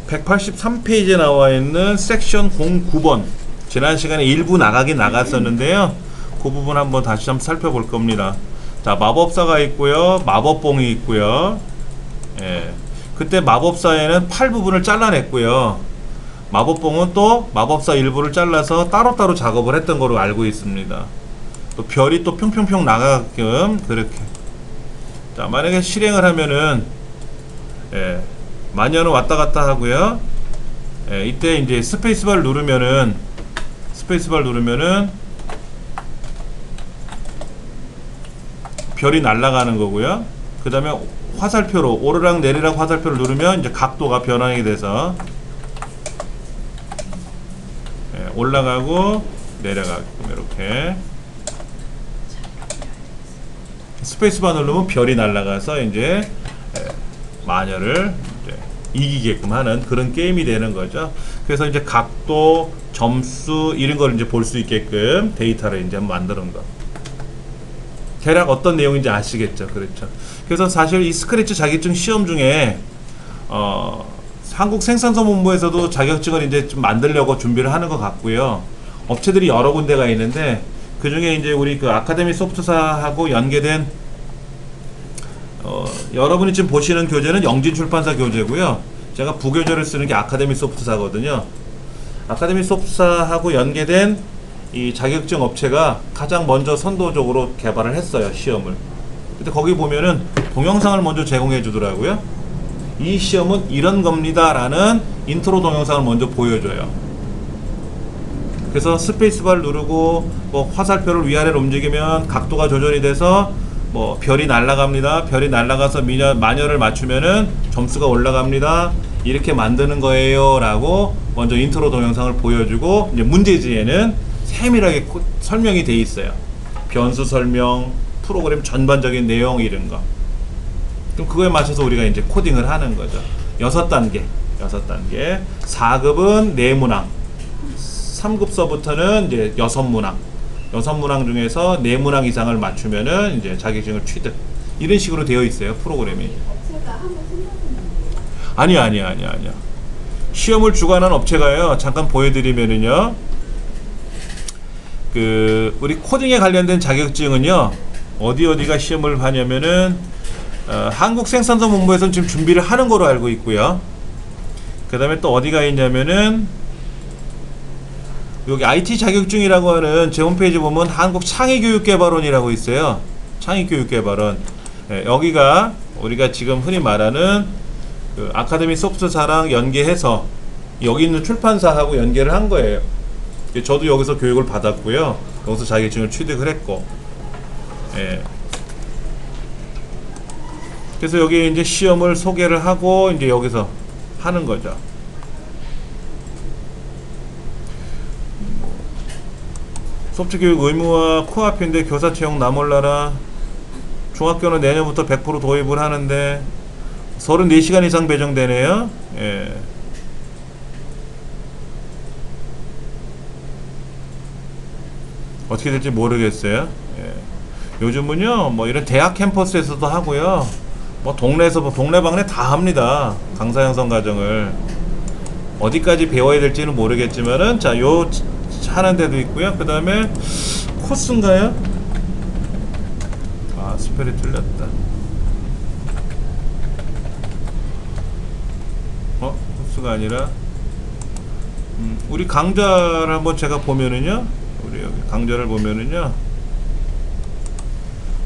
183페이지에 나와 있는 섹션 09번 지난 시간에 일부 나가긴 나갔었는데요. 그 부분 한번 다시 한번 살펴볼 겁니다. 자, 마법사가 있고요, 마법봉이 있고요. 예, 그때 마법사에는 팔 부분을 잘라냈고요. 마법봉은 또 마법사 일부를 잘라서 따로따로 작업을 했던 거로 알고 있습니다. 또 별이 또 평평평 나가게끔 그렇게. 자, 만약에 실행을 하면은 예, 마녀는 왔다 갔다 하고요. 예, 이때 이제 스페이스바를 누르면은 별이 날아가는 거고요. 그 다음에 화살표로 오르락 내리락 화살표를 누르면 이제 각도가 변하게 돼서 예, 올라가고 내려가게끔 이렇게. 스페이스바 누르면 별이 날아가서 이제 마녀를 이제 이기게끔 하는 그런 게임이 되는 거죠. 그래서 이제 각도, 점수 이런 걸 이제 볼 수 있게끔 데이터를 이제 만드는 거. 대략 어떤 내용인지 아시겠죠? 그렇죠. 그래서 사실 이 스크래치 자격증 시험 중에 한국생산소본부에서도 자격증을 이제 좀 만들려고 준비를 하는 것 같고요. 업체들이 여러 군데가 있는데 그 중에 이제 우리 그 아카데미 소프트사하고 연계된 여러분이 지금 보시는 교재는 영진출판사 교재고요. 제가 부교재를 쓰는 게 아카데미 소프트사거든요. 아카데미 소프트사하고 연계된 이 자격증 업체가 가장 먼저 선도적으로 개발을 했어요, 시험을. 근데 거기 보면은 동영상을 먼저 제공해 주더라고요. 이 시험은 이런 겁니다 라는 인트로 동영상을 먼저 보여줘요. 그래서 스페이스바를 누르고 뭐 화살표를 위아래로 움직이면 각도가 조절이 돼서 뭐 별이 날아갑니다. 별이 날아가서 마녀를 맞추면은 점수가 올라갑니다. 이렇게 만드는 거예요 라고 먼저 인트로 동영상을 보여주고, 이제 문제지에는 세밀하게 설명이 돼 있어요. 변수 설명, 프로그램 전반적인 내용 이런 거. 그럼 그거에 맞춰서 우리가 이제 코딩을 하는 거죠. 6단계. 4급은 4문항. 3급서부터는 이제 6문항. 6문항 중에서 4문항 이상을 맞추면은 이제 자격증을 취득. 이런 식으로 되어 있어요, 프로그램이. 아니야. 시험을 주관한 업체가요, 잠깐 보여드리면은요, 우리 코딩에 관련된 자격증은요, 어디가 시험을 하냐면은, 한국생산소본부에서는 지금 준비를 하는 거로 알고 있고요. 그 다음에 또 어디가 있냐면은, 여기 IT 자격증이라고 하는 제 홈페이지 보면 한국창의교육개발원이라고 있어요. 창의교육개발원. 네, 여기가 우리가 지금 흔히 말하는 그 아카데미 소프트사랑 연계해서 여기 있는 출판사하고 연계를 한 거예요. 저도 여기서 교육을 받았고요. 여기서 자격증을 취득을 했고. 예. 그래서 여기 이제 시험을 소개를 하고 이제 여기서 하는 거죠. 소프트교육 의무화 코앞인데 교사 채용 나몰라라. 중학교는 내년부터 100% 도입을 하는데 34시간 이상 배정되네요. 예. 어떻게 될지 모르겠어요. 예. 요즘은요, 뭐 이런 대학 캠퍼스에서도 하고요. 뭐 동네에서 동네방네 다 합니다. 강사 형성 과정을. 어디까지 배워야 될지는 모르겠지만은, 자, 요 하는 데도 있고요. 그 다음에 코스인가요? 아, 스펠이 틀렸다. 코스가 아니라 우리 강좌를 한번 제가 보면은요, 우리 여기 강좌를 보면은요,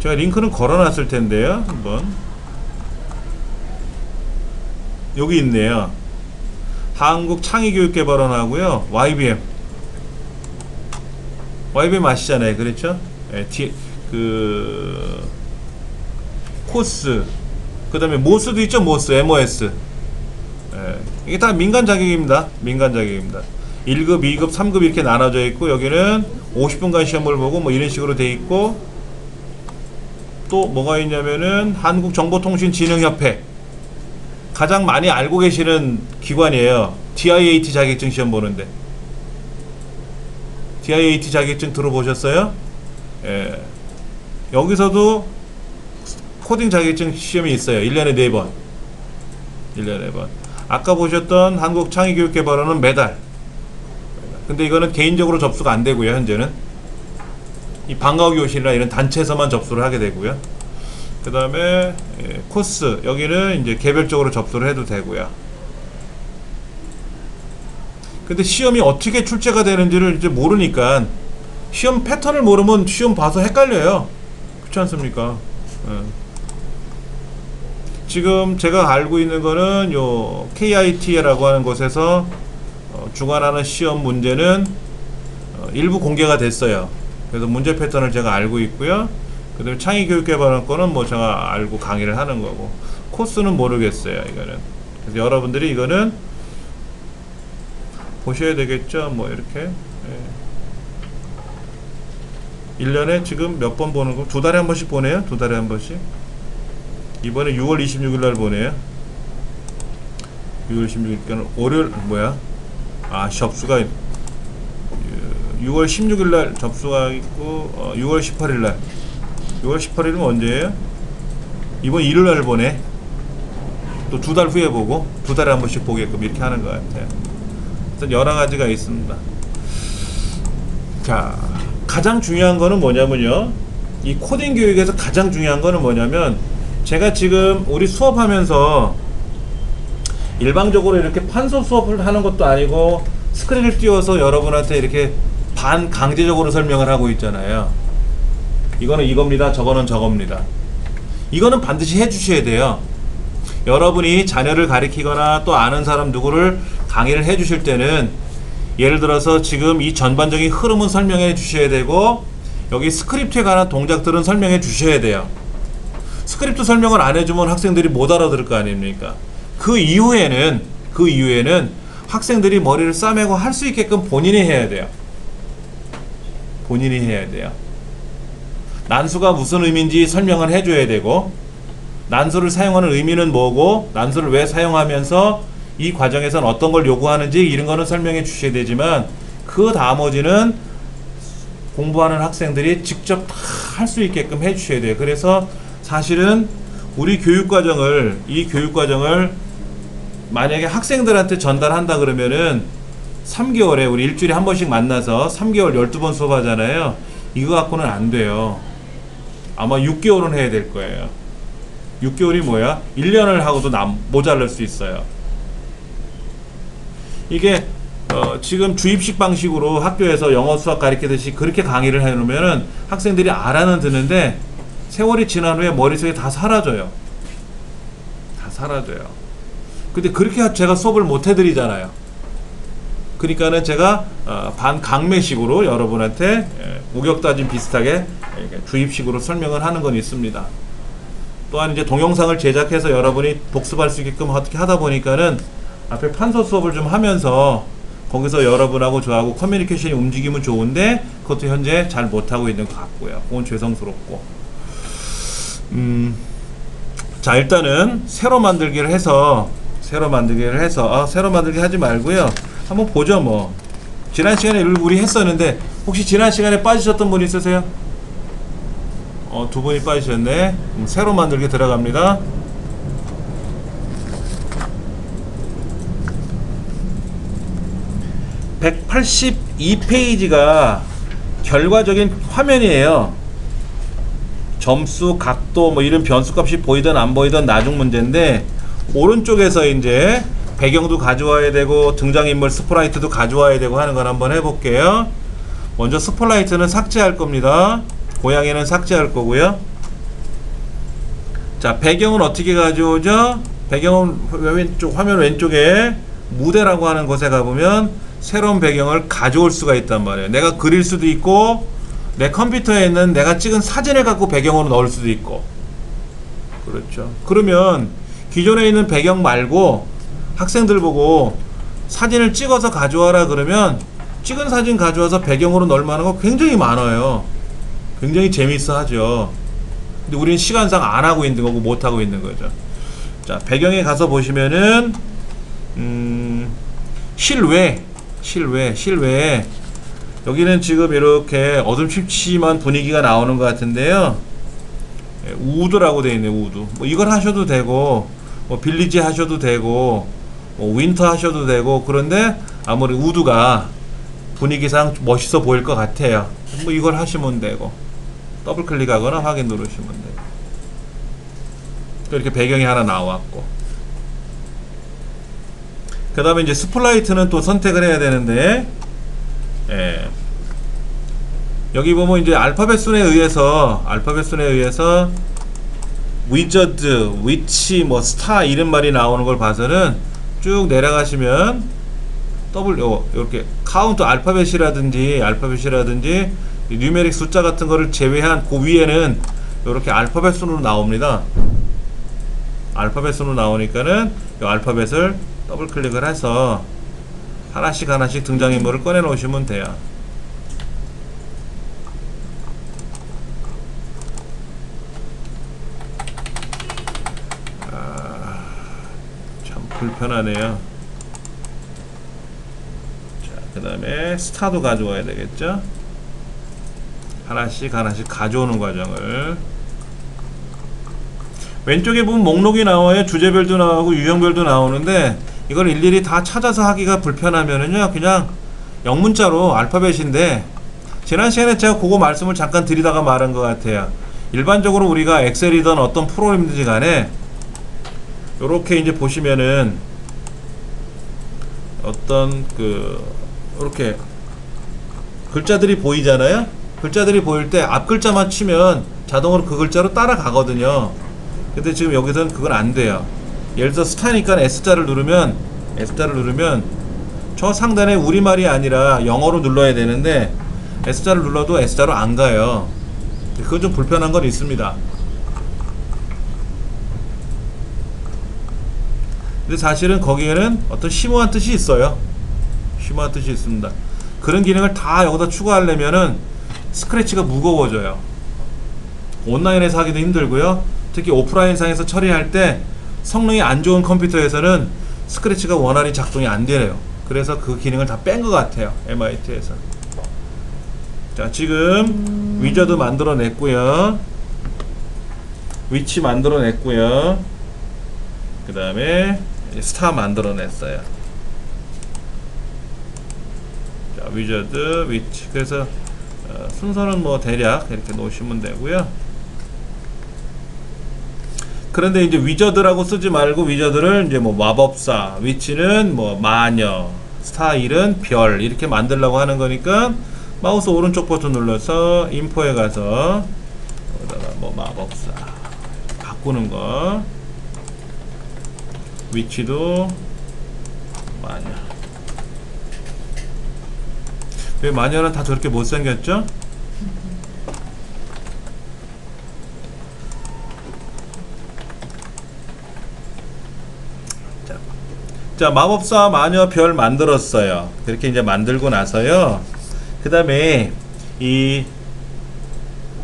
제가 링크는 걸어놨을 텐데요. 한번 여기 있네요. 한국창의교육개발원하고요, YBM 아시잖아요, 그렇죠? 예, 코스, 그 다음에 모스도 있죠, 모스, MOS. 예, 이게 다 민간 자격입니다. 1급, 2급, 3급 이렇게 나눠져 있고, 여기는 50분간 시험을 보고 뭐 이런 식으로 돼 있고, 또 뭐가 있냐면은 한국정보통신진흥협회, 가장 많이 알고 계시는 기관이에요. DIAT 자격증 시험 보는데. DIAT 자격증 들어보셨어요? 예. 여기서도 코딩 자격증 시험이 있어요. 1년에 4번. 아까 보셨던 한국창의교육개발원은 매달. 근데 이거는 개인적으로 접수가 안 되고요. 현재는 이 방과후교실이나 이런 단체에서만 접수를 하게 되고요. 그 다음에 코스 여기는 이제 개별적으로 접수를 해도 되고요. 근데 시험이 어떻게 출제가 되는지를 이제 모르니까 시험 패턴을 모르면 시험 봐서 헷갈려요. 그렇지 않습니까? 지금 제가 알고 있는 거는 요 KIT라고 하는 곳에서 주관하는 시험 문제는 일부 공개가 됐어요. 그래서 문제 패턴을 제가 알고 있고요. 그 다음에 창의교육개발원 거는 뭐 제가 알고 강의를 하는 거고, 코스는 모르겠어요. 이거는. 그래서 여러분들이 이거는 보셔야 되겠죠. 뭐 이렇게 1년에 지금 몇 번 보는 거? 2달에 한 번씩 보내요? 2달에 한 번씩? 이번에 6월 26일 날 보내요. 6월 26일 월요일 뭐야? 접수가 6월 16일 날 접수가 있고 6월 18일 날. 6월 18일은 언제예요? 이번 일요일 날 보내. 또 2달 후에 보고 2달에 한 번씩 보게끔 이렇게 하는 것 같아요. 일단 여러 가지가 있습니다. 자, 가장 중요한 거는 뭐냐면요. 이 코딩 교육에서 가장 중요한 거는 뭐냐면, 제가 지금 우리 수업하면서 일방적으로 이렇게 판서 수업을 하는 것도 아니고 스크린을 띄워서 여러분한테 이렇게 반강제적으로 설명을 하고 있잖아요. 이거는 이겁니다. 저거는 저겁니다. 이거는 반드시 해주셔야 돼요. 여러분이 자녀를 가리키거나 또 아는 사람 누구를 강의를 해주실 때는 예를 들어서 지금 이 전반적인 흐름은 설명해 주셔야 되고, 여기 스크립트에 관한 동작들은 설명해 주셔야 돼요. 스크립트 설명을 안 해주면 학생들이 못 알아들을 거 아닙니까? 그 이후에는 학생들이 머리를 싸매고 할 수 있게끔 본인이 해야 돼요. 본인이 해야 돼요. 난수가 무슨 의미인지 설명을 해줘야 되고, 난수를 사용하는 의미는 뭐고, 난수를 왜 사용하면서 이 과정에서는 어떤 걸 요구하는지 이런 거는 설명해 주셔야 되지만, 그 나머지는 공부하는 학생들이 직접 다 할 수 있게끔 해 주셔야 돼요. 그래서 사실은 우리 이 교육과정을 만약에 학생들한테 전달한다 그러면은 3개월에 우리 일주일에 한 번씩 만나서 3개월 12번 수업하잖아요. 이거 갖고는 안 돼요. 아마 6개월은 해야 될 거예요. 6개월이 뭐야? 1년을 하고도 모자랄 수 있어요. 이게 지금 주입식 방식으로 학교에서 영어 수학 가르치듯이 그렇게 강의를 해놓으면은 학생들이 알아는 듣는데 세월이 지난 후에 머릿속에 다 사라져요. 다 사라져요. 근데 그렇게 제가 수업을 못 해드리잖아요. 그러니까는 제가 반강매식으로 여러분한테 우격다짐 비슷하게 주입식으로 설명을 하는 건 있습니다. 또한 이제 동영상을 제작해서 여러분이 복습할 수 있게끔 어떻게 하다 보니까는 앞에 판서 수업을 좀 하면서 거기서 여러분하고 저하고 커뮤니케이션이 움직이면 좋은데 그것도 현재 잘 못하고 있는 것 같고요. 그건 죄송스럽고. 자, 일단은 새로 만들기를 해서 새로 만들기 하지 말고요. 한번 보죠. 뭐 지난 시간에 우리 했었는데 혹시 지난 시간에 빠지셨던 분 있으세요? 2분이 빠지셨네. 새로 만들기 들어갑니다. 182페이지가 결과적인 화면이에요. 점수, 각도 뭐 이런 변수값이 보이든 안 보이든 나중 문제인데, 오른쪽에서 이제 배경도 가져와야 되고 등장인물 스프라이트도 가져와야 되고 하는 걸 한번 해볼게요. 먼저 스프라이트는 삭제할 겁니다. 고양이는 삭제할 거고요. 자, 배경은 어떻게 가져오죠? 배경은 화면 왼쪽에 무대라고 하는 곳에 가보면 새로운 배경을 가져올 수가 있단 말이에요. 내가 그릴 수도 있고, 내 컴퓨터에 있는 내가 찍은 사진을 갖고 배경으로 넣을 수도 있고. 그렇죠. 그러면 기존에 있는 배경 말고 학생들 보고 사진을 찍어서 가져와라 그러면 찍은 사진 가져와서 배경으로 넣을 만한 거 굉장히 많아요. 굉장히 재밌어 하죠. 근데 우리는 시간상 안 하고 있는 거고 못 하고 있는 거죠. 자, 배경에 가서 보시면은 실외 여기는 지금 이렇게 어둠침침한 분위기가 나오는 것 같은데요. 우드라고 되어 있네요. 우드. 뭐 이걸 하셔도 되고, 뭐 빌리지 하셔도 되고, 윈터 하셔도 되고, 그런데 아무리 우드가 분위기상 멋있어 보일 것 같아요. 뭐 이걸 하시면 되고, 더블 클릭하거나 확인 누르시면 되고. 이렇게 배경이 하나 나왔고, 그 다음에 이제 스플라이트는 또 선택을 해야 되는데, 예. 여기 보면 이제 알파벳 순에 의해서 위저드, 위치, 뭐 스타 이런 말이 나오는 걸 봐서는 쭉 내려가시면 이렇게 카운트 알파벳이라든지 뉴메릭 숫자 같은 거를 제외한 그 위에는 이렇게 알파벳 순으로 나옵니다. 알파벳 순으로 나오니까는 이 알파벳을 더블 클릭을 해서 하나씩 등장인물을 꺼내 놓으시면 돼요. 참 불편하네요. 자, 그 다음에 스타도 가져와야 되겠죠. 하나씩 가져오는 과정을. 왼쪽에 보면 목록이 나와요. 주제별도 나오고 유형별도 나오는데, 이걸 일일이 다 찾아서 하기가 불편하면은요, 그냥 영문자로 알파벳인데, 지난 시간에 제가 그거 말씀을 잠깐 드리다가 말한 것 같아요. 일반적으로 우리가 엑셀이든 어떤 프로그램이든지 간에 요렇게 이제 보시면은 어떤 이렇게 글자들이 보이잖아요. 글자들이 보일 때 앞 글자만 치면 자동으로 그 글자로 따라가거든요. 근데 지금 여기서는 그건 안 돼요. 예를 들어 스타니까 S자를 누르면 저 상단에 우리말이 아니라 영어로 눌러야 되는데, S자를 눌러도 S자로 안 가요. 그건 좀 불편한 건 있습니다. 근데 사실은 거기에는 어떤 심오한 뜻이 있어요. 심오한 뜻이 있습니다. 그런 기능을 다 여기다 추가하려면은 스크래치가 무거워져요. 온라인에서 하기도 힘들고요. 특히 오프라인 상에서 처리할 때 성능이 안 좋은 컴퓨터에서는 스크래치가 원활히 작동이 안 되네요. 그래서 그 기능을 다 뺀 것 같아요, MIT에서. 자, 지금 위저드 만들어 냈고요, 위치 만들어 냈고요, 그 다음에 스타 만들어 냈어요. 자, 위저드, 위치. 그래서 순서는 뭐 대략 이렇게 놓으시면 되고요. 그런데 이제 위저드라고 쓰지 말고, 위저드를 이제 뭐 마법사, 위치는 뭐 마녀, 스타일은 별, 이렇게 만들려고 하는 거니까 마우스 오른쪽 버튼 눌러서 인포에 가서 여기다가 뭐 마법사 바꾸는 거, 위치도 마녀. 왜 마녀는 다 저렇게 못생겼죠? 자, 마법사, 마녀, 별 만들었어요. 그렇게 이제 만들고 나서요, 그 다음에 이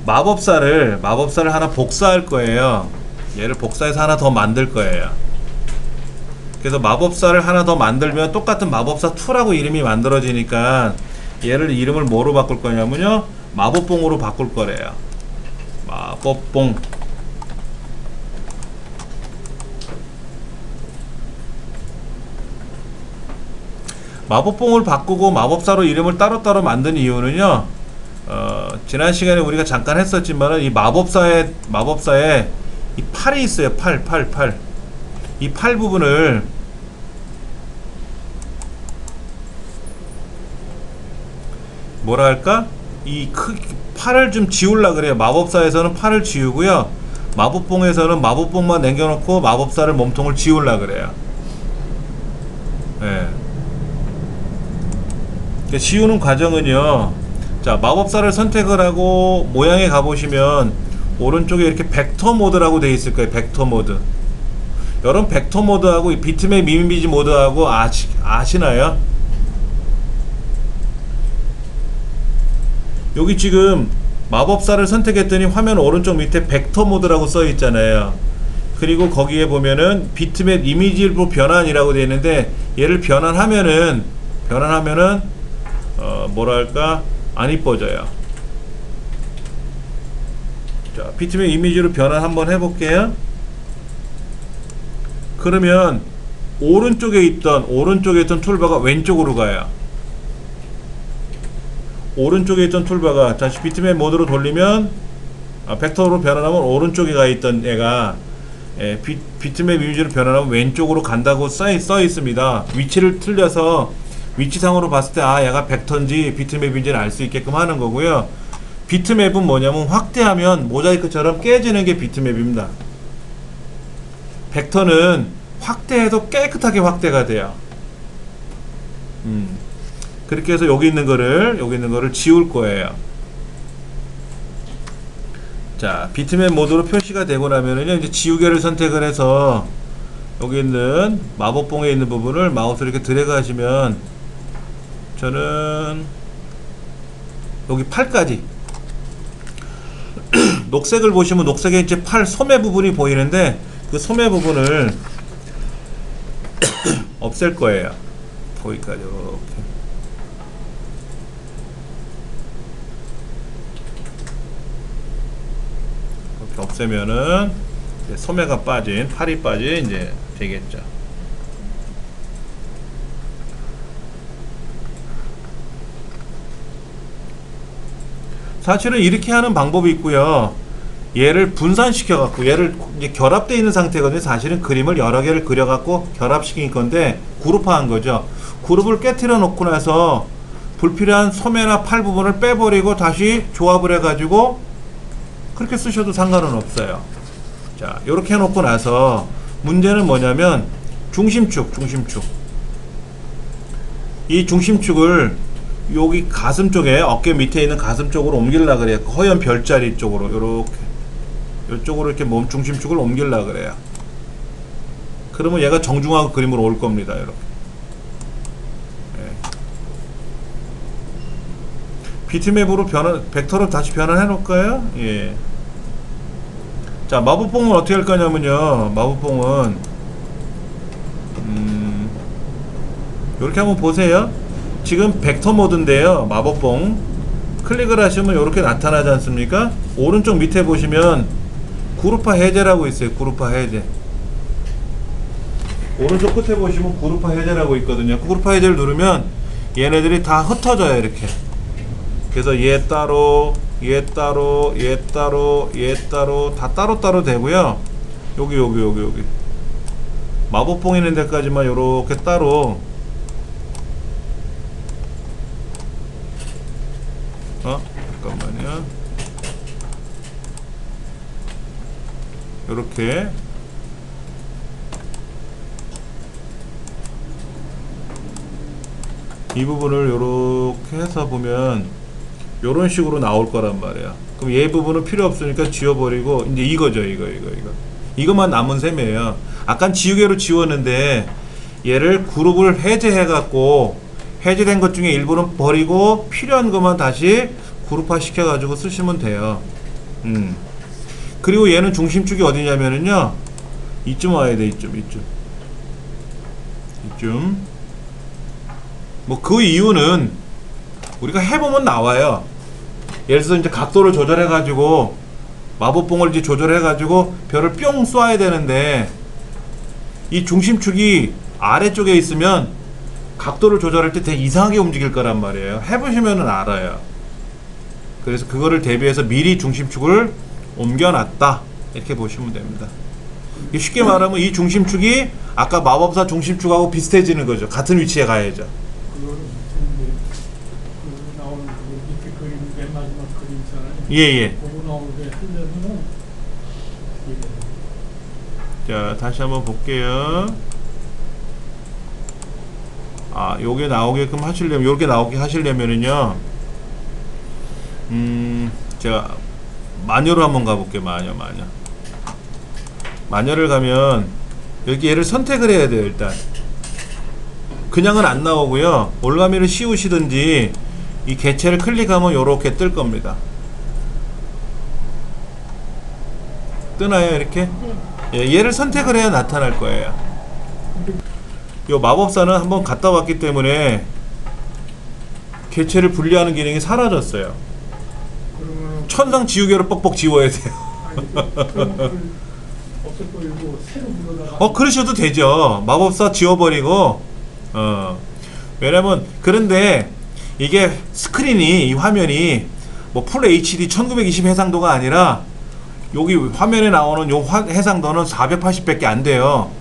마법사를 하나 복사할 거예요. 얘를 복사해서 하나 더 만들 거예요. 그래서 마법사를 하나 더 만들면 똑같은 마법사 2라고 이름이 만들어지니까, 얘를 이름을 뭐로 바꿀 거냐면요, 마법봉으로 바꿀 거래요. 마법봉. 마법봉을 바꾸고 마법사로 이름을 따로따로 만든 이유는요, 지난 시간에 우리가 잠깐 했었지만은, 이 마법사에 이 팔이 있어요. 팔. 이 팔 부분을 뭐라 할까? 팔을 좀 지우려 그래요. 마법사에서는 팔을 지우고요, 마법봉에서는 마법봉만 남겨놓고 마법사를 몸통을 지우려 그래요. 예. 지우는 과정은요, 자, 마법사를 선택을 하고 모양에 가보시면 오른쪽에 이렇게 벡터 모드라고 되어 있을 거예요. 벡터 모드. 여러분, 벡터 모드하고 이 비트맵 이미지 모드하고 아시나요? 여기 지금 마법사를 선택했더니 화면 오른쪽 밑에 벡터 모드라고 써 있잖아요. 그리고 거기에 보면은 비트맵 이미지로 변환이라고 되어 있는데, 얘를 변환하면은 뭐랄까, 안 이뻐져요. 자, 비트맵 이미지로 변환 한번 해볼게요. 그러면 오른쪽에 있던 툴바가 왼쪽으로 가요. 오른쪽에 있던 툴바가 다시 비트맵 모드로 돌리면 벡터로 변환하면 오른쪽에 가 있던 애가 비트맵 이미지로 변환하면 왼쪽으로 간다고 써 있습니다. 위치를 틀려서 위치상으로 봤을 때 얘가 벡터인지 비트맵인지를 알 수 있게끔 하는 거고요. 비트맵은 뭐냐면 확대하면 모자이크처럼 깨지는 게 비트맵입니다. 벡터는 확대해도 깨끗하게 확대가 돼요. 그렇게 해서 여기 있는 거를 지울 거예요. 자, 비트맵 모드로 표시가 되고 나면은요, 이제 지우개를 선택을 해서 여기 있는 마법봉에 있는 부분을 마우스로 이렇게 드래그 하시면 저는 여기 팔까지 녹색을 보시면 녹색에 이제 팔 소매 부분이 보이는데 그 소매 부분을 없앨 거예요. 거기까지 이렇게 없애면은 소매가 빠진 팔이 빠진 이제 되겠죠. 사실은 이렇게 하는 방법이 있고요. 얘를 분산시켜 갖고 얘를 이제 결합되어 있는 상태거든요. 사실은 그림을 여러 개를 그려 갖고 결합시킨 건데 그룹화한 거죠. 그룹을 깨트려 놓고 나서 불필요한 소매나 팔 부분을 빼버리고 다시 조합을 해 가지고 그렇게 쓰셔도 상관은 없어요. 자, 이렇게 해 놓고 나서 문제는 뭐냐면 중심축 이 중심축을 여기 가슴 쪽에 어깨 밑에 있는 가슴 쪽으로 옮기려고 그래요. 허연 별자리 쪽으로 요렇게 이쪽으로 이렇게 몸 중심축을 옮기려고 그래요. 그러면 얘가 정중하고 그림으로 올 겁니다. 이렇게. 비트맵으로 벡터로 다시 변환해 놓을까요? 예. 자, 마법봉은 어떻게 할 거냐면요. 마법봉은 이렇게 한번 보세요. 지금 벡터 모드인데요. 마법봉 클릭을 하시면 이렇게 나타나지 않습니까? 오른쪽 밑에 보시면 그룹화 해제라고 있어요. 그룹화 해제. 오른쪽 끝에 보시면 그룹화 해제라고 있거든요. 그룹화 해제를 누르면 얘네들이 다 흩어져요. 이렇게. 그래서 얘 따로 다 따로따로 되고요. 여기 마법봉 있는 데까지만 요렇게 따로 잠깐만요. 요렇게 이 부분을 요렇게 해서 보면 요런 식으로 나올 거란 말이야. 그럼 얘 부분은 필요 없으니까 지워버리고 이제 이거죠. 이것만 남은 셈이에요. 아까 지우개로 지웠는데 얘를 그룹을 해제해 갖고 해제된 것 중에 일부는 버리고 필요한 것만 다시 그룹화 시켜 가지고 쓰시면 돼요. 그리고 얘는 중심축이 어디냐면은요, 이쯤 와야 돼. 이쯤. 뭐 그 이유는 우리가 해보면 나와요. 예를 들어서 이제 각도를 조절해 가지고 마법봉을 이제 조절해 가지고 별을 뿅 쏴야 되는데 이 중심축이 아래쪽에 있으면 각도를 조절할 때 되게 이상하게 움직일 거란 말이에요. 해보시면은 알아요. 그래서 그거를 대비해서 미리 중심축을 옮겨놨다, 이렇게 보시면 됩니다. 쉽게 말하면 이 중심축이 아까 마법사 중심축하고 비슷해지는 거죠. 같은 위치에 가야죠. 나오는 밑에 그림, 맨 마지막 그림 있잖아요. 예. 그거 나오게 하려면은 자, 다시 한번 볼게요. 요게 나오게끔 하시려면, 요렇게 나오게 하시려면은요, 제가 마녀로 한번 가볼게요. 마녀를 가면 여기 얘를 선택을 해야 돼요. 일단 그냥은 안 나오고요. 올가미를 씌우시든지 이 개체를 클릭하면 요렇게 뜰 겁니다. 뜨나요? 이렇게? 예, 얘를 선택을 해야 나타날 거예요. 요 마법사는 한번 갔다 왔기 때문에 개체를 분리하는 기능이 사라졌어요. 천상 지우개로 뻑뻑 지워야 돼요. 없애버리고 새로 물어다가 그러셔도 되죠. 마법사 지워버리고. 왜냐면 그런데 이게 스크린이 이 화면이 뭐 풀 HD 1920 해상도가 아니라 여기 화면에 나오는 요 해상도는 480밖에 안 돼요.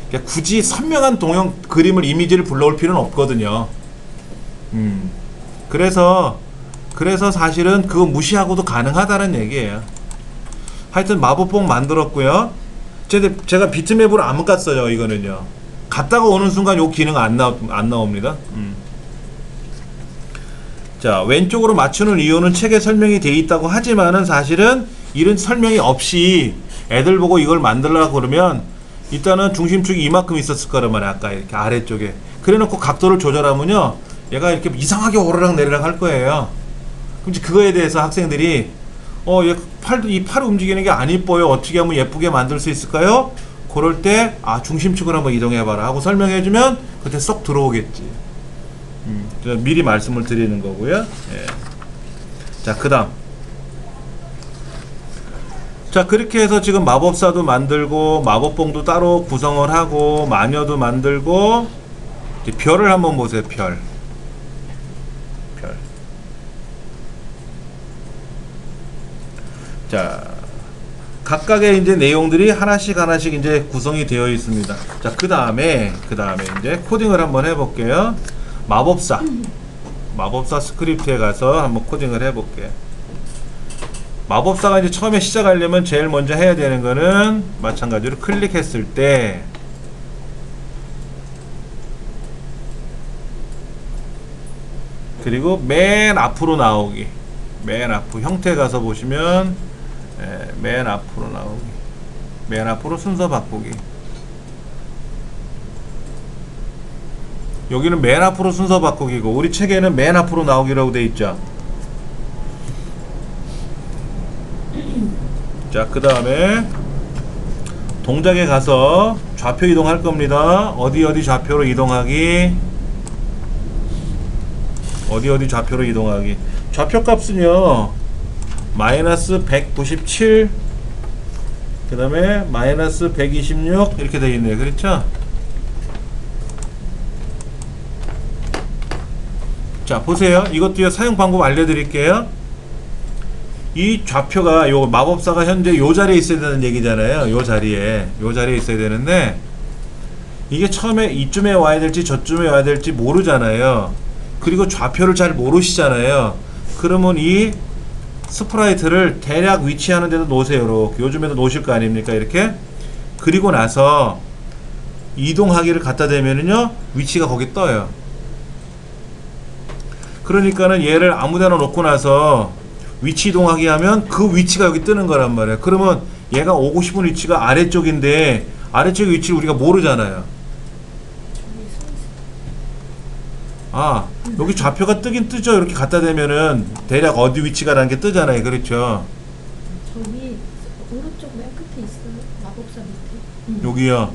그러니까 굳이 선명한 동영 그림을 이미지를 불러올 필요는 없거든요. 그래서 사실은 그거 무시하고도 가능하다는 얘기예요. 하여튼 마법봉 만들었고요. 제가 비트맵으로 안 갔어요. 이거는요. 갔다가 오는 순간 요 기능 안 나옵니다. 자, 왼쪽으로 맞추는 이유는 책에 설명이 돼 있다고 하지만은 사실은 이런 설명이 없이 애들 보고 이걸 만들려고 그러면 일단은 중심축이 이만큼 있었을 거란 말이야. 아까 이렇게 아래쪽에. 그래 놓고 각도를 조절하면요, 얘가 이렇게 이상하게 오르락 내리락 할 거예요. 그럼 이제 그거에 대해서 학생들이 얘 이 팔 움직이는 게 안 이뻐요. 어떻게 하면 예쁘게 만들 수 있을까요? 그럴 때 중심축을 한번 이동해봐라 하고 설명해주면 그때 쏙 들어오겠지. 미리 말씀을 드리는 거고요. 예. 자, 그 다음. 자, 그렇게 해서 지금 마법사도 만들고 마법봉도 따로 구성을 하고 마녀도 만들고 이제 별을 한번 보세요. 별. 자, 각각의 이제 내용들이 하나씩 이제 구성이 되어 있습니다. 자, 그 다음에 이제 코딩을 한번 해볼게요. 마법사 스크립트에 가서 한번 코딩을 해볼게요. 마법사가 이제 처음에 시작하려면 제일 먼저 해야 되는 거는 마찬가지로 클릭했을 때 그리고 맨 앞으로 나오기. 맨 앞으로 형태 가서 보시면 맨 앞으로 나오기. 맨 앞으로 순서 바꾸기. 여기는 맨 앞으로 순서 바꾸기고 우리 책에는 맨 앞으로 나오기라고 돼 있죠. 자, 그 다음에 동작에 가서 좌표 이동할 겁니다. 어디 좌표로 이동하기. 어디 좌표로 이동하기. 좌표 값은요 마이너스 197, 그 다음에 마이너스 126 이렇게 되어 있네요. 그렇죠? 자, 보세요. 이것도요 사용 방법 알려드릴게요. 이 좌표가 요 마법사가 현재 요 자리에 있어야 되는 얘기잖아요. 요 자리에 있어야 되는데 이게 처음에 이쯤에 와야 될지 저쯤에 와야 될지 모르잖아요. 그리고 좌표를 잘 모르시잖아요. 그러면 이 스프라이트를 대략 위치하는 데도 놓으세요. 이렇게 요즘에도 놓으실 거 아닙니까? 이렇게. 그리고 나서 이동하기를 갖다 대면은요 위치가 거기 떠요. 그러니까는 얘를 아무데나 놓고 나서 위치 이동하기 하면 그 위치가 여기 뜨는 거란 말이에요. 그러면 얘가 오고 싶은 위치가 아래쪽인데 아래쪽 위치를 우리가 모르잖아요. 여기 좌표가 뜨긴 뜨죠. 이렇게 갖다 대면은 대략 어디 위치가 라는 게 뜨잖아요. 그렇죠? 저기 오른쪽 맨 끝에 있어요. 마법사 밑에. 여기요.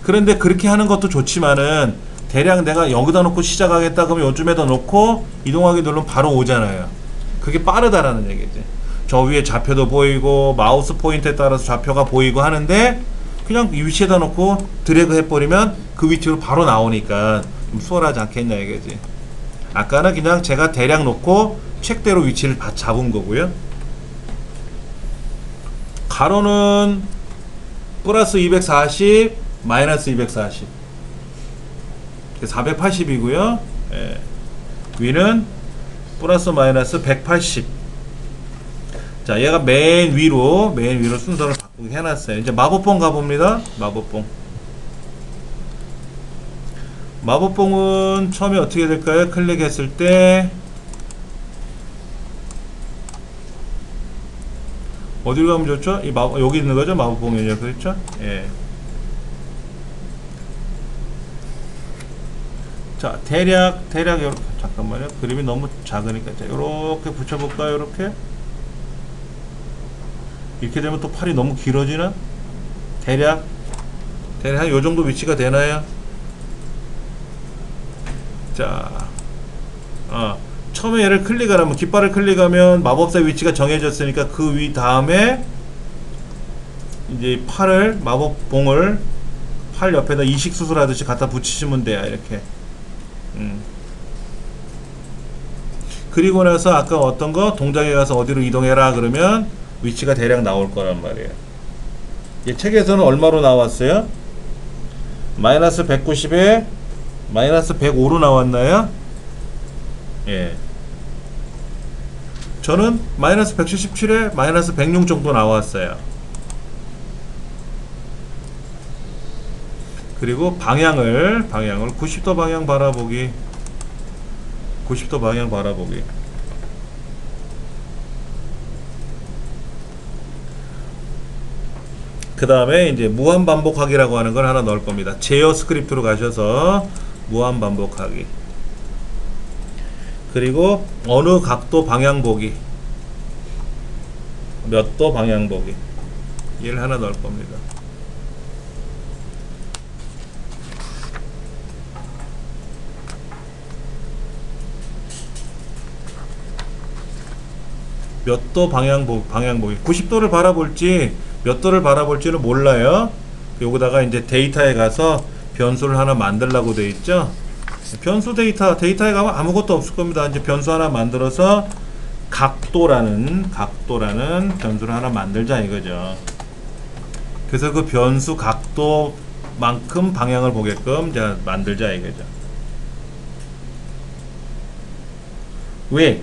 그런데 그렇게 하는 것도 좋지만은 대략 내가 여기다 놓고 시작하겠다 그러면 요즘에다 놓고 이동하기 누르면 바로 오잖아요. 그게 빠르다라는 얘기지. 저 위에 좌표도 보이고 마우스 포인트에 따라서 좌표가 보이고 하는데 그냥 이 위치에다 놓고 드래그 해버리면 그 위치로 바로 나오니까 좀 수월하지 않겠냐 이거지. 아까는 그냥 제가 대략 놓고 책대로 위치를 잡은 거고요. 가로는 플러스 240 마이너스 240 480이고요. 예. 위는 플러스 마이너스 180. 자, 얘가 맨 위로 순서를 바꾸게 해놨어요. 이제 마법봉 가봅니다. 마법봉은 처음에 어떻게 될까요? 클릭했을 때 어디로 가면 좋죠? 여기 있는 거죠? 마법봉이요. 그렇죠? 예. 자, 대략 이렇게 잠깐만요. 그림이 너무 작으니까 자, 이렇게 붙여볼까요? 이렇게 되면 또 팔이 너무 길어지나? 대략 한 요 정도 위치가 되나요? 자, 처음에 얘를 클릭하면 깃발을 클릭하면 마법사 위치가 정해졌으니까 그 위 다음에 이제 팔을 마법봉을 팔 옆에다 이식 수술하듯이 갖다 붙이시면 돼요. 이렇게. 그리고 나서 아까 어떤 거 동작에 가서 어디로 이동해라 그러면 위치가 대략 나올 거란 말이에요. 이 책에서는 얼마로 나왔어요? 마이너스 190에 마이너스 105로 나왔나요? 예. 저는 마이너스 177에 마이너스 106 정도 나왔어요. 그리고 방향을 90도 방향 바라보기. 90도 방향 바라보기. 그 다음에 이제 무한 반복하기라고 하는 걸 하나 넣을 겁니다. 제어 스크립트로 가셔서 무한 반복하기. 그리고 어느 각도 방향 보기. 몇 도 방향 보기. 얘를 하나 넣을 겁니다. 몇 도 방향 보기. 90도를 바라볼지 몇 도를 바라볼지는 몰라요. 여기다가 이제 데이터에 가서 변수를 하나 만들라고 돼 있죠. 변수 데이터에 가면 아무것도 없을 겁니다. 이제 변수 하나 만들어서 각도라는 변수를 하나 만들자 이거죠. 그래서 그 변수 각도만큼 방향을 보게끔 이제 만들자 이거죠. 왜?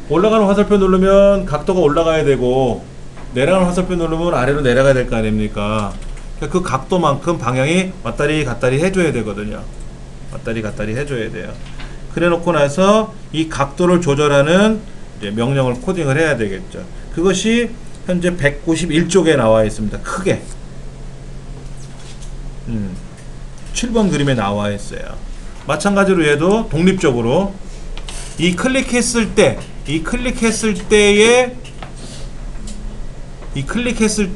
올라가는 화살표 누르면 각도가 올라가야 되고 내려가는 화살표 누르면 아래로 내려가야 될 거 아닙니까? 그 각도만큼 방향이 왔다리 갔다리 해줘야 되거든요. 왔다리 갔다리 해줘야 돼요. 그래 놓고 나서 이 각도를 조절하는 이제 명령을 코딩을 해야 되겠죠. 그것이 현재 191쪽에 나와 있습니다. 크게 7번 그림에 나와 있어요. 마찬가지로 얘도 독립적으로 이 클릭했을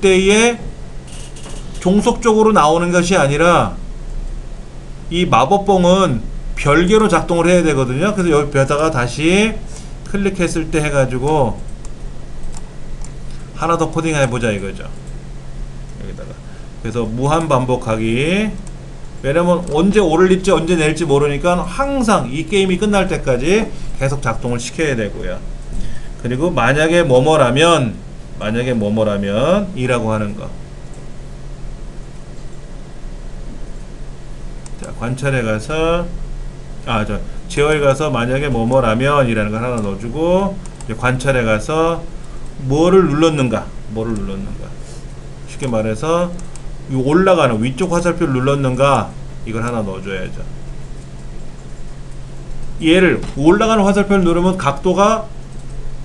때에 종속적으로 나오는 것이 아니라 이 마법봉은 별개로 작동을 해야 되거든요. 그래서 여기다가 다시 클릭했을 때 해가지고 하나 더 코딩 해보자 이거죠. 여기다가 그래서 무한 반복하기. 왜냐면 언제 오를지 언제 내릴지 모르니까 항상 이 게임이 끝날 때까지 계속 작동을 시켜야 되고요. 그리고 만약에 뭐뭐라면 이라고 하는 거. 자, 관찰에 가서 제어에 가서 만약에 뭐뭐라면 이라는 걸 하나 넣어주고 이제 관찰에 가서 뭐를 눌렀는가 쉽게 말해서 이 올라가는 위쪽 화살표를 눌렀는가 이걸 하나 넣어줘야죠. 얘를 올라가는 화살표를 누르면 각도가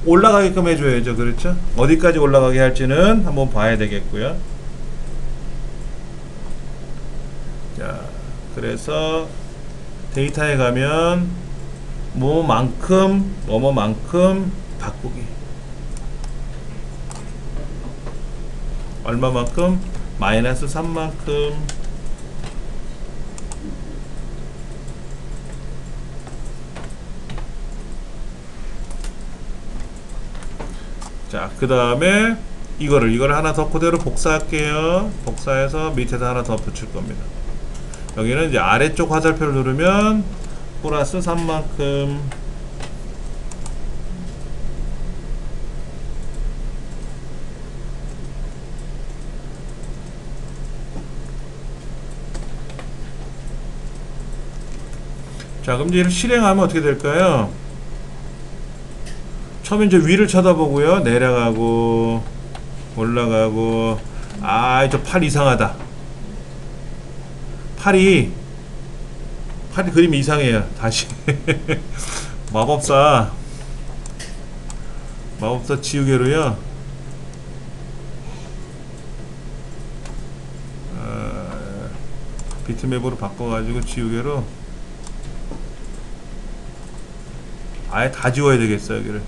올라가게끔 해줘야죠. 그렇죠? 어디까지 올라가게 할지는 한번 봐야 되겠고요. 자, 그래서 데이터에 가면 뭐만큼 바꾸기. 얼마만큼? 마이너스 3만큼. 자, 그 다음에 이거를 하나 더 그대로 복사할게요. 복사해서 밑에다 하나 더 붙일 겁니다. 여기는 이제 아래쪽 화살표를 누르면 플러스 3만큼. 자, 그럼 이제 실행하면 어떻게 될까요? 처음에 이제 위를 쳐다보고요. 내려가고 올라가고. 저 팔 이상하다. 팔이 그림이 이상해요. 다시 마법사 지우개로요. 비트맵으로 바꿔가지고 지우개로 아예 다 지워야 되겠어요. 여기를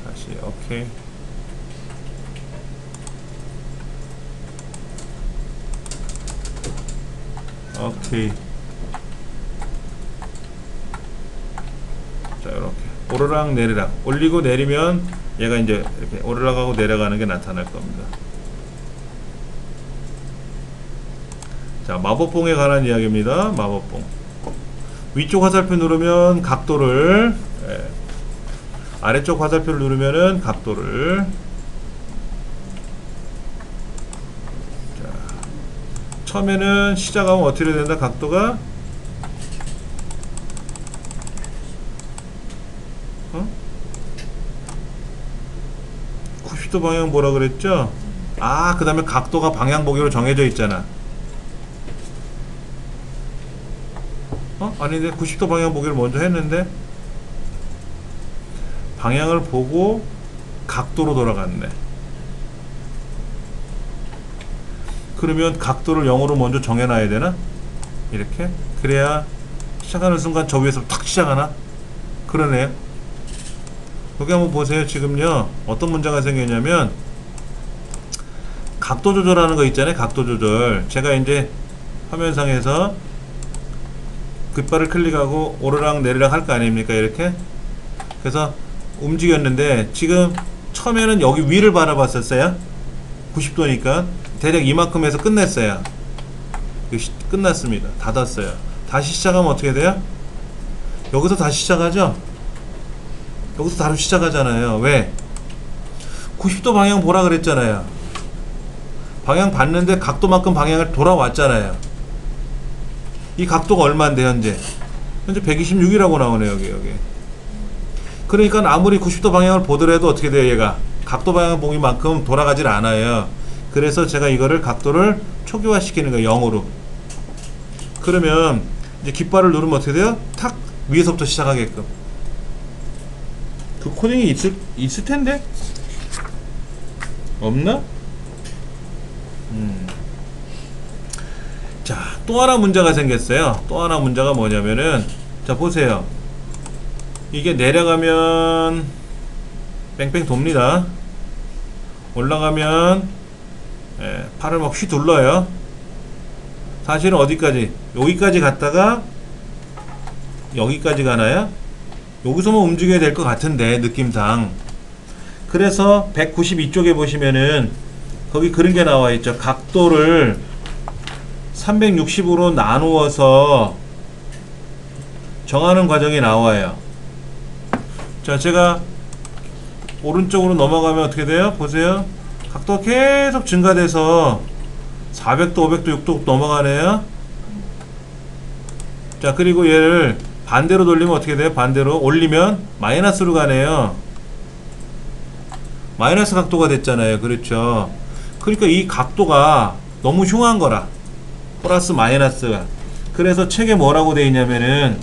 다시 오케이. 오케이. 자, 이렇게 오르락 내리락 올리고 내리면 얘가 이제 이렇게 오르락하고 내려가는 게 나타날 겁니다. 자, 마법봉에 관한 이야기입니다. 마법봉. 위쪽 화살표 누르면 각도를, 예. 아래쪽 화살표를 누르면은 각도를. 자, 처음에는 시작하면 어떻게 된다? 각도가 90도 방향 뭐라 그랬죠? 아, 그 다음에 각도가 방향 보기로 정해져 있잖아. 아닌데 90도 방향 보기를 먼저 했는데 방향을 보고 각도로 돌아갔네. 그러면 각도를 0으로 먼저 정해놔야 되나? 이렇게? 그래야 시작하는 순간 저 위에서 탁 시작하나? 그러네요. 여기 한번 보세요. 지금요 어떤 문제가 생겼냐면 각도 조절하는 거 있잖아요. 각도 조절. 제가 이제 화면상에서 깃발을 클릭하고 오르락 내리락 할 거 아닙니까? 이렇게. 그래서 움직였는데 지금 처음에는 여기 위를 바라봤었어요. 90도니까 대략 이만큼 해서 끝냈어요. 끝났습니다. 닫았어요. 다시 시작하면 어떻게 돼요? 여기서 다시 시작하죠? 여기서 다시 시작하잖아요. 왜? 90도 방향 보라 그랬잖아요. 방향 봤는데 각도만큼 방향을 돌아왔잖아요. 이 각도가 얼마인데 현재 126이라고 나오네요. 여기. 그러니까 아무리 90도 방향을 보더라도 어떻게 돼요? 얘가 각도 방향 보기 만큼 돌아가질 않아요. 그래서 제가 이거를 각도를 초기화 시키는 거예요. 0으로. 그러면 이제 깃발을 누르면 어떻게 돼요? 탁 위에서부터 시작하게끔. 그 코딩이 있을 텐데? 없나? 자, 또 하나 문제가 생겼어요. 또 하나 문제가 뭐냐면은, 자, 보세요. 이게 내려가면 뺑뺑 돕니다. 올라가면 팔을 막 휘둘러요. 사실은 어디까지? 여기까지 갔다가 여기까지 가나요? 여기서만 움직여야 될 것 같은데 느낌상. 그래서 192쪽에 보시면은 거기 그런 게 나와 있죠. 각도를 360으로 나누어서 정하는 과정이 나와요. 자, 제가 오른쪽으로 넘어가면 어떻게 돼요? 보세요. 각도가 계속 증가돼서 400도, 500도, 6도 넘어가네요. 자, 그리고 얘를 반대로 돌리면 어떻게 돼요? 반대로 올리면 마이너스로 가네요. 마이너스 각도가 됐잖아요. 그렇죠. 그러니까 이 각도가 너무 흉한 거라. 플러스 마이너스가. 그래서 책에 뭐라고 되어 있냐면은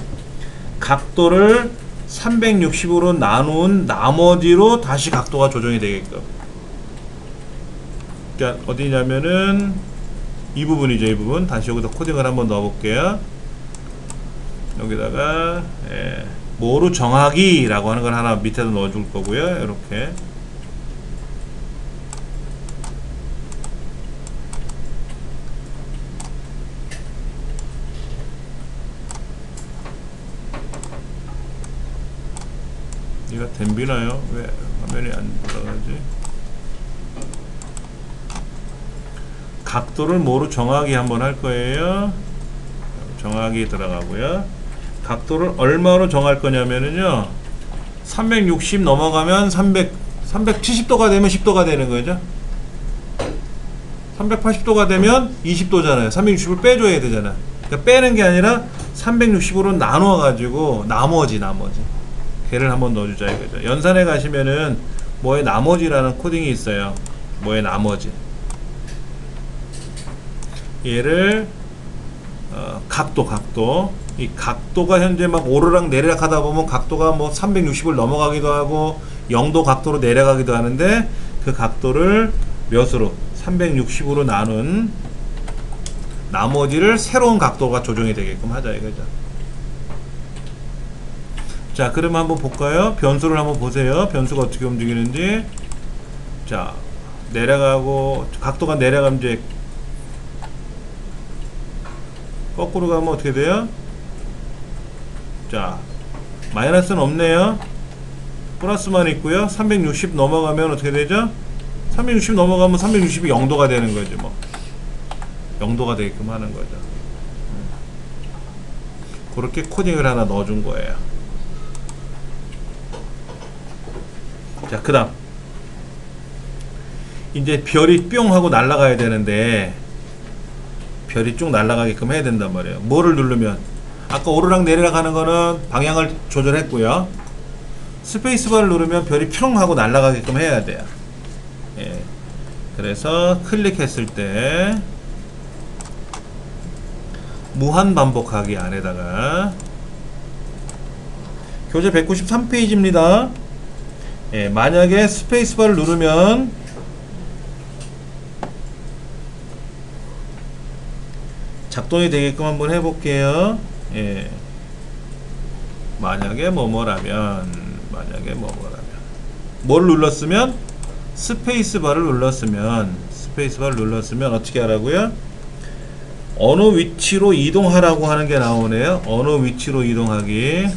각도를 360으로 나눈 나머지로 다시 각도가 조정이 되게끔. 자, 어디냐면은 이 부분이죠. 이 부분. 다시 여기다 코딩을 한번 넣어 볼게요. 여기다가 뭐로 정하기 라고 하는 걸 하나 밑에다 넣어 줄 거고요. 이렇게. 얘가 댐비나요? 왜 화면이 안 돌아가지? 각도를 뭐로 정하기 한번 할 거예요. 정하기 들어가고요. 각도를 얼마로 정할 거냐면은요, 360 넘어가면 370도가 되면 10도가 되는 거죠. 380도가 되면 20도잖아요. 360을 빼줘야 되잖아. 그러니까 빼는 게 아니라 360으로 나눠 가지고 나머지 걔를 한번 넣어주자 이거죠. 연산에 가시면은 뭐의 나머지라는 코딩이 있어요. 뭐의 나머지. 얘를 각도. 이 각도가 현재 막 오르락 내리락 하다 보면 각도가 뭐 360을 넘어가기도 하고 0도 각도로 내려가기도 하는데, 그 각도를 몇으로 360으로 나눈 나머지를 새로운 각도가 조정이 되게끔 하자 이거죠. 자, 그러면 한번 볼까요? 변수를 한번 보세요. 변수가 어떻게 움직이는지. 자, 내려가고 각도가 내려가면 이제 거꾸로 가면 어떻게 돼요? 자, 마이너스는 없네요. 플러스만 있고요. 360 넘어가면 어떻게 되죠? 360 넘어가면 360이 0도가 되는 거죠. 뭐 영도가 되게끔 하는 거죠. 그렇게 코딩을 하나 넣어준 거예요. 자, 그 다음 이제 별이 뿅 하고 날아가야 되는데 별이 쭉 날아가게끔 해야 된단 말이에요. 뭐를 누르면 아까 오르락 내리락 하는 거는 방향을 조절했고요. 스페이스바를 누르면 별이 뿅 하고 날아가게끔 해야 돼요. 예. 그래서 클릭했을 때 무한 반복하기 안에다가 교재 193페이지입니다. 예, 만약에 스페이스바를 누르면 작동이 되게끔 한번 해볼게요. 예. 만약에 뭐뭐라면 뭘 눌렀으면 스페이스바를 눌렀으면 어떻게 하라고요? 어느 위치로 이동하라고 하는 게 나오네요. 어느 위치로 이동하기.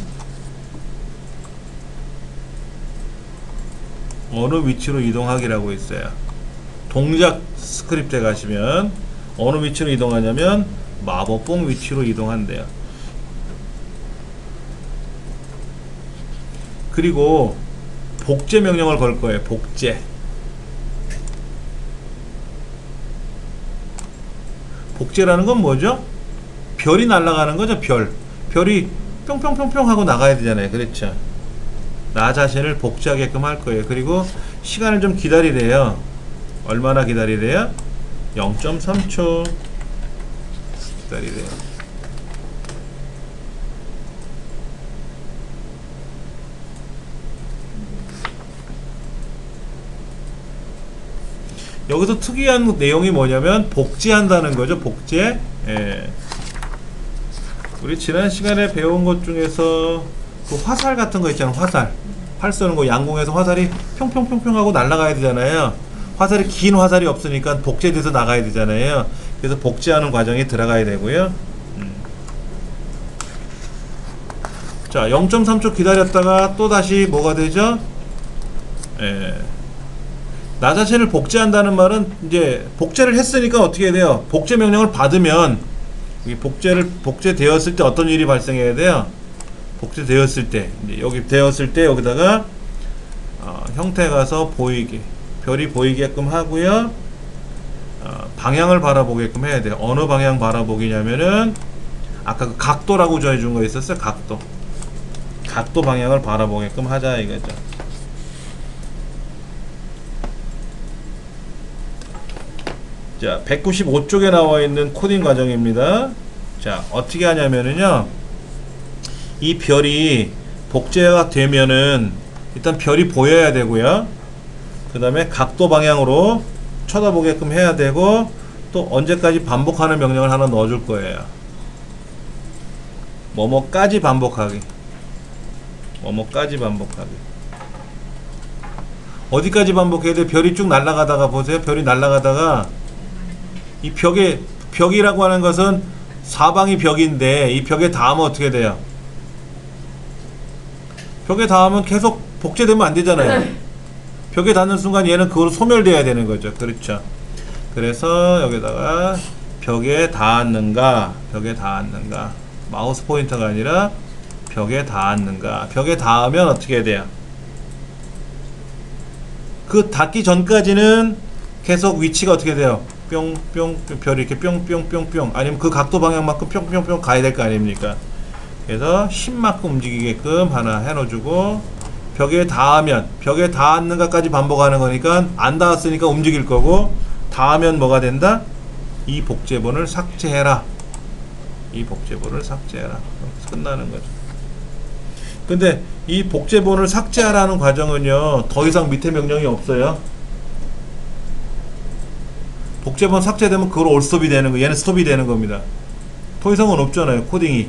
어느 위치로 이동하기라고 있어요. 동작 스크립트에 가시면 어느 위치로 이동하냐면 마법봉 위치로 이동한대요. 그리고 복제 명령을 걸 거예요. 복제. 복제라는 건 뭐죠? 별이 날아가는 거죠. 별이 뿅뿅뿅뿅 하고 나가야 되잖아요. 그렇죠? 나 자신을 복제하게끔 할 거예요. 그리고 시간을 좀 기다리래요. 얼마나 기다리래요? 0.3초 기다리래요. 여기서 특이한 내용이 뭐냐면 복제한다는 거죠. 복제. 예. 우리 지난 시간에 배운 것 중에서 그 화살 같은 거 있잖아요. 활 쏘는 거, 양궁에서 화살이 평평평평 하고 날아가야 되잖아요. 화살이 긴 화살이 없으니까 복제돼서 나가야 되잖아요. 그래서 복제하는 과정이 들어가야 되고요. 자, 0.3초 기다렸다가 또 다시 뭐가 되죠? 예. 나 자신을 복제한다는 말은 이제 복제를 했으니까 어떻게 돼요? 복제 명령을 받으면 복제되었을 때 어떤 일이 발생해야 돼요? 복제되었을 때 이제 여기 되었을 때 여기다가 형태 가서 보이게 별이 보이게끔 하고요. 방향을 바라보게끔 해야 돼요. 어느 방향 바라보기냐면은 아까 그 각도라고 정해준 거 있었어요. 각도 방향을 바라보게끔 하자 이거죠. 자, 195쪽에 나와 있는 코딩 과정입니다. 자, 어떻게 하냐면은요, 이 별이 복제가 되면은 일단 별이 보여야 되고요. 그 다음에 각도 방향으로 쳐다보게끔 해야 되고, 또 언제까지 반복하는 명령을 하나 넣어줄 거예요. 뭐뭐까지 반복하기. 어디까지 반복해야 돼? 별이 쭉 날아가다가 보세요. 별이 날아가다가 이 벽이라고 하는 것은 사방이 벽인데 이 벽에 닿으면 어떻게 돼요? 벽에 닿으면 계속 복제되면 안 되잖아요. 벽에 닿는 순간 얘는 그걸로 소멸돼야 되는 거죠. 그렇죠. 그래서 여기다가 벽에 닿았는가 마우스 포인터가 아니라 벽에 닿았는가. 벽에 닿으면 어떻게 돼요? 그 닿기 전까지는 계속 위치가 어떻게 돼요? 뿅뿅 별이 이렇게 뿅뿅뿅뿅 아니면 그 각도 방향만큼 뿅뿅뿅 가야 될 거 아닙니까? 그래서 10만큼 움직이게끔 하나 해놓아주고 벽에 닿았는가까지 반복하는 거니까 안 닿았으니까 움직일 거고 닿으면 뭐가 된다? 이 복제본을 삭제해라. 끝나는 거죠. 근데 이 복제본을 삭제하라는 과정은요 더 이상 밑에 명령이 없어요. 복제본 삭제되면 그걸 올스톱이 되는 거, 얘는 스톱이 되는 겁니다. 더 이상은 없잖아요, 코딩이.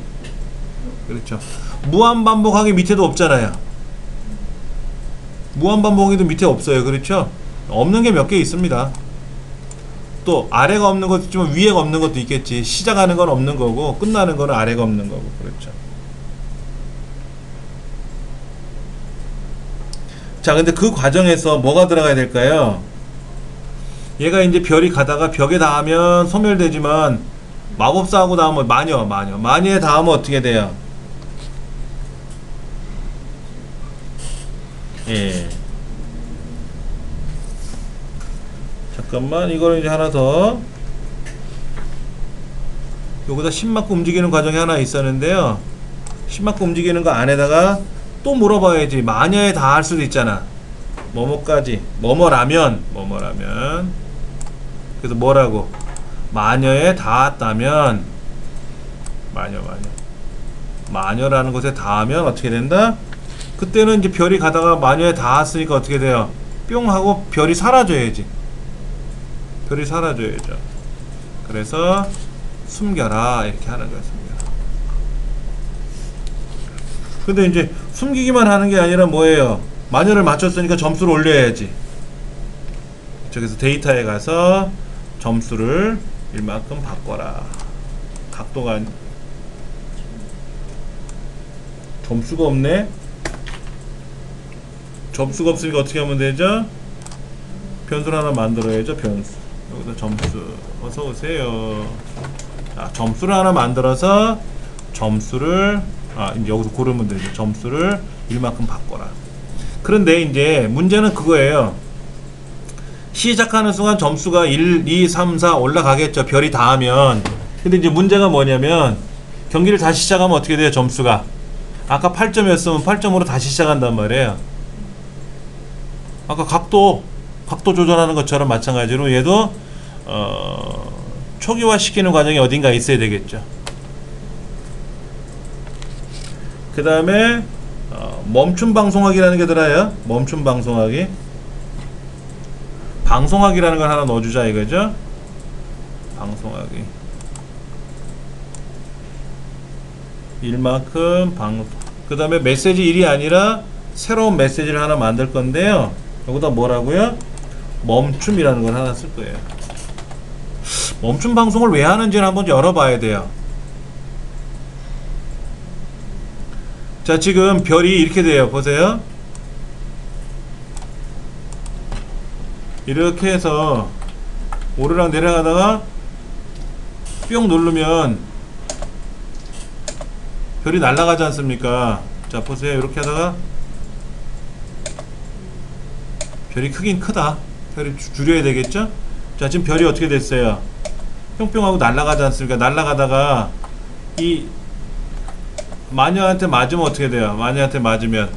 그렇죠. 무한 반복하기 밑에도 없잖아요. 무한 반복하기도 밑에 없어요. 그렇죠. 없는 게 몇 개 있습니다. 또 아래가 없는 것도 있지만 위에가 없는 것도 있겠지. 시작하는 건 없는 거고 끝나는 거는 아래가 없는 거고. 그렇죠. 자, 근데 그 과정에서 뭐가 들어가야 될까요? 얘가 이제 별이 가다가 벽에 닿으면 소멸되지만 마법사하고 닿으면 마녀에 닿으면 어떻게 돼요? 예. 잠깐만, 이거를 이제 하나 더. 여기다 심 맞고 움직이는 과정이 하나 있었는데요. 심 맞고 움직이는 거 안에다가 또 물어봐야지. 마녀에 닿을 수도 있잖아. 뭐뭐까지. 뭐뭐라면. 그래서 뭐라고? 마녀에 닿았다면. 마녀라는 곳에 닿으면 어떻게 된다? 그때는 이제 별이 가다가 마녀에 닿았으니까 어떻게 돼요? 뿅 하고 별이 사라져야지. 별이 사라져야죠. 그래서 숨겨라 이렇게 하는 거야. 숨겨라. 근데 이제 숨기기만 하는 게 아니라 뭐예요? 마녀를 맞췄으니까 점수를 올려야지. 그래서 데이터에 가서 점수를 이만큼 바꿔라. 각도가 점수가 없네. 점수가 없으니까 어떻게 하면 되죠? 변수를 하나 만들어야죠. 변수. 여기다 점수. 어서 오세요. 자, 점수를 하나 만들어서 점수를 이제 여기서 고르면 되죠. 점수를 1만큼 바꿔라. 그런데 이제 문제는 그거예요. 시작하는 순간 점수가 1, 2, 3, 4 올라가겠죠. 별이 닿으면. 근데 이제 문제가 뭐냐면 경기를 다시 시작하면 어떻게 돼요? 점수가 아까 8점이었으면 8점으로 다시 시작한단 말이에요. 아까 각도 조절하는 것처럼 마찬가지로 얘도 초기화 시키는 과정이 어딘가 있어야 되겠죠. 그 다음에 멈춤 방송하기라는 게 들어요. 멈춤 방송하기. 방송하기라는 걸 하나 넣어주자 이거죠. 방송하기. 1만큼 그 다음에 메시지 1이 아니라 새로운 메시지를 하나 만들 건데요. 여기다 뭐라고요? 멈춤이라는 걸 하나 쓸 거예요. 멈춤 방송을 왜 하는지를 한번 열어봐야 돼요. 자, 지금 별이 이렇게 돼요. 보세요. 이렇게 해서 오르락 내려가다가 뿅 누르면 별이 날아가지 않습니까? 자, 보세요. 이렇게 하다가 별이 크긴 크다. 별이 줄여야 되겠죠? 자, 지금 별이 어떻게 됐어요? 뿅뿅하고 날아가지 않습니까? 날아가다가 이 마녀한테 맞으면 어떻게 돼요? 마녀한테 맞으면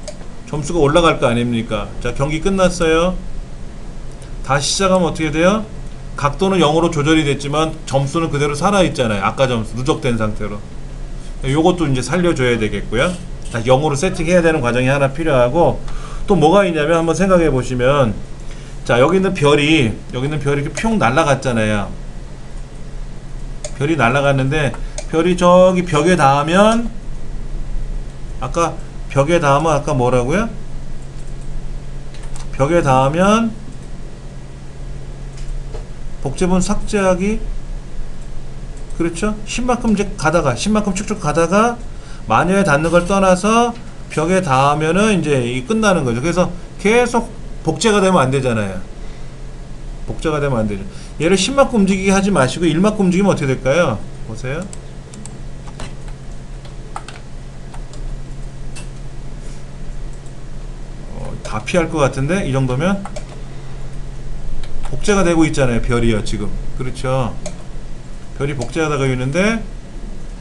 점수가 올라갈 거 아닙니까? 자, 경기 끝났어요. 다시 시작하면 어떻게 돼요? 각도는 0으로 조절이 됐지만 점수는 그대로 살아있잖아요. 아까 점수 누적된 상태로. 요것도 이제 살려줘야 되겠고요. 다시 0으로 세팅해야 되는 과정이 하나 필요하고, 또 뭐가 있냐면 한번 생각해 보시면, 자, 여기 있는 별이 이렇게 뿅 날아갔잖아요. 별이 날아갔는데 별이 저기 벽에 닿으면 아까 뭐라고요? 벽에 닿으면 복제본 삭제하기. 그렇죠? 10만큼 쭉쭉 가다가 마녀에 닿는 걸 떠나서 벽에 닿으면은 이제 끝나는 거죠. 그래서 계속 복제가 되면 안 되잖아요. 복제가 되면 안 되죠. 얘를 10만큼 움직이게 하지 마시고 1만큼 움직이면 어떻게 될까요? 보세요. 다 피할 것 같은데 이 정도면 복제가 되고 있잖아요. 별이요 지금. 그렇죠. 별이 복제가 되고 있는데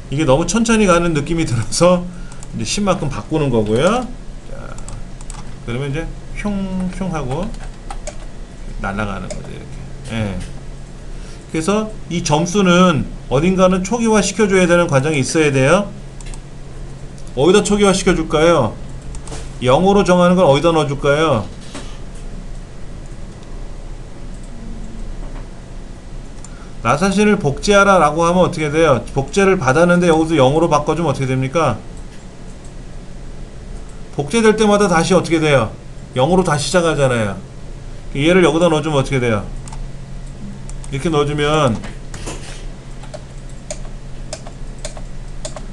이게 너무 천천히 가는 느낌이 들어서 이제 10만큼 바꾸는 거고요. 자, 그러면 이제 흉흉 하고 날아가는 거죠. 이렇게. 예. 그래서 이 점수는 어딘가는 초기화 시켜줘야 되는 과정이 있어야 돼요. 어디다 초기화 시켜줄까요? 0으로 정하는 걸 어디다 넣어줄까요? 나사신을 복제하라 라고 하면 어떻게 돼요? 복제를 받았는데 여기서 0으로 바꿔주면 어떻게 됩니까? 복제될 때마다 다시 어떻게 돼요? 0으로 다시 시작하잖아요. 얘를 여기다 넣어주면 어떻게 돼요? 이렇게 넣어주면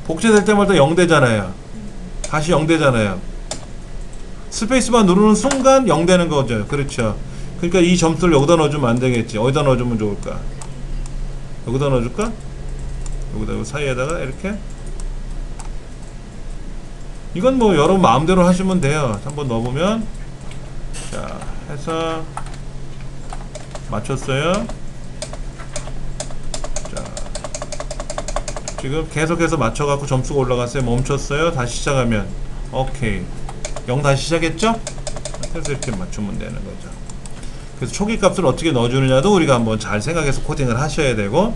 복제될 때마다 0 되잖아요. 다시 0 되잖아요. 스페이스바 누르는 순간 0 되는 거죠. 그렇죠. 그러니까 이 점수를 여기다 넣어주면 안 되겠지. 어디다 넣어주면 좋을까? 여기다 넣어줄까? 여기다 요 사이에다가 이렇게. 이건 뭐 여러분 마음대로 하시면 돼요. 한번 넣어보면, 자 해서 맞췄어요. 자 지금 계속해서 맞춰갖고 점수가 올라갔어요. 멈췄어요. 다시 시작하면 오케이 0 다시 시작했죠? 그래서 이렇게 맞추면 되는 거죠. 그래서 초기 값을 어떻게 넣어주느냐도 우리가 한번 잘 생각해서 코딩을 하셔야 되고,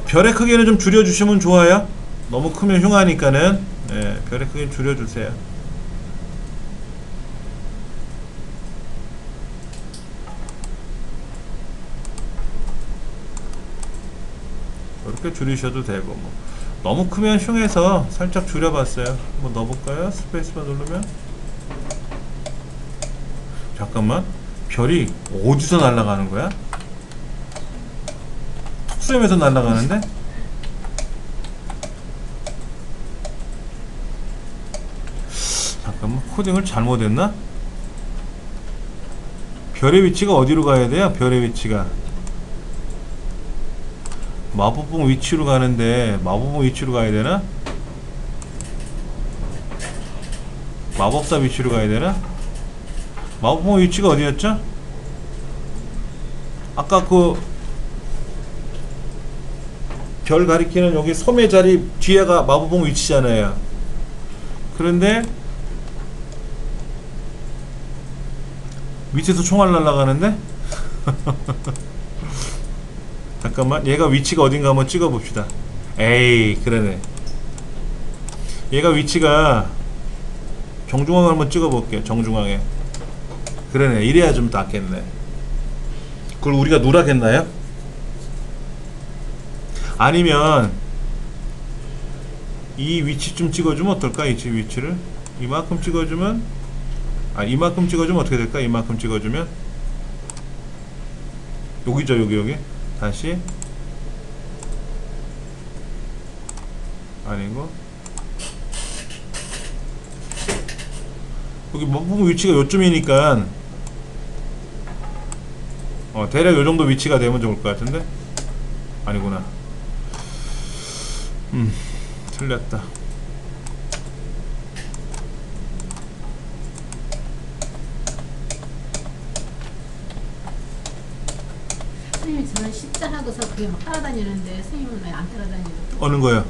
별의 크기는 좀 줄여주시면 좋아요. 너무 크면 흉하니까는, 예, 별의 크기는 줄여주세요. 이렇게 줄이셔도 되고, 뭐. 너무 크면 흉해서 살짝 줄여봤어요. 한번 넣어볼까요? 스페이스바 누르면. 잠깐만, 별이 어디서 날아가는 거야? 툭수염에서 날아가는데? 잠깐만, 코딩을 잘못했나? 별의 위치가 어디로 가야 돼요? 별의 위치가 마법봉 위치로 가는데, 마법봉 위치로 가야 되나? 마법사 위치로 가야 되나? 마법봉 위치가 어디였죠? 아까 그 별 가리키는 여기 섬의 자리 뒤에가 마법봉 위치잖아요. 그런데 밑에서 총알 날아가는데? 잠깐만, 얘가 위치가 어딘가 한번 찍어 봅시다. 에이, 그러네. 얘가 위치가 정중앙을 한번 찍어 볼게요. 정중앙에. 그러네. 이래야 좀 낫겠네. 그걸 우리가 누락했나요? 아니면 이 위치 좀 찍어주면 어떨까? 이 위치를 이만큼 찍어주면, 이만큼 찍어주면 어떻게 될까? 이만큼 찍어주면 여기죠. 여기 다시 아니고, 여기 몸 위치가 요쯤이니까 대략 요정도 위치가 되면 좋을 것 같은데? 아니구나. 틀렸다. 선생님, 저는 십자하고서 그게 막 따라다니는데 선생님은 왜 안 따라다니는? 어느 거요?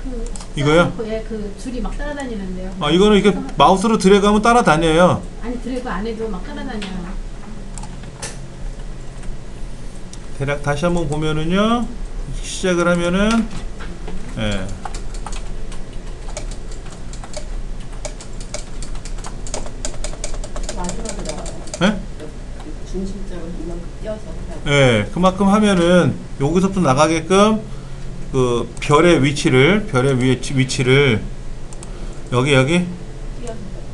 그 이거요? 예, 그 줄이 막 따라다니는데요. 이거는 이렇게 마우스로 드래그하면 따라다녀요. 아니 드래그 안 해도 막 따라다녀요. 대략 다시 한번 보면은요, 시작을 하면은, 예. 마지막에 나와요. 예? 중심점을 이만큼 띄어서 예, 그만큼 하면은 여기서부터 나가게끔 그 별의 위치를 여기 띄어서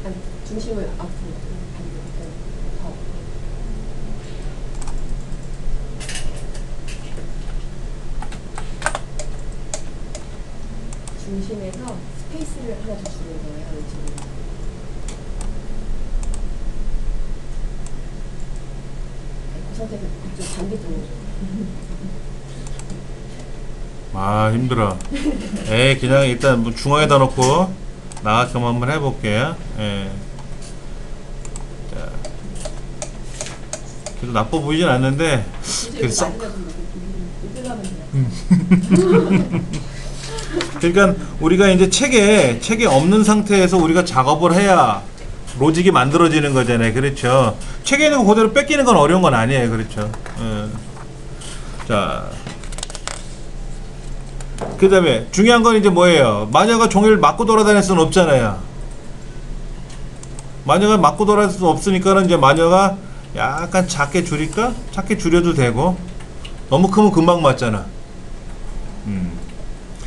아니, 중심을 앞으로 더 중심에서 스페이스를 하나 더 주는 거예요. 지금. 그 상태에서 그쪽 반대 쪽으로. 힘들어. 그냥 일단 뭐 중앙에다 놓고 나가끔 한번 해볼게요. 예. 자, 그래도 나빠 보이진 않는데, 그래서 그러니까 우리가 이제 책에 없는 상태에서 우리가 작업을 해야 로직이 만들어지는 거잖아요. 그렇죠? 책에 있는 거 그대로 뺏기는 건 어려운 건 아니에요. 그렇죠? 자, 그 다음에 중요한 건 이제 뭐예요? 마녀가 종이를 맞고 돌아다닐 수는 없잖아요. 마녀가 맞고 돌아다닐 수 없으니까는 이제 마녀가 약간 작게 줄일까? 작게 줄여도 되고, 너무 크면 금방 맞잖아.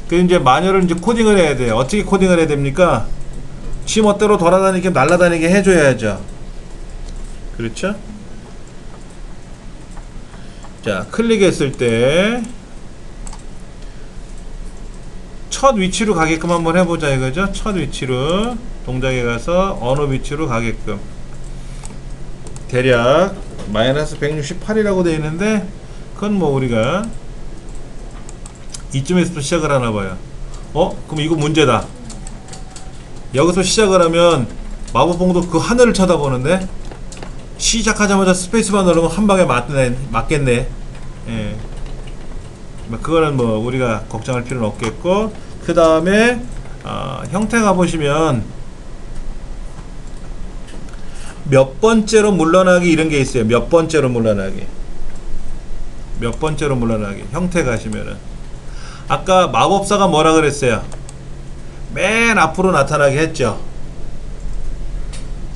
그래서 이제 마녀를 이제 코딩을 해야 돼요. 어떻게 코딩을 해야 됩니까? 지 멋대로 돌아다니게, 날아다니게 해줘야죠. 그렇죠? 자, 클릭했을 때 첫 위치로 가게끔 한번 해보자 이거죠. 첫 위치로 동작에 가서 어느 위치로 가게끔. 대략 마이너스 168이라고 되어 있는데 그건 뭐 우리가 이쯤에서부터 시작을 하나 봐요. 그럼 이거 문제다. 여기서 시작을 하면 마법봉도 그 하늘을 쳐다보는데 시작하자마자 스페이스바 누르면 한 방에 맞겠네. 예. 그거는 뭐 우리가 걱정할 필요는 없겠고, 그 다음에 형태 가보시면 몇 번째로 물러나기 이런 게 있어요. 몇 번째로 물러나기. 몇 번째로 물러나기. 형태 가시면은 아까 마법사가 뭐라 그랬어요? 맨 앞으로 나타나게 했죠.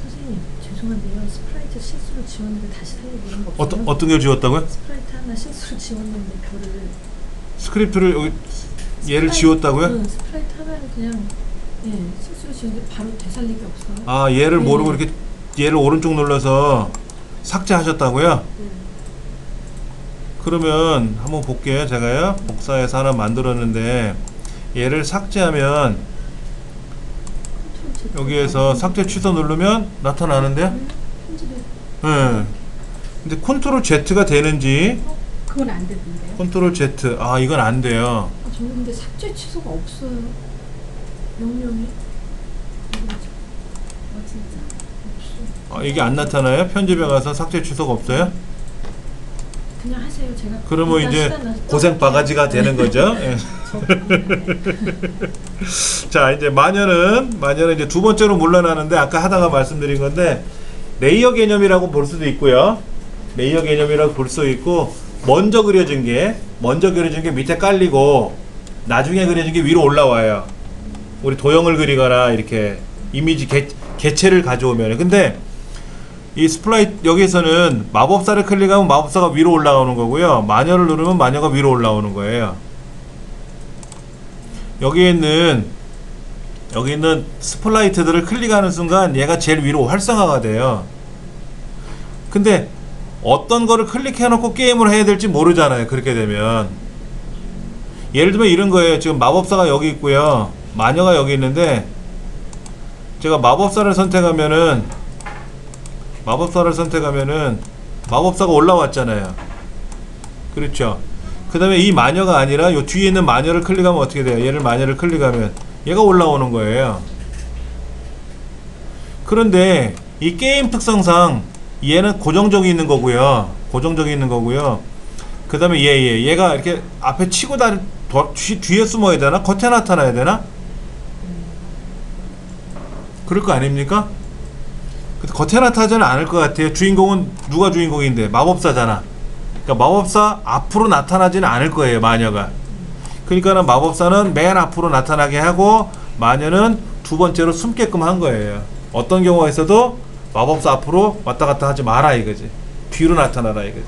선생님 죄송한데요. 스프라이트 실수로 지웠는데 다시 살리는 거 없어요? 어떤 걸 지웠다고요? 스프라이트 하나 실수로 지웠는데 그거를 스크립트를 여기 얘를 지웠다고요? 응, 스프라이트 하나를 그냥 실수로 지웠는데 바로 되살리기 없어요. 아, 얘를 네. 모르고 이렇게 얘를 오른쪽 눌러서 삭제하셨다고요? 네. 그러면 한번 볼게요. 제가요 복사해서 하나 만들었는데 얘를 삭제하면 컨트롤 Z 여기에서 삭제 취소 누르면 나타나는데요? 편집에 네. 근데 컨트롤 Z가 되는지, 그건 안 되던데요? 컨트롤 Z, 이건 안 돼요. 저는 근데 삭제 취소가 없어요. 명령이. 진짜 없어. 이게 안 나타나요? 편집에 가서 삭제 취소가 없어요? 그냥 하세요. 제가 그러면 일단 이제 시간 나서 고생 바가지가 되는 거죠. 예. 자, 이제 마녀는 이제 두 번째로 물러나는데 아까 하다가 말씀드린 건데 레이어 개념이라고 볼 수도 있고요. 레이어 개념이라고 볼 수 있고, 먼저 그려진 게 밑에 깔리고 나중에 그려진 게 위로 올라와요. 우리 도형을 그리거나 이렇게 이미지 개체를 가져오면. 근데 이 스플라이트 여기에서는 마법사를 클릭하면 마법사가 위로 올라오는 거고요. 마녀를 누르면 마녀가 위로 올라오는 거예요. 여기 있는 스플라이트들을 클릭하는 순간 얘가 제일 위로 활성화가 돼요. 근데 어떤 거를 클릭해 놓고 게임을 해야 될지 모르잖아요. 그렇게 되면 예를 들면 이런 거예요. 지금 마법사가 여기 있고요, 마녀가 여기 있는데 제가 마법사를 선택하면은 마법사가 올라왔잖아요. 그렇죠. 그 다음에 이 마녀가 아니라 요 뒤에 있는 마녀를 클릭하면 어떻게 돼요? 얘를 마녀를 클릭하면 얘가 올라오는 거예요. 그런데 이 게임 특성상 얘는 고정적이 있는 거고요. 그 다음에 얘가 이렇게 앞에 치고 뒤에 숨어야 되나? 겉에 나타나야 되나? 그럴 거 아닙니까? 겉에 나타나지는 않을 것 같아요. 주인공은 누가 주인공인데? 마법사잖아. 그러니까 마법사 앞으로 나타나지는 않을 거예요, 마녀가. 그러니까는 마법사는 맨 앞으로 나타나게 하고 마녀는 두 번째로 숨게끔 한 거예요. 어떤 경우가 있어도 마법사 앞으로 왔다 갔다 하지 마라 이거지. 뒤로 나타나라 이거지.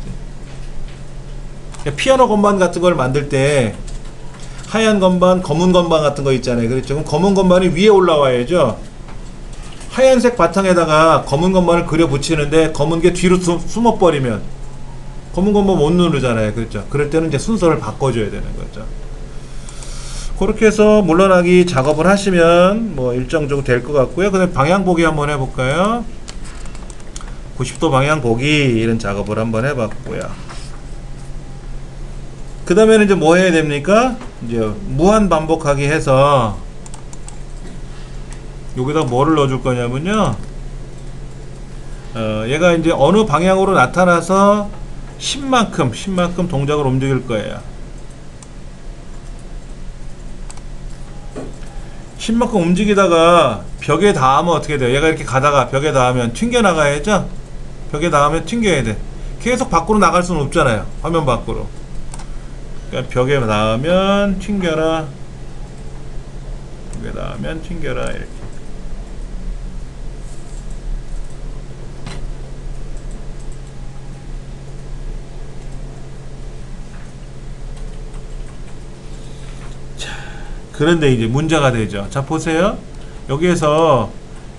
그러니까 피아노 건반 같은 걸 만들 때 하얀 건반, 검은 건반 같은 거 있잖아요. 그렇죠? 그럼 검은 건반이 위에 올라와야죠. 하얀색 바탕에다가 검은 건반을 그려 붙이는데 검은 게 뒤로 숨어버리면 검은 건반 못 누르잖아요. 그렇죠? 그럴 때는 이제 순서를 바꿔줘야 되는 거죠. 그렇게 해서 물러나기 작업을 하시면 뭐 일정 정도 될 것 같고요. 그 다음에 방향 보기 한번 해볼까요? 90도 방향 보기 이런 작업을 한번 해봤고요. 그 다음에는 이제 뭐 해야 됩니까? 이제 무한 반복하기 해서 여기다 뭐를 넣어줄 거냐면요, 얘가 이제 어느 방향으로 나타나서 10만큼 동작을 움직일 거예요. 10만큼 움직이다가 벽에 닿으면 어떻게 돼요? 얘가 이렇게 가다가 벽에 닿으면 튕겨 나가야죠? 벽에 닿으면 ting겨야 돼. 계속 밖으로 나갈 수는 없잖아요. 화면 밖으로. 그러니까 벽에 닿으면 튕겨라, 벽에 닿으면 튕겨라 이렇게. 그런데 이제 문제가 되죠. 자, 보세요. 여기에서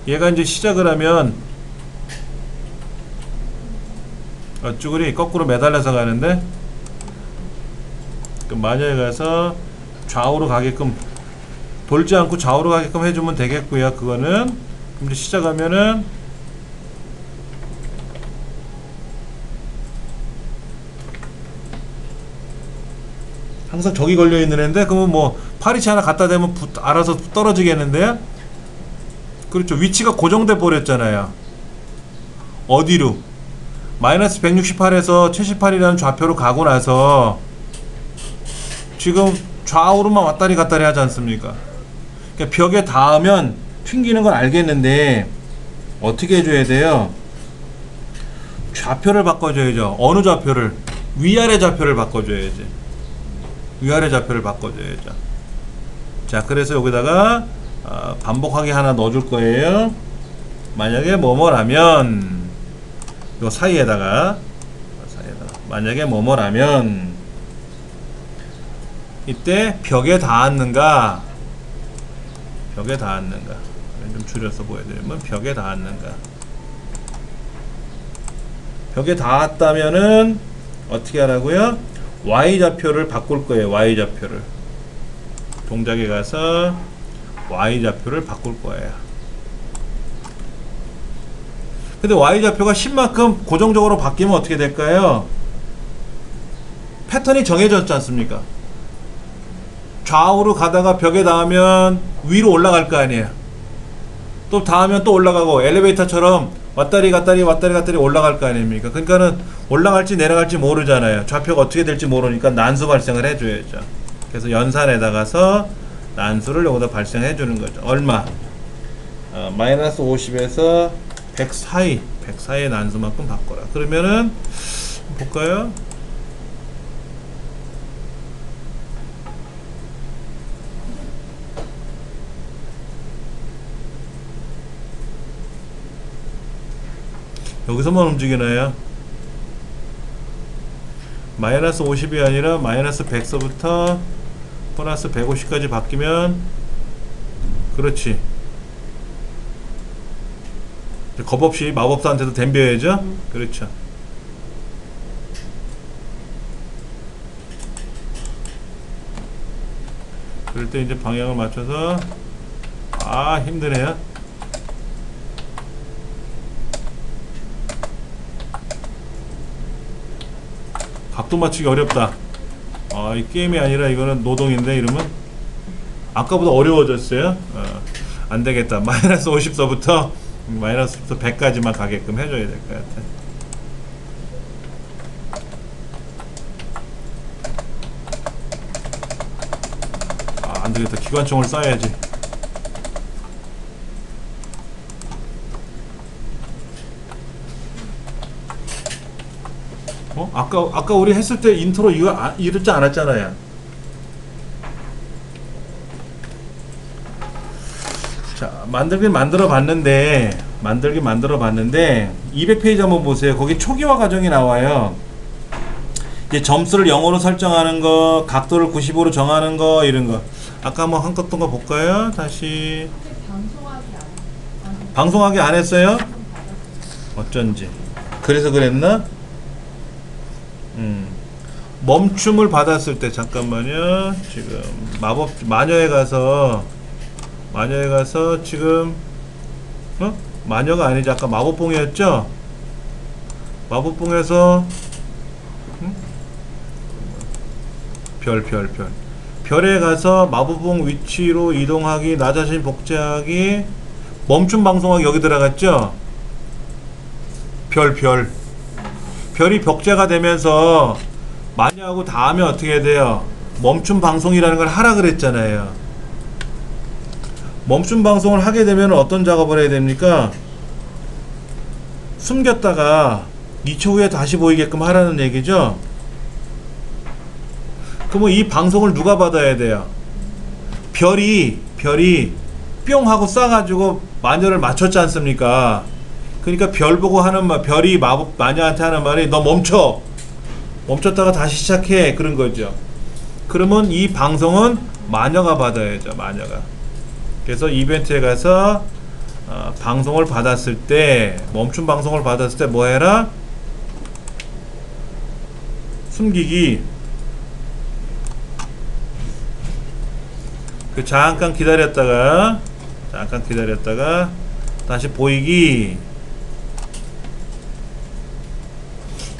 얘가 이제 시작을 하면 쭈그리 거꾸로 매달려서 가는데, 그 마녀에 가서 좌우로 가게끔, 돌지 않고 좌우로 가게끔 해주면 되겠고요. 그거는 이제 시작하면은 항상 저기 걸려 있는 애인데 그러면 뭐 파리치 하나 갖다 대면 알아서 떨어지겠는데요? 그렇죠. 위치가 고정돼 버렸잖아요. 어디로? 마이너스 168에서 78이라는 좌표로 가고 나서 지금 좌우로만 왔다리 갔다리 하지 않습니까? 그러니까 벽에 닿으면 튕기는 건 알겠는데 어떻게 해줘야 돼요? 좌표를 바꿔줘야죠. 어느 좌표를? 위아래 좌표를 바꿔줘야지. 위아래 좌표를 바꿔줘야죠. 자, 그래서 여기다가 반복하기 하나 넣어줄 거예요. 만약에 뭐뭐라면 요 사이에다가 만약에 뭐뭐라면 이때 벽에 닿았는가? 벽에 닿았는가? 좀 줄여서 보여드리면 벽에 닿았는가? 벽에 닿았다면은 어떻게 하라고요? Y좌표를 바꿀 거예요. Y좌표를 동작에 가서 Y좌표를 바꿀 거예요. 근데 Y좌표가 10만큼 고정적으로 바뀌면 어떻게 될까요? 패턴이 정해졌지 않습니까? 좌우로 가다가 벽에 닿으면 위로 올라갈 거 아니에요. 또 닿으면 또 올라가고 엘리베이터처럼 왔다리 갔다리 왔다리 갔다리 올라갈 거 아닙니까? 그러니까는 올라갈지 내려갈지 모르잖아요. 좌표가 어떻게 될지 모르니까 난수 발생을 해줘야죠. 그래서 연산에다가서 난수를 여기다 발생해 주는 거죠. 얼마? 마이너스 50에서 100 사이, 100 사이의 난수만큼 바꿔라. 그러면은 볼까요? 여기서만 움직이나요? 마이너스 50이 아니라 마이너스 100서부터 플러스 150까지 바뀌면 그렇지. 겁없이 마법사한테도 덤벼야죠. 그렇죠. 그럴 때 이제 방향을 맞춰서 힘드네요. 각도 맞추기 어렵다. 이 게임이 아니라 이거는 노동인데 이러면 아까보다 어려워졌어요. 안되겠다. 마이너스 50서부터 마이너스 100까지만 가게끔 해줘야 될 것 같아. 안되겠다. 기관총을 쏴야지. 아까 우리 했을 때 인트로 이거 이렇지 않았잖아요. 자, 만들긴 만들어 봤는데 200페이지 한번 보세요. 거기 초기화 과정이 나와요. 이제 점수를 0으로 설정하는 거, 각도를 90으로 정하는 거, 이런 거. 아까 한번 한것던 거 볼까요? 다시. 방송하기 안 했어요? 어쩐지. 그래서 그랬나? 멈춤을 받았을 때 잠깐만요. 지금 마녀에 가서 지금 마녀가 아니지. 아까 마법봉이었죠? 마법봉에서 별에 가서 마법봉 위치로 이동하기, 나 자신 복제하기, 멈춤 방송하기 여기 들어갔죠? 별이 복제가 되면서 마녀하고 닿으면 어떻게 돼요? 멈춤 방송이라는 걸 하라 그랬잖아요. 멈춤 방송을 하게 되면 어떤 작업을 해야 됩니까? 숨겼다가 2초 후에 다시 보이게끔 하라는 얘기죠. 그러면 이 방송을 누가 받아야 돼요? 별이 뿅 하고 쏴가지고 마녀를 맞췄지 않습니까? 그러니까 별 보고 하는 말, 별이 마녀한테 하는 말이 너 멈췄다가 다시 시작해, 그런 거죠. 그러면 이 방송은 마녀가 받아야죠. 마녀가. 그래서 이벤트에 가서 방송을 받았을 때, 멈춤 방송을 받았을 때 뭐 해라? 숨기기. 잠깐 기다렸다가 다시 보이기.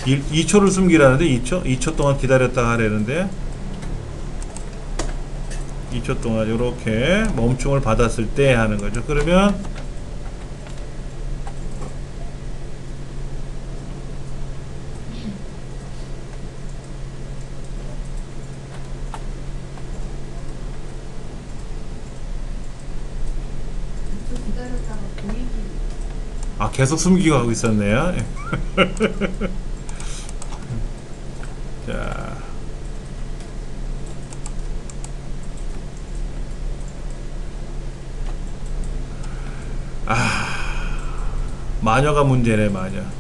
2초를 숨기라는데 2초 동안 기다렸다가 하려는데 2초 동안 이렇게 멈춤을 받았을 때 하는 거죠. 그러면 좀 기다렸다가 보이기. 계속 숨기고 하고 있었네요. 자, 마녀가 문제네.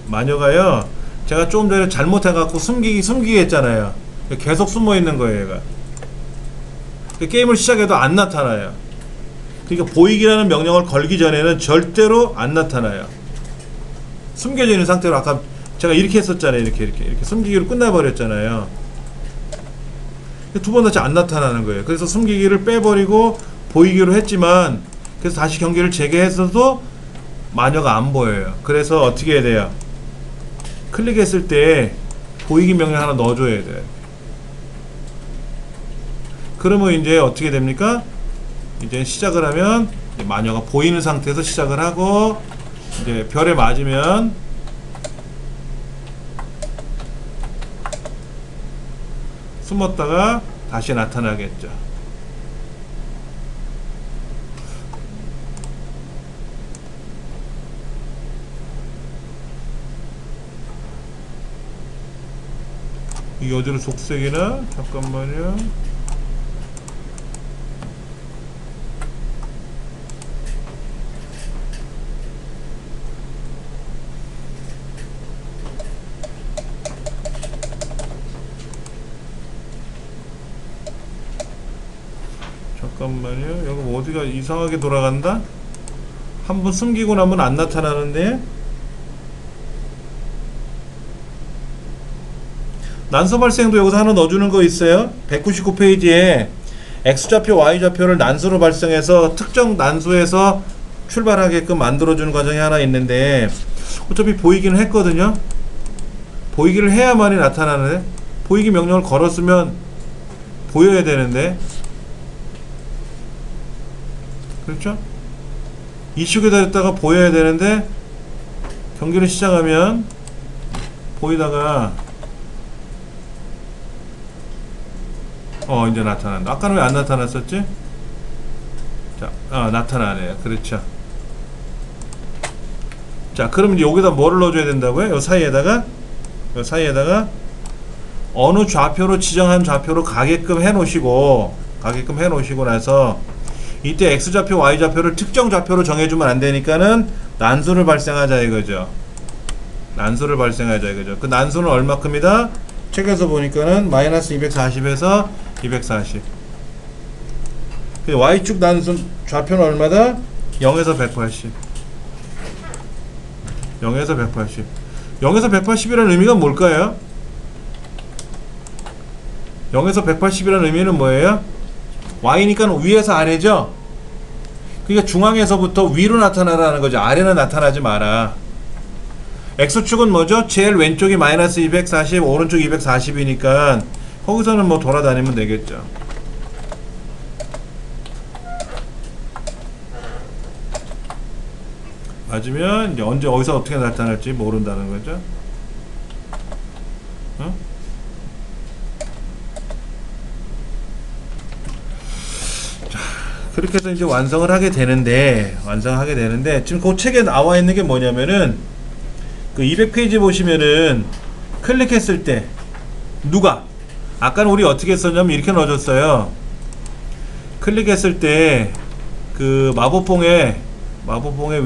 마녀가요, 제가 조금 전에 잘못해갖고 숨기기 했잖아요. 계속 숨어있는 거예요 얘가. 게임을 시작해도 안 나타나요. 그러니까 보이기라는 명령을 걸기 전에는 절대로 안 나타나요. 숨겨져 있는 상태로. 아까 제가 이렇게 했었잖아요. 이렇게 숨기기로 끝나버렸잖아요. 두 번 다시 안 나타나는 거예요. 그래서 숨기기를 빼버리고 보이기로 했지만, 그래서 다시 경기를 재개했어도 마녀가 안 보여요. 그래서 어떻게 해야 돼요? 클릭했을 때 보이기 명령 하나 넣어줘야 돼요. 그러면 이제 어떻게 됩니까? 이제 시작을 하면 이제 마녀가 보이는 상태에서 시작을 하고, 이제 별에 맞으면 숨었다가 다시 나타나겠죠. 이 어디로 속색이나? 잠깐만요. 잠깐만요. 여기 뭐 어디가 이상하게 돌아간다? 한번 숨기고 나면 안 나타나는데? 난소 발생도 여기서 하나 넣어주는 거 있어요. 199페이지에 X좌표, Y좌표를 난소로 발생해서 특정 난소에서 출발하게끔 만들어주는 과정이 하나 있는데, 어차피 보이기는 했거든요. 보이기를 해야만이 나타나는데, 보이기 명령을 걸었으면 보여야 되는데, 그렇죠? 2초 기다렸다가 보여야 되는데, 경기를 시작하면 보이다가 이제 나타난다. 아까는 왜 안 나타났었지? 자, 나타나네요. 그렇죠. 자, 그럼 이제 여기다 뭐를 넣어줘야 된다고요? 요 사이에다가 어느 좌표로 지정한 좌표로 가게끔 해놓으시고 나서, 이때 X좌표, Y좌표를 특정 좌표로 정해주면 안 되니까는 난수를 발생하자 이거죠. 그 난수는 얼마큼이다? 책에서 보니까는 마이너스 240에서 240. Y축 난수 좌표는 얼마다? 0에서 180. 0에서 180. 0에서 180이라는 의미가 뭘까요? 0에서 180이라는 의미는 뭐예요? Y니까 위에서 아래죠? 그러니까 중앙에서부터 위로 나타나라는 거죠. 아래는 나타나지 마라. X축은 뭐죠? 제일 왼쪽이 마이너스 240, 오른쪽 240이니까 거기서는 뭐 돌아다니면 되겠죠. 맞으면 이제 언제 어디서 어떻게 나타날지 모른다는 거죠. 자, 그렇게 해서 이제 완성을 하게 되는데 지금 그 책에 나와 있는 게 뭐냐면은, 그 200페이지 보시면은 클릭했을 때 아까는 우리 어떻게 했었냐면 이렇게 넣어줬어요. 클릭했을 때 그 마법봉의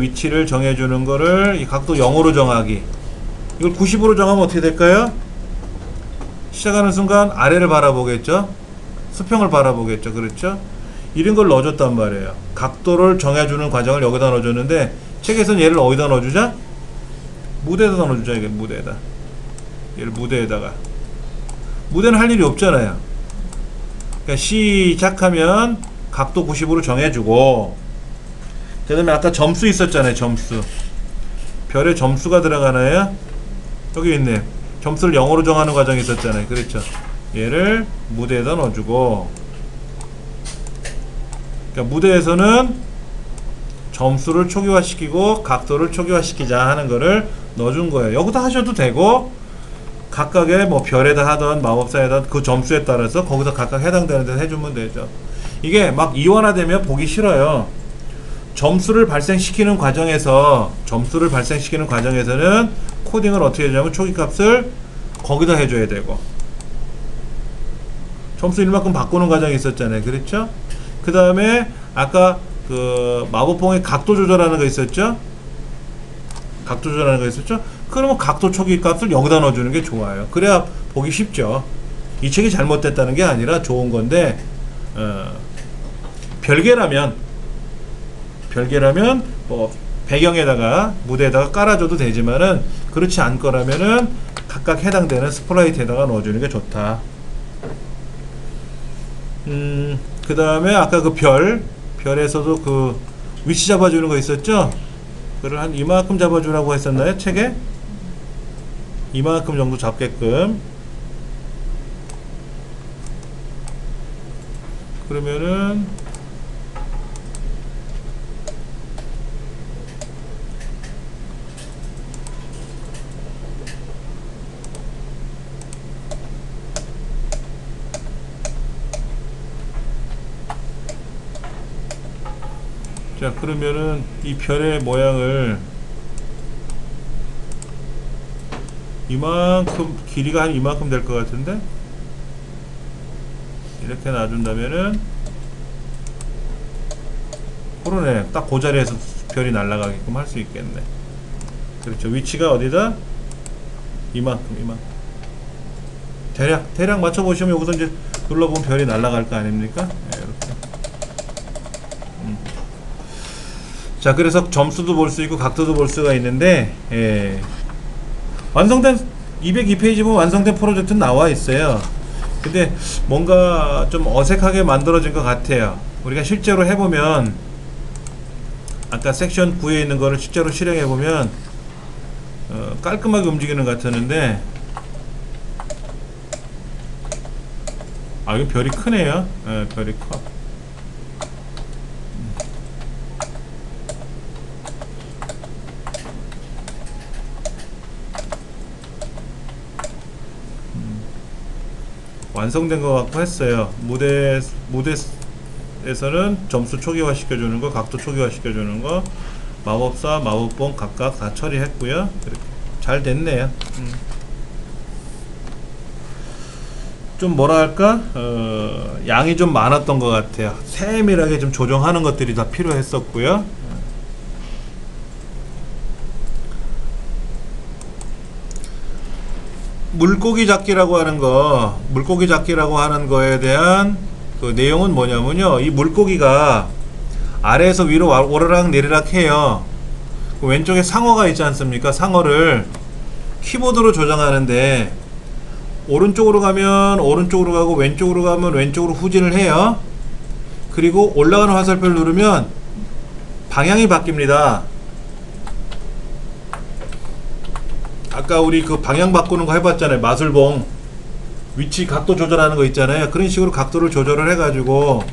위치를 정해주는 거를 이 각도 0으로 정하기, 이걸 90으로 정하면 어떻게 될까요? 시작하는 순간 아래를 바라보겠죠? 수평을 바라보겠죠? 그렇죠? 이런 걸 넣어줬단 말이에요. 각도를 정해주는 과정을 여기다 넣어줬는데, 책에서는 얘를 어디다 넣어주자? 무대에다 넣어주자. 이게 무대에다. 얘를 무대에다가. 무대는 할 일이 없잖아요. 그러니까 시작하면 각도 90으로 정해주고, 그 다음에 아까 점수 있었잖아요. 점수. 별에 점수가 들어가나요? 여기 있네. 점수를 0으로 정하는 과정이 있었잖아요. 그렇죠. 얘를 무대에다 넣어주고, 그러니까 무대에서는 점수를 초기화시키고 각도를 초기화시키자 하는 거를 넣어준 거예요. 여기다 하셔도 되고 각각의 뭐 별에다 하던 마법사에다 그 점수에 따라서 거기서 각각 해당되는 데 해주면 되죠. 이게 막 이원화되면 보기 싫어요. 점수를 발생시키는 과정에서는 코딩을 어떻게 해주냐면 초기값을 거기다 해줘야 되고, 점수 일만큼 바꾸는 과정이 있었잖아요. 그렇죠? 그 다음에 아까 그 마법봉의 각도 조절하는 거 있었죠? 그러면 각도 초기 값을 여기다 넣어주는 게 좋아요. 그래야 보기 쉽죠. 이 책이 잘못됐다는 게 아니라 좋은 건데, 별개라면 뭐 배경에다가 무대에다가 깔아줘도 되지만은 그렇지 않거라면은 각각 해당되는 스플라이트에다가 넣어주는 게 좋다. 그 다음에 아까 그 별에서도 그 위치 잡아주는 거 있었죠? 그걸 한 이만큼 잡아주라고 했었나요? 책에? 이만큼 정도 잡게끔. 그러면은 자, 그러면은 이 별의 모양을 이만큼, 길이가 한 이만큼 될 것 같은데, 이렇게 놔준다면은 그러네, 딱 그 자리에서 별이 날아가게끔 할 수 있겠네. 그렇죠. 위치가 어디다? 이만큼. 대략 맞춰보시면 여기서 이제 눌러보면 별이 날아갈 거 아닙니까? 네, 이렇게. 자, 그래서 점수도 볼 수 있고 각도도 볼 수가 있는데, 완성된 202페이지 보면 완성된 프로젝트는 나와 있어요. 근데 뭔가 좀 어색하게 만들어진 것 같아요. 우리가 실제로 해보면, 아까 섹션 9에 있는 거를 실제로 실행해보면 깔끔하게 움직이는 것 같았는데, 아, 이거 별이 크네요. 별이 커. 완성된 것 같고 했어요. 무대에서는 점수 초기화 시켜주는 거, 각도 초기화 시켜주는 거, 마법사, 마법봉 각각 다 처리했고요. 이렇게 잘 됐네요. 좀 뭐라 할까? 양이 좀 많았던 것 같아요. 세밀하게 좀 조정하는 것들이 다 필요했었고요. 물고기 잡기라고 하는 거에 대한 그 내용은 뭐냐면요. 이 물고기가 아래에서 위로 오르락 내리락 해요. 그 왼쪽에 상어가 있지 않습니까? 상어를 키보드로 조정하는데, 오른쪽으로 가면 오른쪽으로 가고 왼쪽으로 가면 왼쪽으로 후진을 해요. 그리고 올라가는 화살표를 누르면 방향이 바뀝니다. 아까 우리 그 방향 바꾸는 거 해봤잖아요. 마술봉 위치 각도 조절하는 거 있잖아요. 그런 식으로 각도를 조절을 해가지고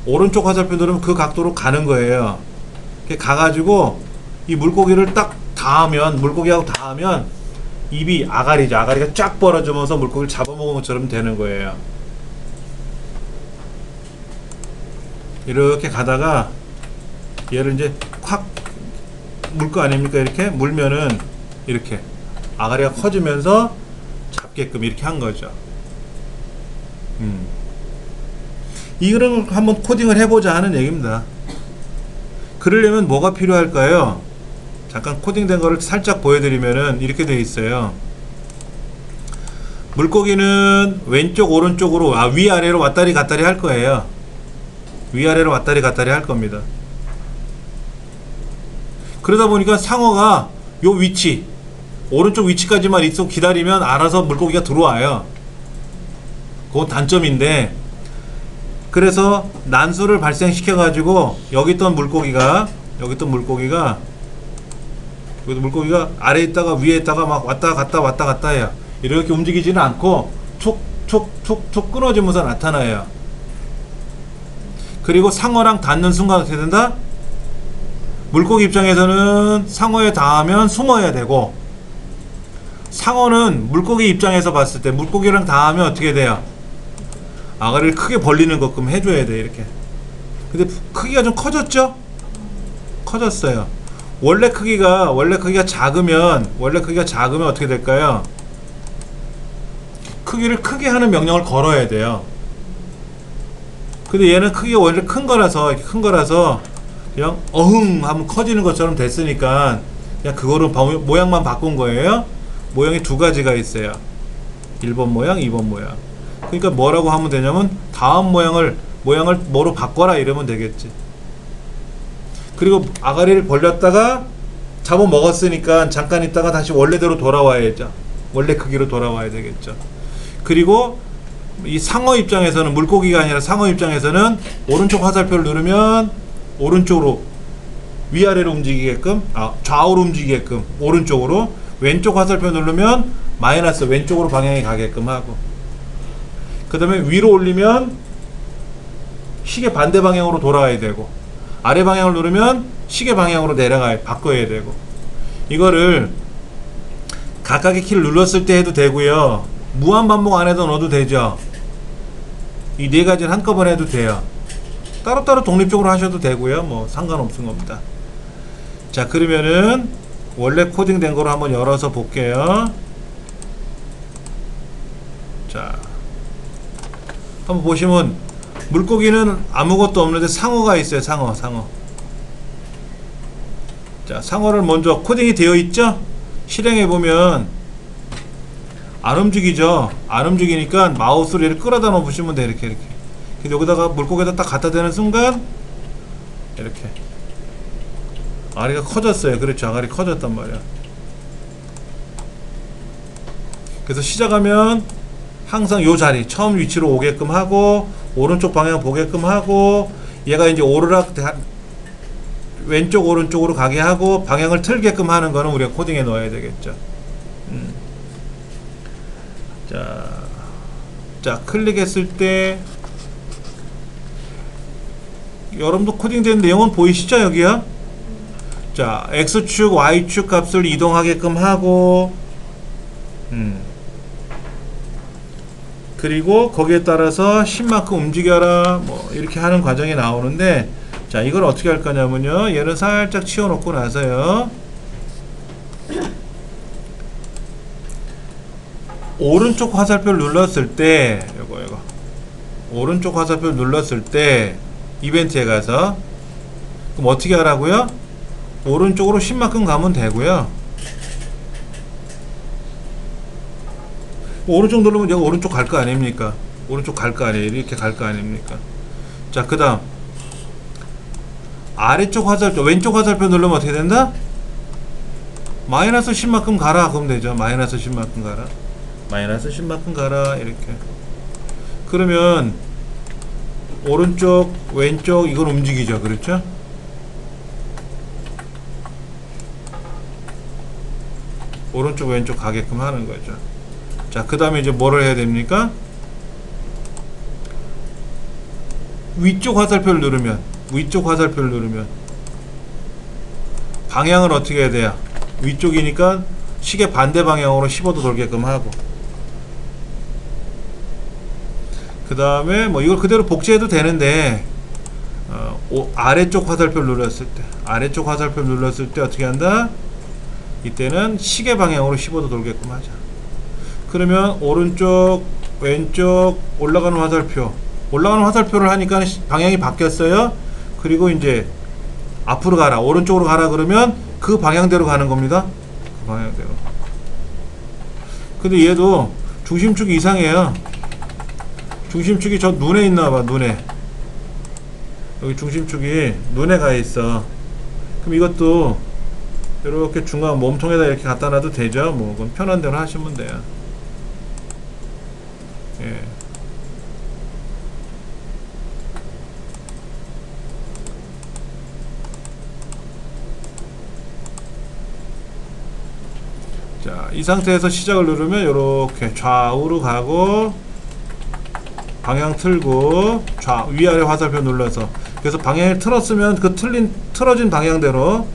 오른쪽 화살표 누르면 그 각도로 가는 거예요. 가가지고 이 물고기를 딱 물고기하고 닿으면 입이 아가리가 쫙 벌어지면서 물고기를 잡아먹은 것처럼 되는 거예요. 이렇게 가다가 얘를 이제 콱 물 거 아닙니까? 이렇게 물면은 이렇게 아가리가 커지면서 잡게끔 이렇게 한 거죠. 이거를 한번 코딩을 해보자 하는 얘기입니다. 그러려면 뭐가 필요할까요? 잠깐 코딩된 거를 살짝 보여드리면은 이렇게 되어 있어요. 물고기는 왼쪽 오른쪽으로 위아래로 왔다리 갔다리 할 거예요. 위아래로 왔다리 갔다리 할 겁니다. 그러다 보니까 상어가 요 위치, 오른쪽 위치까지만 있어 기다리면 알아서 물고기가 들어와요. 그건 단점인데, 그래서 난수를 발생시켜 가지고 여기 있던 물고기가 아래에 있다가 위에 있다가 막 왔다 갔다 해요. 이렇게 움직이지는 않고 툭툭툭툭 끊어지면서 나타나요. 그리고 상어랑 닿는 순간 어떻게 된다? 물고기 입장에서는 상어에 닿으면 숨어야 되고, 상어는 물고기 입장에서 봤을 때 물고기랑 닿으면 어떻게 돼요? 아가리를 크게 벌리는 것끔 해줘야 돼. 이렇게. 근데 크기가 좀 커졌죠? 커졌어요. 원래 크기가 작으면 어떻게 될까요? 크기를 크게 하는 명령을 걸어야 돼요. 근데 얘는 크기가 원래 큰 거라서 그냥 어흥 하면 커지는 것처럼 됐으니까 그냥 그거를 모양만 바꾼 거예요. 모양이 두 가지가 있어요. 1번 모양, 2번 모양. 그러니까 뭐라고 하면 되냐면 다음 모양을 뭐로 바꿔라 이러면 되겠지. 그리고 아가리를 벌렸다가 잡아먹었으니까 잠깐 있다가 다시 원래대로 돌아와야죠. 원래 크기로 돌아와야 되겠죠. 그리고 이 상어 입장에서는, 물고기가 아니라 상어 입장에서는 오른쪽 화살표를 누르면 오른쪽으로 위아래로 움직이게끔, 좌우로 움직이게끔 오른쪽으로, 왼쪽 화살표 누르면 마이너스 왼쪽으로 방향이 가게끔 하고, 그 다음에 위로 올리면 시계 반대 방향으로 돌아와야 되고, 아래 방향을 누르면 시계 방향으로 바꿔야 되고, 이거를 각각의 키를 눌렀을 때 해도 되고요, 무한 반복 안 해도 넣어도 되죠. 이 네 가지를 한꺼번에 해도 돼요. 따로따로 독립적으로 하셔도 되고요, 뭐 상관없은 겁니다. 자, 그러면은 원래 코딩된 거로 한번 열어서 볼게요. 자, 한번 보시면 물고기는 아무것도 없는데 상어가 있어요. 상어. 자, 상어를 먼저 코딩이 되어 있죠? 실행해 보면 안 움직이죠. 안 움직이니까 마우스를 이렇게 끌어다 놓으시면 돼. 이렇게. 근데 여기다가 물고기에다 딱 갖다 대는 순간 이렇게 아가리가 커졌어요. 그렇죠. 아가리 커졌단 말이야. 그래서 시작하면 항상 요 자리 처음 위치로 오게끔 하고, 오른쪽 방향 보게끔 하고, 얘가 이제 오르락 왼쪽 오른쪽으로 가게 하고, 방향을 틀게끔 하는 거는 우리가 코딩에 넣어야 되겠죠. 자, 클릭했을 때 여러분도 코딩된 내용은 보이시죠? 여기요. 자, X축, Y축 값을 이동하게끔 하고, 그리고 거기에 따라서 10만큼 움직여라, 뭐 이렇게 하는 과정이 나오는데, 자, 이걸 어떻게 할 거냐면요, 얘를 살짝 치워놓고 나서요, 오른쪽 화살표를 눌렀을 때, 이거 오른쪽 화살표를 눌렀을 때 이벤트에 가서, 그럼 어떻게 하라고요? 오른쪽으로 10만큼 가면 되고요. 오른쪽 누르면 얘가 오른쪽 갈 거 아닙니까? 오른쪽 갈 거 아니에요. 이렇게 갈 거 아닙니까? 자, 그 다음 아래쪽 화살표, 왼쪽 화살표 누르면 어떻게 된다? 마이너스 10만큼 가라. 그러면 되죠. 마이너스 10만큼 가라. 마이너스 10만큼 가라. 이렇게. 그러면 오른쪽, 왼쪽 이건 움직이죠. 그렇죠? 오른쪽, 왼쪽 가게끔 하는 거죠. 자, 그 다음에 이제 뭐를 해야 됩니까? 위쪽 화살표를 누르면 방향을 어떻게 해야 돼요? 위쪽이니까 시계 반대 방향으로 15도 돌게끔 하고, 그 다음에 뭐 이걸 그대로 복제해도 되는데, 아래쪽 화살표를 눌렀을 때 어떻게 한다? 이때는 시계 방향으로 15도 돌게끔 하자. 그러면 오른쪽, 왼쪽 올라가는 화살표를 하니까 방향이 바뀌었어요. 그리고 이제 앞으로 가라, 오른쪽으로 가라 그러면 그 방향대로 가는 겁니다. 그 방향대로. 근데 얘도 중심축이 이상해요. 중심축이 저 눈에 있나봐. 눈에, 여기 중심축이 눈에 가 있어. 그럼 이것도 이렇게 중간 몸통에다 이렇게 갖다 놔도 되죠. 뭐 그건 편한 대로 하시면 돼요. 예. 자, 이 상태에서 시작을 누르면 이렇게 좌우로 가고, 방향 틀고 위아래 화살표 눌러서, 그래서 방향을 틀었으면 그 틀어진 방향대로,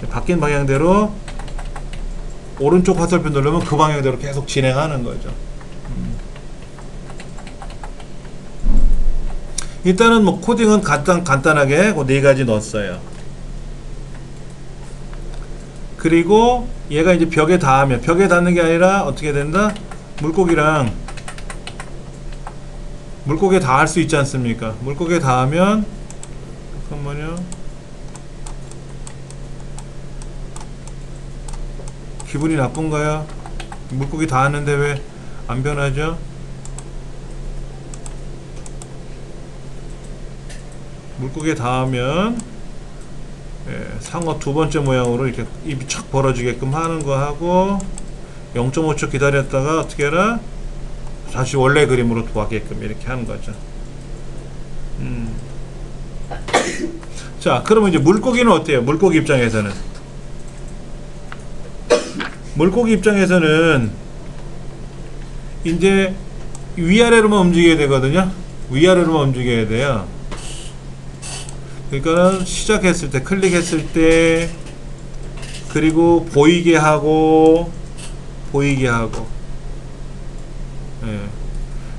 바뀐 방향대로 오른쪽 화살표 누르면 그 방향대로 계속 진행하는 거죠. 일단은 뭐 코딩은 간단하게 그 네 가지 넣었어요. 그리고 얘가 이제 벽에 닿으면, 벽에 닿는 게 아니라 어떻게 된다? 물고기에 닿을 수 있지 않습니까? 물고기에 닿으면, 잠깐만요. 기분이 나쁜가요? 물고기 닿았는데 왜 안 변하죠? 물고기에 닿으면 상어 두 번째 모양으로 이렇게 입이 착 벌어지게끔 하는 거 하고, 0.5초 기다렸다가 어떻게 해라? 다시 원래 그림으로 돌아가게끔 이렇게 하는 거죠. 자, 그러면 이제 물고기는 어때요? 물고기 입장에서는 이제 위아래로만 움직여야 되거든요. 위아래로만 움직여야 돼요. 그러니까는 시작했을 때, 클릭했을 때, 그리고 보이게 하고, 예.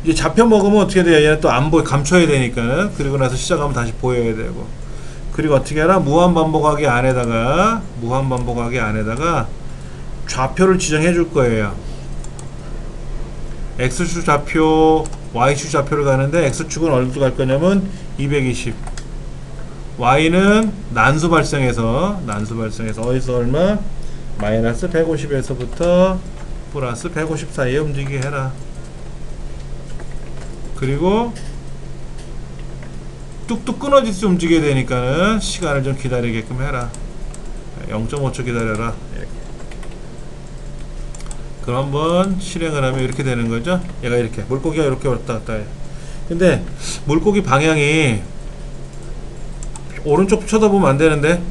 이제 잡혀 먹으면 어떻게 돼요? 얘는 또 안 보여, 감춰야 되니까는. 그리고 나서 시작하면 다시 보여야 되고. 그리고 어떻게 하나? 무한반복하기 안에다가 좌표를 지정해 줄 거예요. X축 좌표, Y축 좌표를 가는데, X축은 어디로 갈 거냐면 220. Y는 난수 발생해서 어디서 얼마? 마이너스 150에서부터 플러스 150 사이에 움직이게 해라. 그리고 뚝뚝 끊어지듯이 움직여야 되니까는 시간을 좀 기다리게끔 해라. 0.5초 기다려라. 이렇게. 그럼 한번 실행을 하면 이렇게 되는 거죠. 얘가 이렇게, 물고기가 이렇게 왔다 갔다 해. 근데 물고기 방향이 오른쪽 쳐다보면 안 되는데,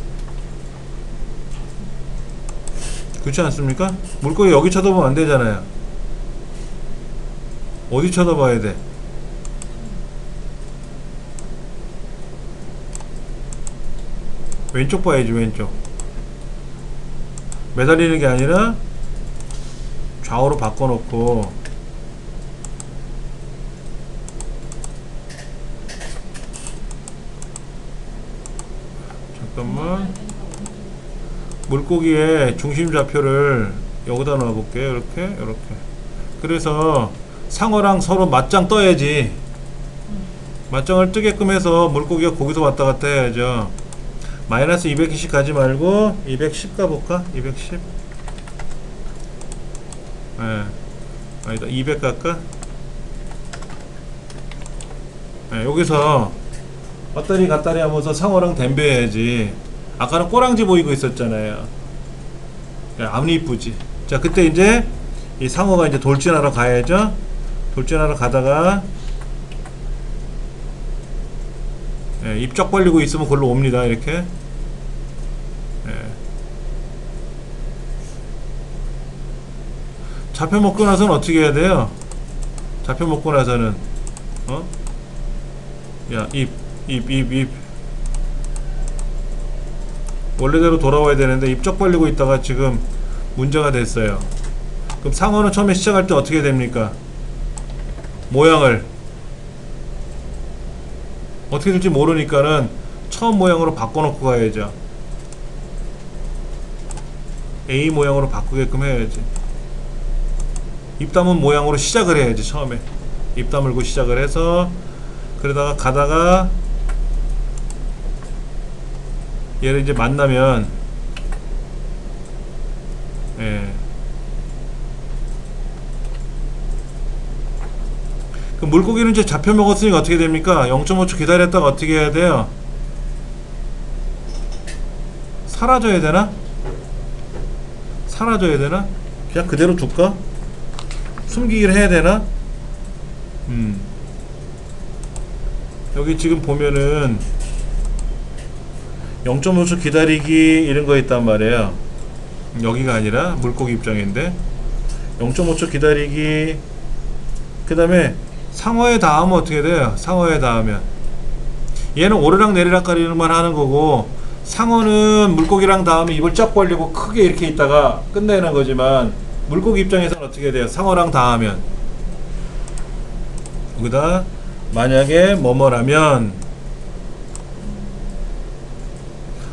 그렇지 않습니까? 물고기 여기 쳐다보면 안 되잖아요. 어디 쳐다봐야 돼? 왼쪽 봐야지, 왼쪽. 매달리는 게 아니라 좌우로 바꿔놓고, 잠깐만, 물고기의 중심 좌표를 여기다 놔볼게요. 이렇게. 그래서 상어랑 서로 맞짱 떠야지. 맞짱을 뜨게끔 해서 물고기가 거기서 왔다 갔다 해야죠. 마이너스 220 가지 말고 210 가볼까? 210. 아니다, 200 갈까? 여기서 왔다리 갔다리 하면서 상어랑 댐벼야지. 아까는 꼬랑지 보이고 있었잖아요. 아무리 이쁘지. 자, 그때 이제 이 상어가 이제 돌진하러 가야죠. 돌진하러 가다가 입 쩍 벌리고 있으면 그걸로 옵니다. 이렇게. 잡혀 먹고 나서는 어떻게 해야 돼요? 잡혀 먹고 나서는 야, 입 원래대로 돌아와야 되는데 입 쩍 벌리고 있다가 지금 문제가 됐어요. 그럼 상어는 처음에 시작할 때 어떻게 됩니까? 모양을 어떻게 될지 모르니까는 처음 모양으로 바꿔놓고 가야죠. A 모양으로 바꾸게끔 해야지. 입 다문 모양으로 시작을 해야지. 처음에 입 다물고 시작을 해서, 그러다가 가다가 얘를 이제 만나면 그 물고기는 이제 잡혀 먹었으니까 어떻게 됩니까? 0.5초 기다렸다가 어떻게 해야 돼요? 사라져야 되나? 그냥 그대로 둘까? 숨기기를 해야 되나? 여기 지금 보면은 0.5초 기다리기 이런 거 있단 말이에요. 여기가 아니라 물고기 입장인데 0.5초 기다리기, 그 다음에 상어에 닿으면 어떻게 돼요? 상어에 닿으면 얘는 오르락 내리락 거리는만 하는 거고, 상어는 물고기랑 닿으면 입을 쩍 벌리고 크게 이렇게 있다가 끝내는 거지만, 물고기 입장에서는 어떻게 돼요? 상어랑 닿으면 여기다 만약에 뭐뭐라면,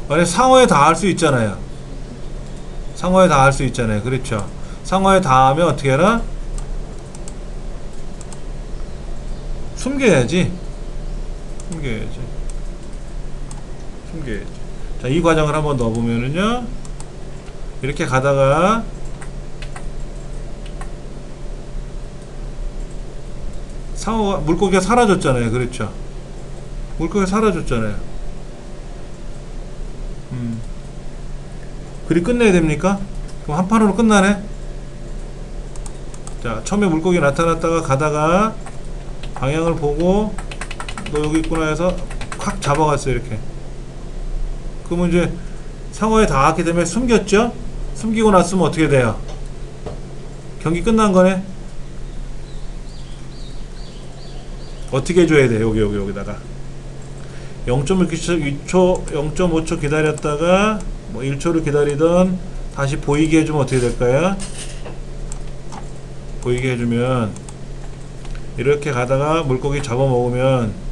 만약에 상어에 닿을 수 있잖아요. 상어에 닿을 수 있잖아요. 그렇죠? 상어에 닿으면 어떻게 해라? 숨겨야지. 숨겨야지. 자, 이 과정을 한번 넣어보면은요, 이렇게 가다가 상어가, 물고기가 사라졌잖아요. 그렇죠? 물고기가 사라졌잖아요. 그리 끝내야 됩니까? 그럼 한 판으로 끝나네? 자, 처음에 물고기 나타났다가 가다가 방향을 보고 너 여기 있구나 해서 확 잡아갔어요. 이렇게. 그러면 이제 상어에 닿았기 때문에 숨겼죠? 숨기고 났으면 어떻게 돼요? 경기 끝난 거네? 어떻게 해줘야 돼? 여기다가 0.2초, 0.5초 기다렸다가 뭐 1초를 기다리던 다시 보이게 해주면 어떻게 될까요? 보이게 해주면 이렇게 가다가 물고기 잡아먹으면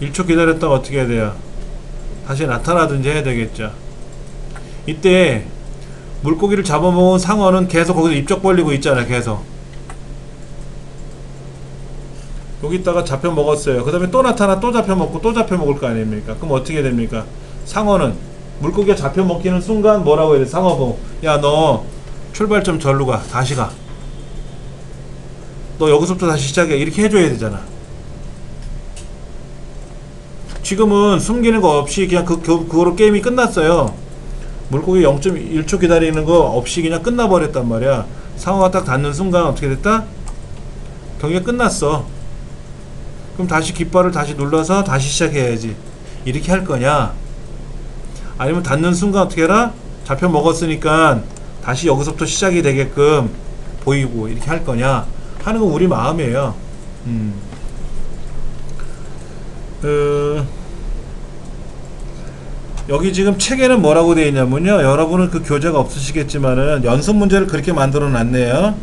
(1초) 기다렸다가 어떻게 해야 돼요? 다시 나타나든지 해야 되겠죠. 이때 물고기를 잡아먹은 상어는 계속 거기서 입적 벌리고 있잖아요. 계속 여기 있다가 잡혀먹었어요. 그 다음에 또 나타나 또 잡혀먹고 또 잡혀먹을 거 아닙니까? 그럼 어떻게 됩니까? 상어는 물고기가 잡혀먹기는 순간 뭐라고 해야 돼? 상어 보고, 야, 너 출발점 절로 가. 다시 가. 너 여기서부터 다시 시작해. 이렇게 해줘야 되잖아. 지금은 숨기는 거 없이 그냥 그거로 게임이 끝났어요. 물고기 0.1초 기다리는 거 없이 그냥 끝나버렸단 말이야. 상어가 딱 닿는 순간 어떻게 됐다? 경기가 끝났어. 그럼 다시 깃발을 다시 눌러서 다시 시작해야지. 이렇게 할 거냐? 아니면 닿는 순간 어떻게 해라? 잡혀 먹었으니까 다시 여기서부터 시작이 되게끔 보이고 이렇게 할 거냐 하는 건 우리 마음이에요. 여기 지금 책에는 뭐라고 되어 있냐면요, 여러분은 그 교재가 없으시겠지만은 연습 문제를 그렇게 만들어 놨네요.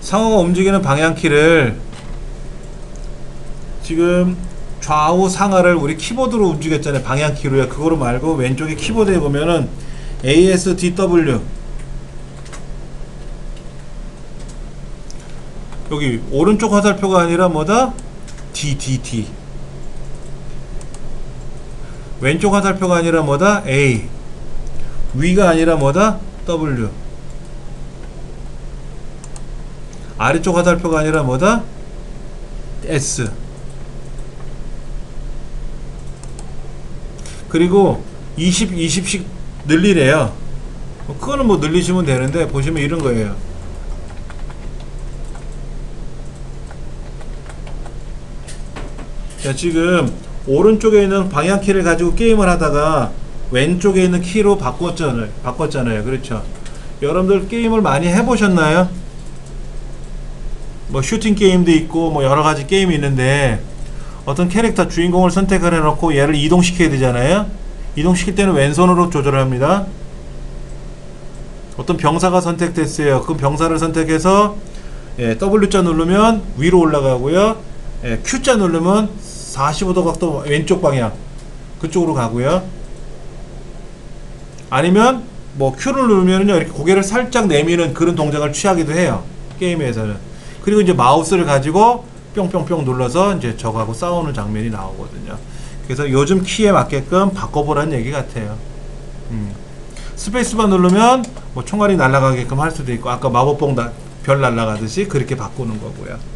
상어가 움직이는 방향키를 지금 좌우 상하를 우리 키보드로 움직였잖아요. 방향키로요. 그거로 말고 왼쪽에 키보드에 보면은 ASDW, 여기 오른쪽 화살표가 아니라 뭐다? DDD. 왼쪽 화살표가 아니라 뭐다? A. 위가 아니라 뭐다? W. 아래쪽 화살표가 아니라 뭐다? S. 그리고 20씩 늘리래요. 그거는 뭐 늘리시면 되는데, 보시면 이런 거예요. 자, 지금 오른쪽에 있는 방향키를 가지고 게임을 하다가 왼쪽에 있는 키로 바꿨잖아요. 그렇죠? 여러분들 게임을 많이 해보셨나요? 뭐 슈팅 게임도 있고 뭐 여러가지 게임이 있는데, 어떤 캐릭터 주인공을 선택을 해놓고 얘를 이동시켜야 되잖아요. 이동시킬 때는 왼손으로 조절합니다. 어떤 병사가 선택됐어요. 그 병사를 선택해서 W자 누르면 위로 올라가고요, Q자 누르면 45도 각도 왼쪽 방향 그쪽으로 가고요. 아니면 뭐 Q를 누르면요, 이렇게 고개를 살짝 내미는 그런 동작을 취하기도 해요, 게임에서는. 그리고 이제 마우스를 가지고 뿅뿅뿅 눌러서 이제 적하고 싸우는 장면이 나오거든요. 그래서 요즘 키에 맞게끔 바꿔보라는 얘기 같아요. 스페이스바 누르면 뭐 총알이 날아가게끔 할 수도 있고, 아까 마법봉 별 날아가듯이 그렇게 바꾸는 거고요.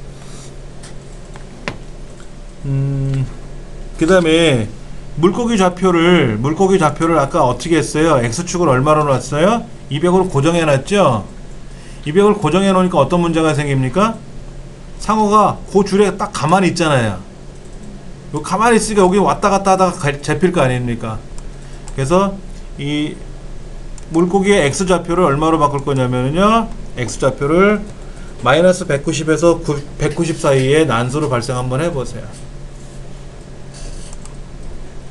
그 다음에 물고기 좌표를 아까 어떻게 했어요? X축을 얼마로 놨어요? 200으로 고정해 놨죠? 200을 고정해 놓으니까 어떤 문제가 생깁니까? 상어가 그 줄에 딱 가만히 있잖아요. 가만히 있으니까 여기 왔다 갔다 하다가 잡힐 거 아닙니까? 그래서 이 물고기의 X좌표를 얼마로 바꿀 거냐면요, X좌표를 마이너스 190에서 190 사이에 난수로 발생 한번 해보세요.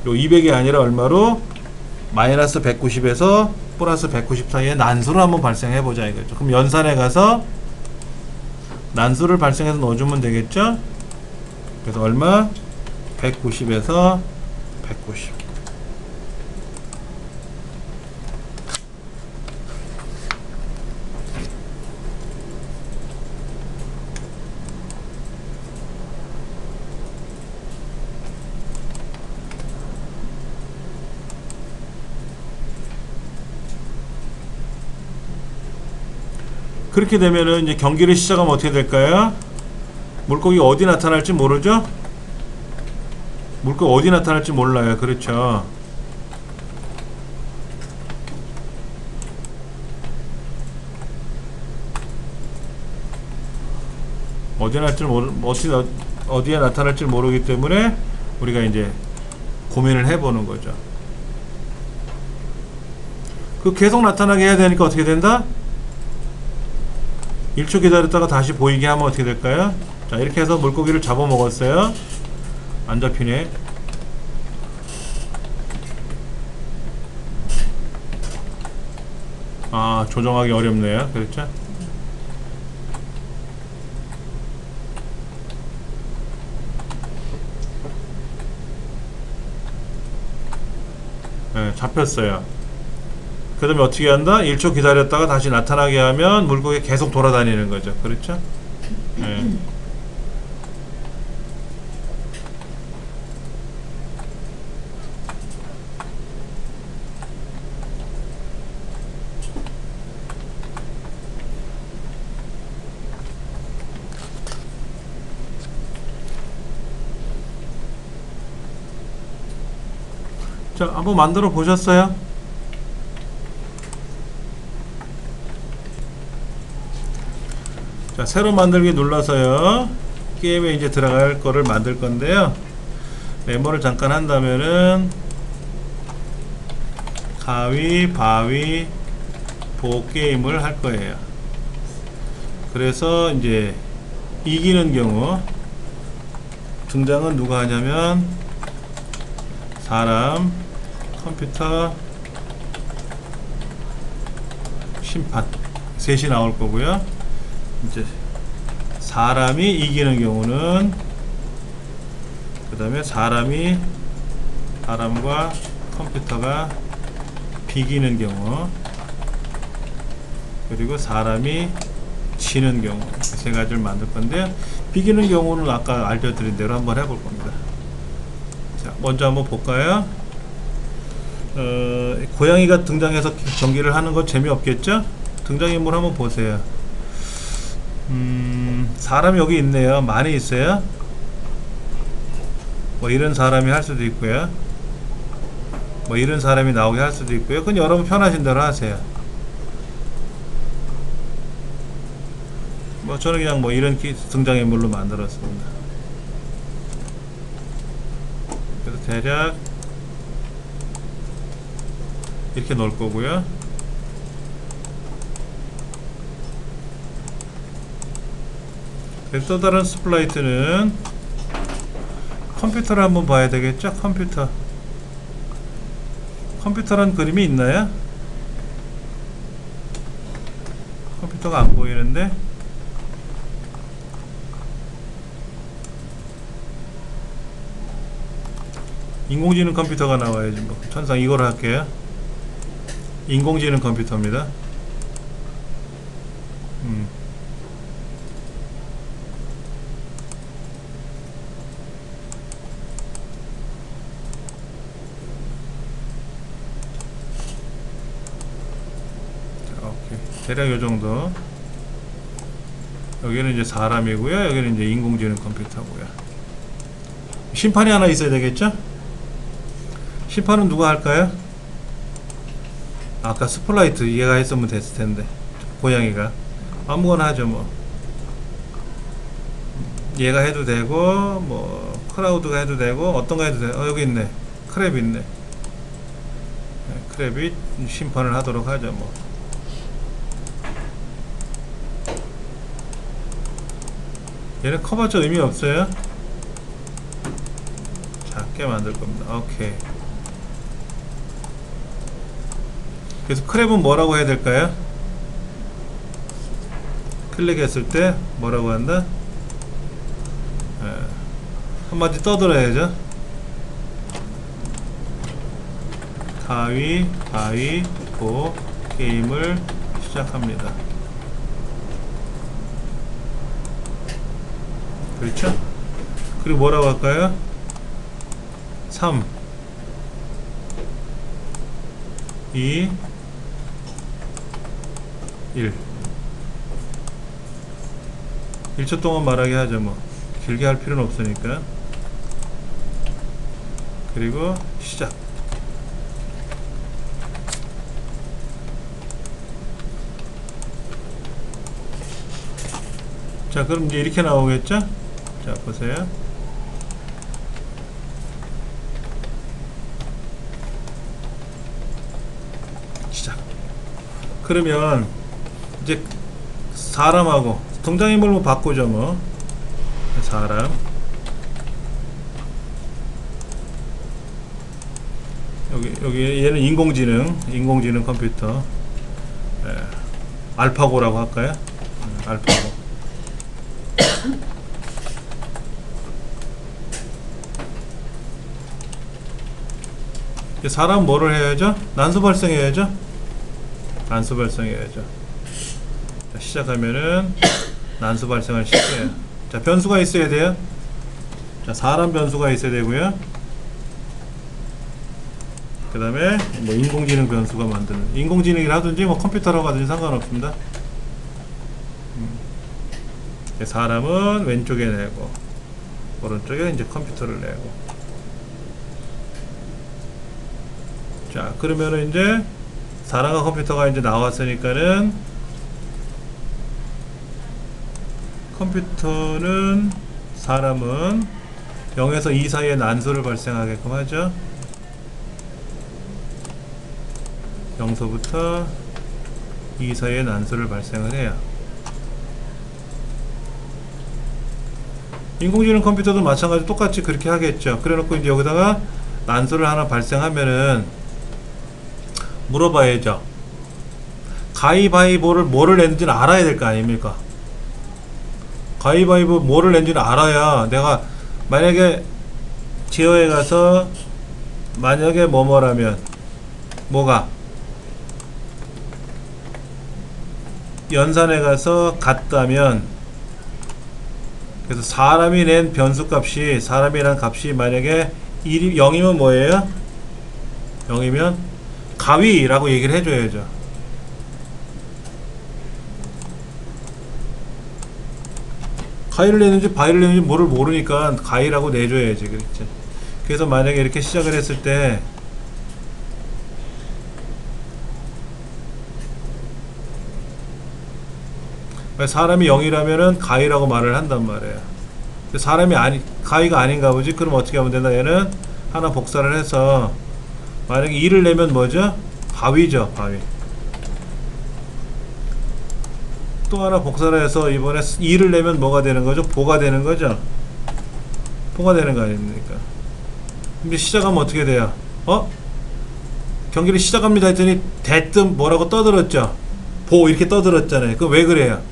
요 200이 아니라 얼마로? 마이너스 190에서 플러스 190 사이에 난수를 한번 발생해보자 이거죠. 그럼 연산에 가서 난수를 발생해서 넣어주면 되겠죠? 그래서 얼마? 190에서 190. 그렇게 되면은 이제 경기를 시작하면 어떻게 될까요? 물고기 어디 나타날지 모르죠? 물고기 어디 나타날지 몰라요. 그렇죠? 어디에 나타날지 모르기 때문에 우리가 이제 고민을 해보는 거죠. 그 계속 나타나게 해야 되니까 어떻게 된다? 1초 기다렸다가 다시 보이게 하면 어떻게 될까요? 자, 이렇게 해서 물고기를 잡아먹었어요. 안 잡히네. 아, 조정하기 어렵네요. 그렇죠? 네, 잡혔어요. 그 다음에 어떻게 한다? 1초 기다렸다가 다시 나타나게 하면 물고기 계속 돌아다니는 거죠. 그렇죠? 네. 자, 한번 만들어 보셨어요? 자, 새로 만들기 눌러서요, 게임에 이제 들어갈 거를 만들 건데요. 메모를 잠깐 한다면은 가위바위보 게임을 할 거예요. 그래서 이제 이기는 경우 등장은 누가 하냐면 사람, 컴퓨터, 심판 셋이 나올 거고요. 이제 사람이 이기는 경우는, 그 다음에 사람과 컴퓨터가 비기는 경우, 그리고 사람이 지는 경우, 세 가지를 만들 건데요. 비기는 경우는 아까 알려드린 대로 한번 해볼 겁니다. 자, 먼저 한번 볼까요? 고양이가 등장해서 경기를 하는 거 재미없겠죠? 등장인물 한번 보세요. 사람이 여기 있네요. 많이 있어요. 뭐 이런 사람이 할 수도 있고요. 뭐 이런 사람이 나오게 할 수도 있고요. 그건 여러분 편하신 대로 하세요. 뭐 저는 그냥 뭐 이런 등장인물로 만들었습니다. 그래서 대략 이렇게 넣을 거고요. 또 다른 스플라이트는 컴퓨터를 한번 봐야 되겠죠? 컴퓨터란 그림이 있나요? 컴퓨터가 안 보이는데, 인공지능 컴퓨터가 나와야지 뭐. 천상 이걸 할게요. 인공지능 컴퓨터입니다. 대략 요 정도. 여기는 이제 사람이고요. 여기는 이제 인공지능 컴퓨터고요. 심판이 하나 있어야 되겠죠? 심판은 누가 할까요? 아까 스플라이트 얘가 했으면 됐을 텐데. 고양이가. 아무거나 하죠 뭐. 얘가 해도 되고, 뭐 크라우드가 해도 되고, 어떤 거 해도 돼. 여기 있네. 크랩 있네. 크랩이 심판을 하도록 하죠. 뭐. 얘는 커봤자 의미 없어요. 작게 만들 겁니다. 오케이. 그래서 크랩은 뭐라고 해야 될까요? 클릭했을 때 뭐라고 한다? 한마디 떠들어야죠. 가위바위보 게임을 시작합니다. 그렇죠? 그리고 뭐라고 할까요? 3 2 1 1초 동안 말하게 하죠. 뭐 길게 할 필요는 없으니까. 그리고 시작. 자, 그럼 이제 이렇게 나오겠죠? 자, 보세요. 시작. 그러면 이제 사람하고 등장인물로 바꾸죠. 뭐 사람, 여기 얘는 인공지능 컴퓨터, 알파고라고 할까요? 알파고. 사람 뭐를 해야죠? 난수 발생해야죠? 난수 발생해야죠. 자, 시작하면은 난수 발생을 시켜요. 자, 변수가 있어야 돼요. 자, 사람 변수가 있어야 되고요. 그 다음에 뭐 인공지능 변수가 만드는, 인공지능이라 하든지 뭐 컴퓨터라고 하든지 상관없습니다. 사람은 왼쪽에 내고 오른쪽에 이제 컴퓨터를 내고. 자, 그러면은 이제 사람과 컴퓨터가 이제 나왔으니까는 컴퓨터는 사람은 0에서 2 사이에 난수를 발생하게끔 하죠. 0서부터 2 사이에 난수를 발생을 해요. 인공지능 컴퓨터도 마찬가지로 똑같이 그렇게 하겠죠. 그래 놓고 이제 여기다가 난수를 하나 발생하면은 물어봐야죠. 가위바위보를 뭐를 냈는지는 알아야 될 거 아닙니까? 가위바위보 뭐를 낸지는 알아야 내가 만약에 제어에 가서 만약에 뭐뭐라면 뭐가 연산에 가서 같다면, 그래서 사람이 낸 변수값이, 사람이란 값이 만약에 0이면 뭐예요? 0이면 가위라고 얘기를 해줘야죠. 가위를 내는지 바위를 내는지 뭐를 모르니까 가위라고 내줘야지. 그렇지. 그래서 만약에 이렇게 시작을 했을 때 사람이 0이라면은 가위라고 말을 한단 말이에요. 사람이 가위가 아닌가 보지? 그럼 어떻게 하면 되나? 얘는 하나 복사를 해서 만약에 2를 내면 뭐죠? 바위죠, 바위. 또 하나 복사를 해서 이번에 2를 내면 뭐가 되는 거죠? 보가 되는 거죠? 보가 되는 거 아닙니까? 근데 시작하면 어떻게 돼요? 경기를 시작합니다 했더니 대뜸 뭐라고 떠들었죠? 보 이렇게 떠들었잖아요. 그럼 왜 그래요?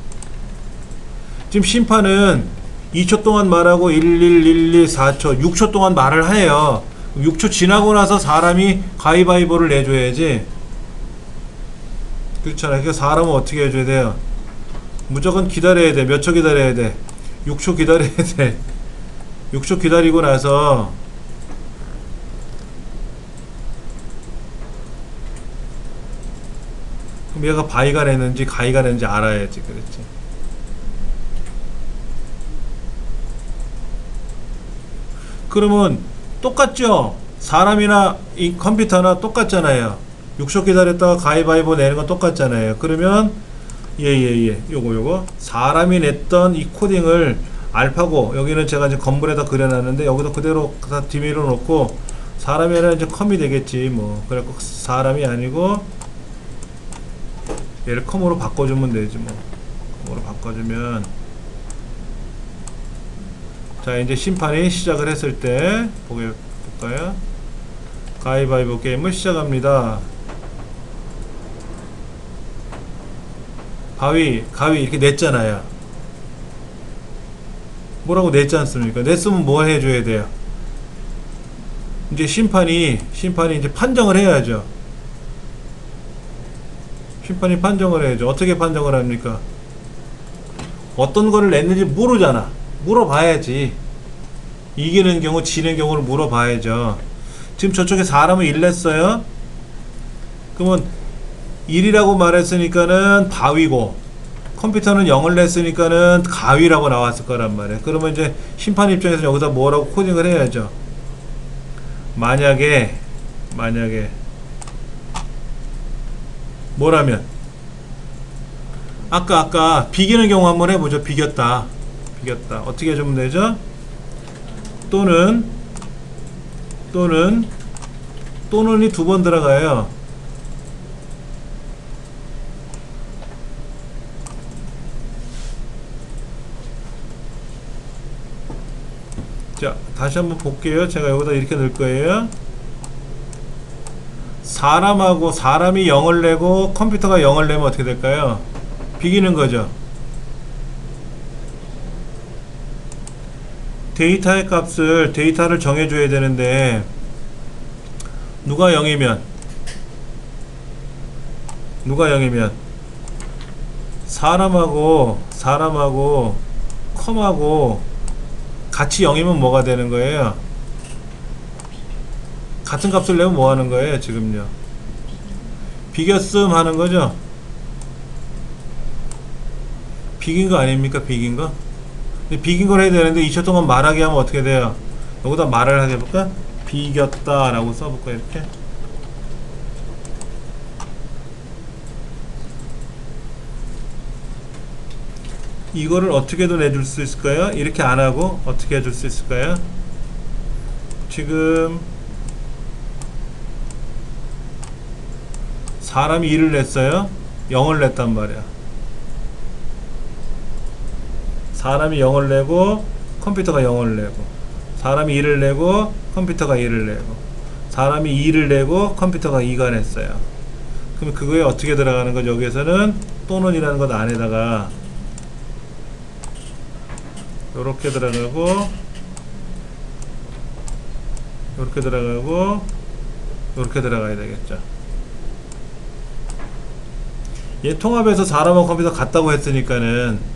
지금 심판은 2초 동안 말하고 1112 4초 6초 동안 말을 해요. 6초 지나고 나서 사람이 가위바위보를 내줘야지. 그렇잖아요. 그러니까 사람은 어떻게 해줘야 돼요? 무조건 기다려야 돼. 몇 초 기다려야 돼? 6초 기다려야 돼. 6초 기다리고 나서 그럼 얘가 바위가 냈는지 가위가 냈는지 알아야지. 그렇지. 그러면 똑같죠? 사람이나 이 컴퓨터나 똑같잖아요. 6초 기다렸다가 가위바위보 내는 건 똑같잖아요. 그러면 요거 사람이 냈던 이 코딩을 알파고, 여기는 제가 이제 건물에다 그려놨는데 여기도 그대로 다 뒤밀어 놓고 사람이 아니라 이제 컴이 되겠지 뭐. 그래갖고 사람이 아니고 얘를 컴으로 바꿔주면 되지 뭐. 컴으로 바꿔주면 자 이제 심판이 시작을 했을 때 볼까요? 가위바위보 게임을 시작합니다. 가위 이렇게 냈잖아요. 뭐라고 냈지 않습니까? 냈으면 뭘 해줘야 돼요? 이제 심판이 이제 판정을 해야죠. 심판이 판정을 해야죠. 어떻게 판정을 합니까? 어떤 거를 냈는지 모르잖아. 물어봐야지. 이기는 경우 지는 경우를 물어봐야죠. 지금 저쪽에 사람을 1 냈어요. 그러면 1이라고 말했으니까는 바위고 컴퓨터는 0을 냈으니까는 가위라고 나왔을 거란 말이에요. 그러면 이제 심판 입장에서 여기다 뭐라고 코딩을 해야죠. 만약에 뭐라면 아까 비기는 경우 한번 해보죠. 비겼다 어떻게 해주면 되죠? 또는이 2번 들어가요. 자 다시 한번 볼게요. 제가 여기다 이렇게 넣을 거예요. 사람이 0을 내고 컴퓨터가 0을 내면 어떻게 될까요? 비기는 거죠. 데이터의 값을 데이터를 정해줘야 되는데 누가 0이면 사람하고 컴하고 같이 0이면 뭐가 되는 거예요? 같은 값을 내면 뭐 하는 거예요? 지금요 비겼음 하는 거죠. 비긴 거 아닙니까? 비긴 거? 비긴 걸 해야 되는데 2초 동안 말하게 하면 어떻게 돼요? 여기다 말을 하게 해볼까? 비겼다 라고 써볼까? 이렇게 이거를 어떻게도 내줄 수 있을까요? 이렇게 안 하고 어떻게 해줄 수 있을까요? 지금 사람이 1을 냈어요. 0을 냈단 말이야. 사람이 0을 내고 컴퓨터가 0을 내고 사람이 1을 내고 컴퓨터가 1을 내고 사람이 2를 내고 컴퓨터가 2가 냈어요. 그럼 그거에 어떻게 들어가는 거죠? 여기에서는 또는이라는 것 안에다가 요렇게 들어가고 요렇게 들어가고 요렇게 들어가야 되겠죠. 얘 통합해서 사람하고 컴퓨터 같다고 했으니까는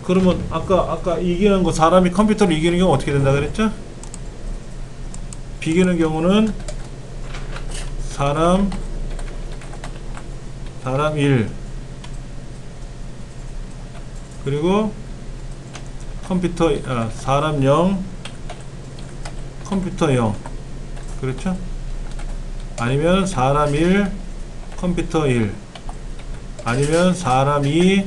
그러면 아까 이기는 거 사람이 컴퓨터를 이기는 경우 어떻게 된다 그랬죠? 비기는 경우는 사람 1 그리고 사람 0 컴퓨터 0 그렇죠? 아니면 사람 1 컴퓨터 1 아니면 사람 2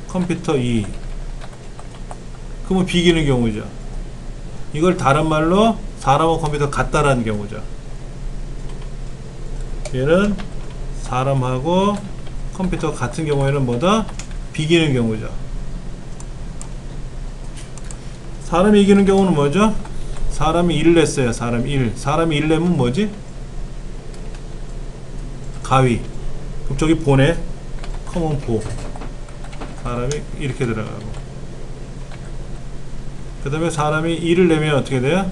컴퓨터 2 그러면 비기는 경우죠. 이걸 다른 말로 사람하고 컴퓨터 같다라는 경우죠. 얘는 사람하고 컴퓨터 같은 경우에는 뭐다? 비기는 경우죠. 사람이 이기는 경우는 뭐죠? 사람이 1을 냈어요. 사람이 1 내면 뭐지? 가위. 그럼 저기 보네. 컴은 보. 사람이 이렇게 들어가고 그 다음에 사람이 2를 내면 어떻게 돼요?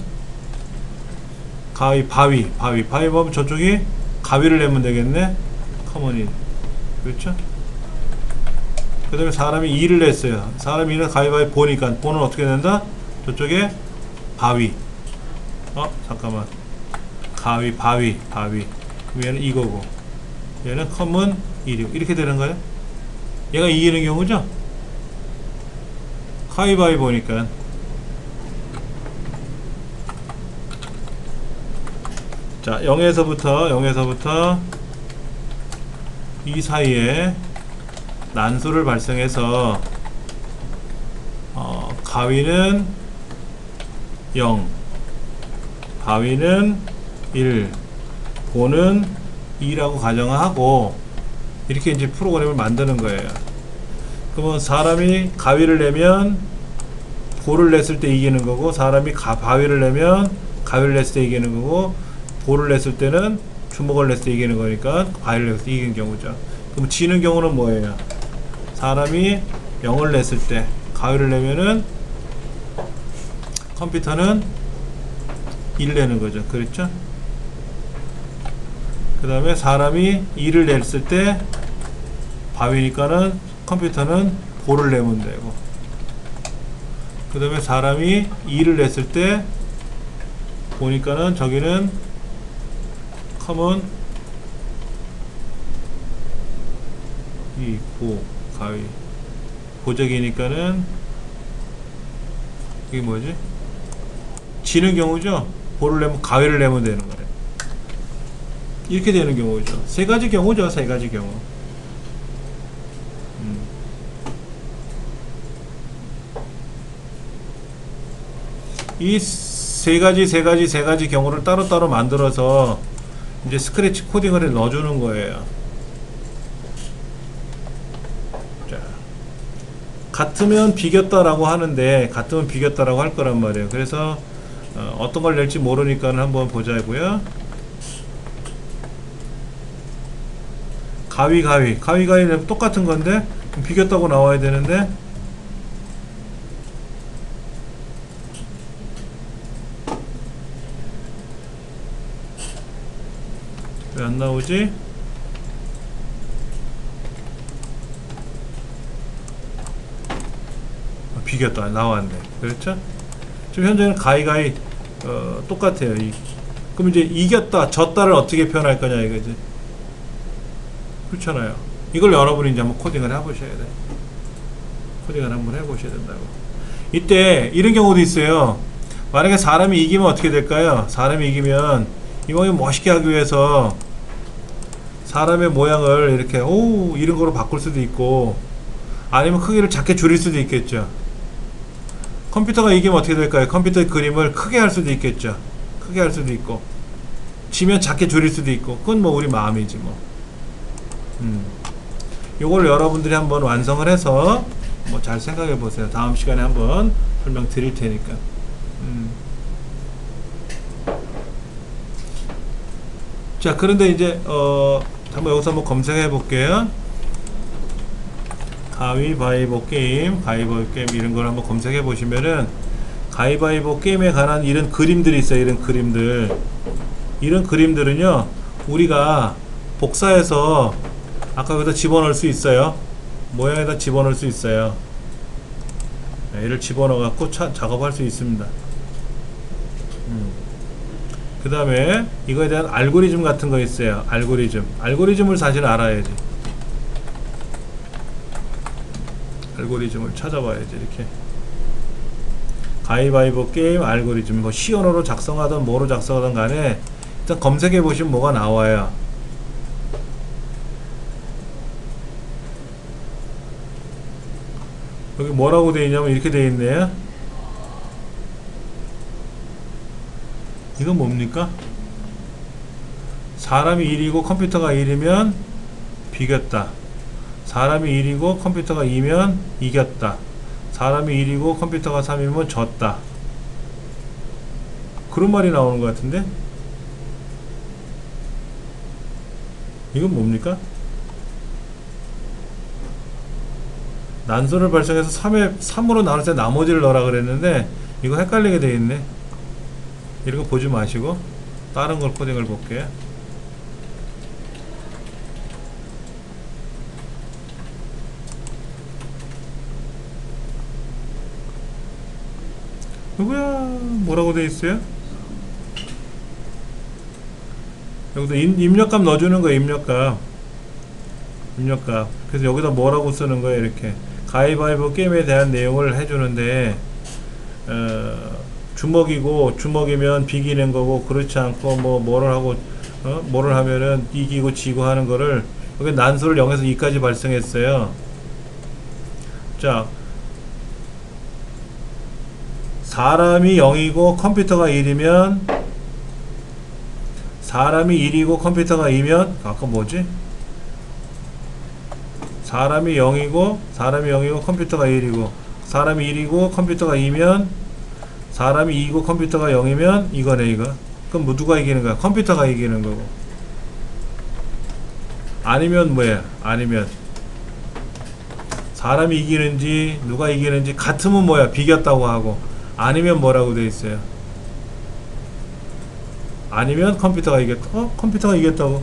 바위 보면 저쪽이 가위를 내면 되겠네. 커먼이 그렇죠? 그 다음에 사람이 2를 냈어요. 사람이 2는 가위바위 보니까 보는 어떻게 된다? 저쪽에 바위 잠깐만 바위 그럼 얘는 이거고 얘는 커먼 1이고 이렇게 되는 거예요. 얘가 이기는 경우죠? 가위바위보니까 자 0에서부터 이 사이에 난수를 발생해서 가위는 0, 바위는 1, 보는 2라고 가정하고 이렇게 이제 프로그램을 만드는 거예요. 그러면 사람이 가위를 내면 보를 냈을 때 이기는 거고, 사람이 바위를 내면 가위를 냈을 때 이기는 거고, 보를 냈을 때는 주먹을 냈을 때 이기는 거니까 바위를 냈을 때 이기는 경우죠. 그럼 지는 경우는 뭐예요? 사람이 0을 냈을 때 가위를 내면은 컴퓨터는 1 내는 거죠. 그렇죠? 그 다음에 사람이 2를 냈을 때 바위니까는 컴퓨터는 보를 내면 되고, 그 다음에 사람이 2를 냈을 때 보니까는 저기는 컴은 2, 보, 가위, 보적이니까는 이게 뭐지? 지는 경우죠. 보를 내면 가위를 내면 되는 거예요. 이렇게 되는 경우죠. 세 가지 경우죠. 세 가지 경우. 이 세 가지 경우를 따로따로 만들어서 이제 스크래치 코딩을 해 넣어주는 거예요. 자, 같으면 비겼다라고 하는데, 같으면 비겼다라고 할 거란 말이에요. 그래서 어떤 걸 낼지 모르니까 한번 보자고요. 가위 내면 똑같은 건데 비겼다고 나와야 되는데, 왜 안 나오지? 비겼다. 나왔네. 그렇죠? 지금 현재는 가위가위 똑같아요. 그럼 이제 이겼다, 졌다를 어떻게 표현할 거냐 이거지. 그렇잖아요. 이걸 여러분이 이제 한번 코딩을 해보셔야 돼. 코딩을 한번 해보셔야 된다고. 이때 이런 경우도 있어요. 만약에 사람이 이기면 어떻게 될까요? 사람이 이기면 이왕이면 멋있게 하기 위해서 사람의 모양을 이렇게 이런 거로 바꿀 수도 있고, 아니면 크기를 작게 줄일 수도 있겠죠. 컴퓨터가 이기면 어떻게 될까요? 컴퓨터의 그림을 크게 할 수도 있겠죠. 크게 할 수도 있고, 지면 작게 줄일 수도 있고, 그건 뭐 우리 마음이지 뭐. 요걸 여러분들이 한번 완성을 해서 뭐 잘 생각해 보세요. 다음 시간에 한번 설명 드릴 테니까. 자, 그런데 이제 한번 여기서 한번 검색해 볼게요. 가위바위보 게임, 가위바위보 게임 이런 걸 한번 검색해 보시면은 가위바위보 게임에 관한 이런 그림들이 있어요. 이런 그림들은요, 우리가 복사해서 아까 여기다 집어넣을 수 있어요. 모양에다 집어넣을 수 있어요. 얘를 집어넣어 갖고 작업할 수 있습니다. 그 다음에 이거에 대한 알고리즘 같은 거 있어요. 알고리즘을 사실 알아야지. 알고리즘을 찾아봐야지. 이렇게 가위바위보 게임 알고리즘, 뭐 시언어로 작성하든 뭐로 작성하든 간에 일단 검색해 보시면 뭐가 나와요. 여기 뭐라고 되어 있냐면 이렇게 되어 있네요. 이건 뭡니까? 사람이 1이고 컴퓨터가 1이면 비겼다. 사람이 1이고 컴퓨터가 2면 이겼다. 사람이 1이고 컴퓨터가 3이면 졌다. 그런 말이 나오는 것 같은데? 이건 뭡니까? 난수를 발생해서 3으로 나눌 때 나머지를 넣으라 그랬는데 이거 헷갈리게 되어 있네. 이런 거 보지 마시고 다른 걸 코딩을 볼게요. 누구야? 뭐라고 되어 있어요? 여기서 입력값 넣어주는 거예요. 입력값. 그래서 여기다 뭐라고 쓰는 거예요? 이렇게 가위바위보 게임에 대한 내용을 해주는데, 주먹이면 비기는 거고, 그렇지 않고 뭐를 하고 뭐를 하면은 이기고 지고 하는 거를, 여기 난수를 0에서 2까지 발생했어요. 자, 사람이 0이고 컴퓨터가 1이면, 사람이 1이고 컴퓨터가 2면, 아까 뭐지? 사람이 0이고 컴퓨터가 1이고, 사람이 1이고 컴퓨터가 2면, 사람이 2이고 컴퓨터가 0이면 이거네. 이거. 그럼 뭐 누가 이기는 거야? 컴퓨터가 이기는 거고. 아니면 뭐야? 아니면 사람이 이기는지 누가 이기는지 같으면 뭐야? 비겼다고 하고, 아니면 뭐라고 돼 있어요? 아니면 컴퓨터가 이겼다. 컴퓨터가 이겼다고.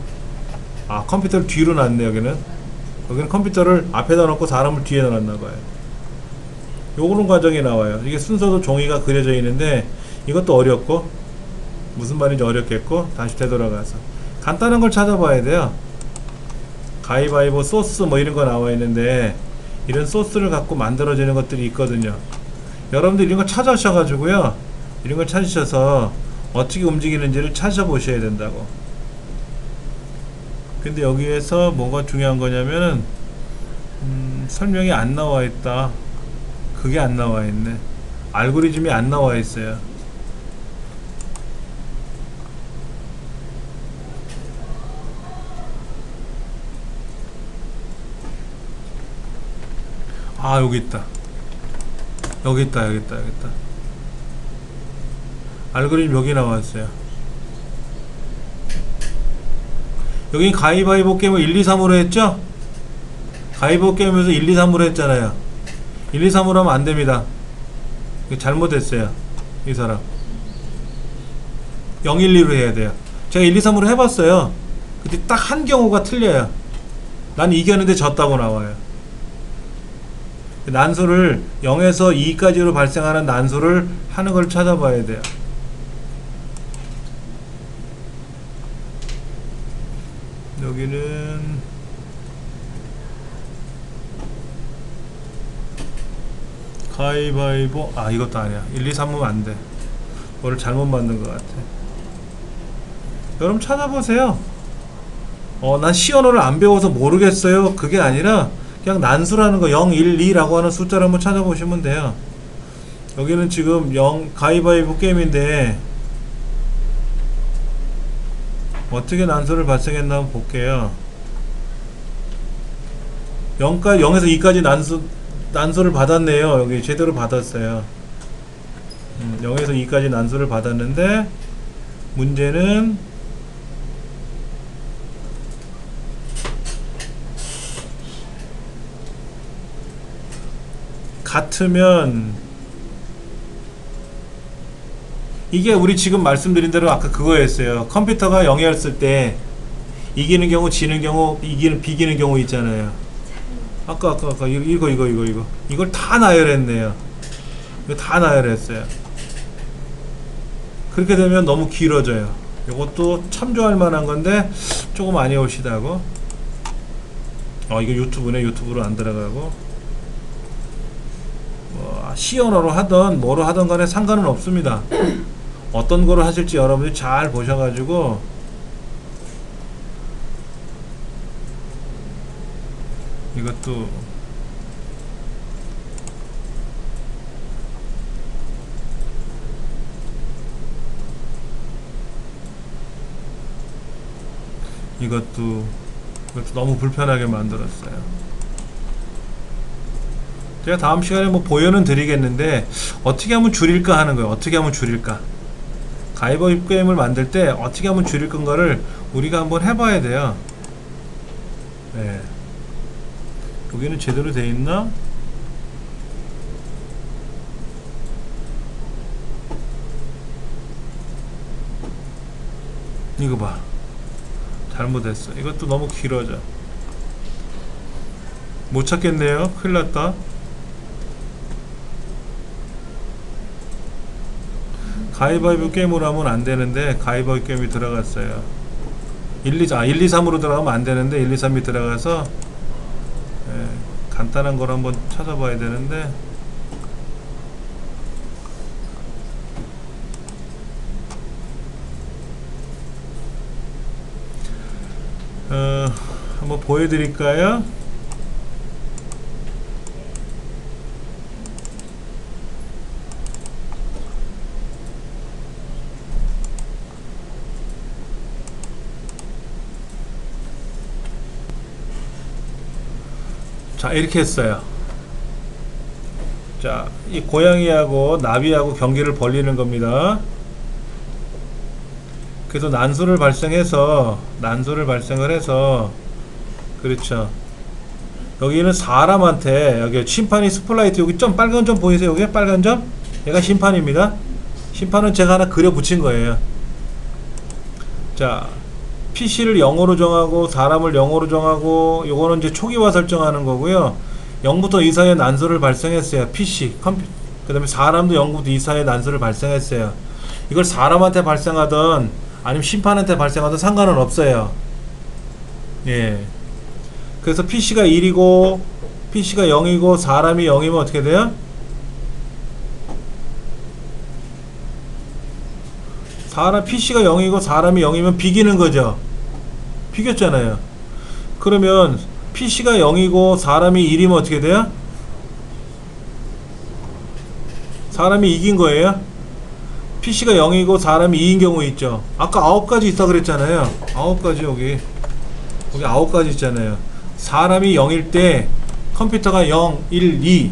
아, 컴퓨터를 뒤로 놨네. 여기는 컴퓨터를 앞에다 놓고 사람을 뒤에다 놨나봐요. 요거는 과정이 나와요. 이게 순서도 종이가 그려져 있는데 이것도 어렵고, 무슨 말인지 어렵겠고, 다시 되돌아가서 간단한 걸 찾아봐야 돼요. 가위바위보 소스 뭐 이런 거 나와 있는데, 이런 소스를 갖고 만들어지는 것들이 있거든요. 여러분들 이런 거 찾으셔가지고요, 이런 걸 찾으셔서 어떻게 움직이는지를 찾아보셔야 된다고. 근데 여기에서 뭐가 중요한 거냐면은 설명이 안 나와 있다. 그게 안 나와 있네. 알고리즘이 안 나와 있어요. 아, 여기 있다. 여기 있다. 알고리즘 여기 나왔어요. 여기 가위바위보 게임을 1, 2, 3으로 했죠? 가위바위보 게임에서 1, 2, 3으로 했잖아요. 1, 2, 3으로 하면 안됩니다. 이거 잘못했어요. 이 사람 0, 1, 2로 해야 돼요. 제가 1, 2, 3으로 해봤어요. 근데 딱 한 경우가 틀려요. 난 이겼는데 졌다고 나와요. 난수를 0에서 2까지로 발생하는 난수를 하는 걸 찾아봐야 돼요. 여기는 가위바위보, 아 이것도 아니야. 1, 2, 3은 안돼. 뭐를 잘못 만든 것 같아. 여러분 찾아보세요. 난 시언어를 안 배워서 모르겠어요, 그게 아니라 그냥 난수라는 거 0, 1, 2라고 하는 숫자를 한번 찾아보시면 돼요. 여기는 지금 가위바위보 게임인데 어떻게 난수를 발생했나 한번 볼게요. 0에서 2까지 난수를 받았네요. 여기 제대로 받았어요. 0에서 2까지 난수를 받았는데, 문제는 같으면, 이게 우리 지금 말씀드린 대로 아까 그거였어요. 컴퓨터가 0이었을 때 이기는 경우, 지는 경우, 비기는 경우 있잖아요. 아까 이걸 다 나열했네요. 이거 다 나열했어요. 그렇게 되면 너무 길어져요. 이것도 참조할 만한 건데 조금 많이 오시다고. 이거 유튜브네. 유튜브로 안 들어가고, 시언어로 하던 뭐로 하던 간에 상관은 없습니다. 어떤 거로 하실지 여러분들이 잘 보셔가지고, 이것도 너무 불편하게 만들었어요. 제가 다음 시간에 뭐 보여는 드리겠는데 어떻게 하면 줄일까 하는 거예요. 어떻게 하면 줄일까. 가위바위보 게임을 만들 때 어떻게 하면 줄일 건가를 우리가 한번 해봐야 돼요. 네. 여기는 제대로 돼 있나? 이거 봐. 잘못했어. 이것도 너무 길어져. 못 찾겠네요. 큰일 났다. 가위바위보 게임으로 하면 안 되는데 가위바위보 게임이 들어갔어요. 1, 2, 3으로 들어가면 안 되는데 1, 2, 3이 들어가서, 간단한 걸 한번 찾아봐야 되는데, 한번 보여드릴까요? 자, 이렇게 했어요. 자, 이 고양이하고 나비하고 경계를 벌리는 겁니다. 그래서 난수를 발생을 해서 그렇죠. 여기는 사람한테 여기 심판이 스플라이트 여기 점 빨간 점 보이세요? 여기 빨간 점? 얘가 심판입니다. 심판은 제가 하나 그려 붙인 거예요. 자, PC를 0으로 정하고 사람을 0으로 정하고 요거는 이제 초기화 설정하는 거고요. 0부터 2 사이에 난수를 발생했어요. PC, 컴퓨터. 그 다음에 사람도 0부터 2 사이에 난수를 발생했어요. 이걸 사람한테 발생하든 아니면 심판한테 발생하든 상관은 없어요. 예. 그래서 PC가 1이고 PC가 0이고 사람이 0이면 어떻게 돼요? PC가 0이고 사람이 0이면 비기는 거죠. 비겼잖아요. 그러면 PC가 0이고 사람이 1이면 어떻게 돼요? 사람이 이긴 거예요. PC가 0이고 사람이 2인 경우 있죠. 아까 9가지 있다 그랬잖아요. 9가지 여기 9가지 있잖아요. 사람이 0일 때 컴퓨터가 0, 1, 2.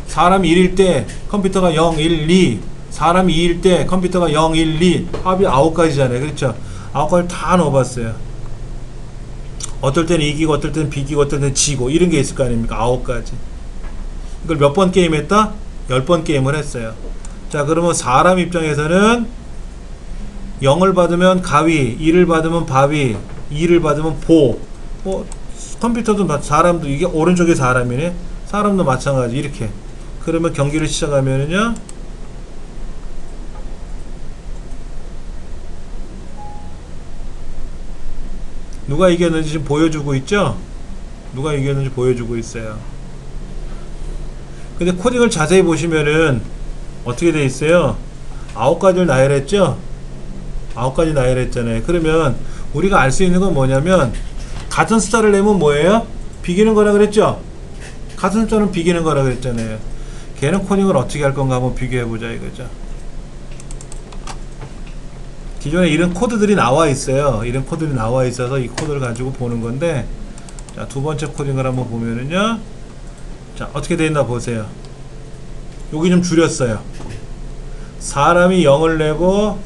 사람이 1일 때 컴퓨터가 0, 1, 2. 사람이 2일 때 컴퓨터가 0, 1, 2. 합이 9가지잖아요. 그렇죠? 9가지 다 넣어봤어요. 어떨 때는 이기고 어떨 때는 비기고 어떨 때는 지고 이런 게 있을 거 아닙니까? 9가지. 이걸 몇 번 게임했다? 10번 게임을 했어요. 자, 그러면 사람 입장에서는 0을 받으면 가위, 1을 받으면 바위, 2를 받으면 보. 컴퓨터도 사람도 이게 오른쪽에 사람이네. 사람도 마찬가지 이렇게. 그러면 경기를 시작하면은요. 누가 이겼는지 지금 보여주고 있죠? 누가 이겼는지 보여주고 있어요. 근데 코딩을 자세히 보시면은 어떻게 돼 있어요? 9가지를 나열했죠? 9가지 나열했잖아요. 그러면 우리가 알 수 있는 건 뭐냐면 같은 숫자를 내면 뭐예요? 비기는 거라 그랬죠? 같은 숫자는 비기는 거라 그랬잖아요. 걔는 코딩을 어떻게 할 건가 한번 비교해보자 이거죠. 기존에 이런 코드들이 나와 있어요. 이런 코드들이 나와 있어서 이 코드를 가지고 보는 건데, 자, 두 번째 코딩을 한번 보면은요. 자, 어떻게 되어 있나 보세요. 여기 좀 줄였어요. 사람이 0을 내고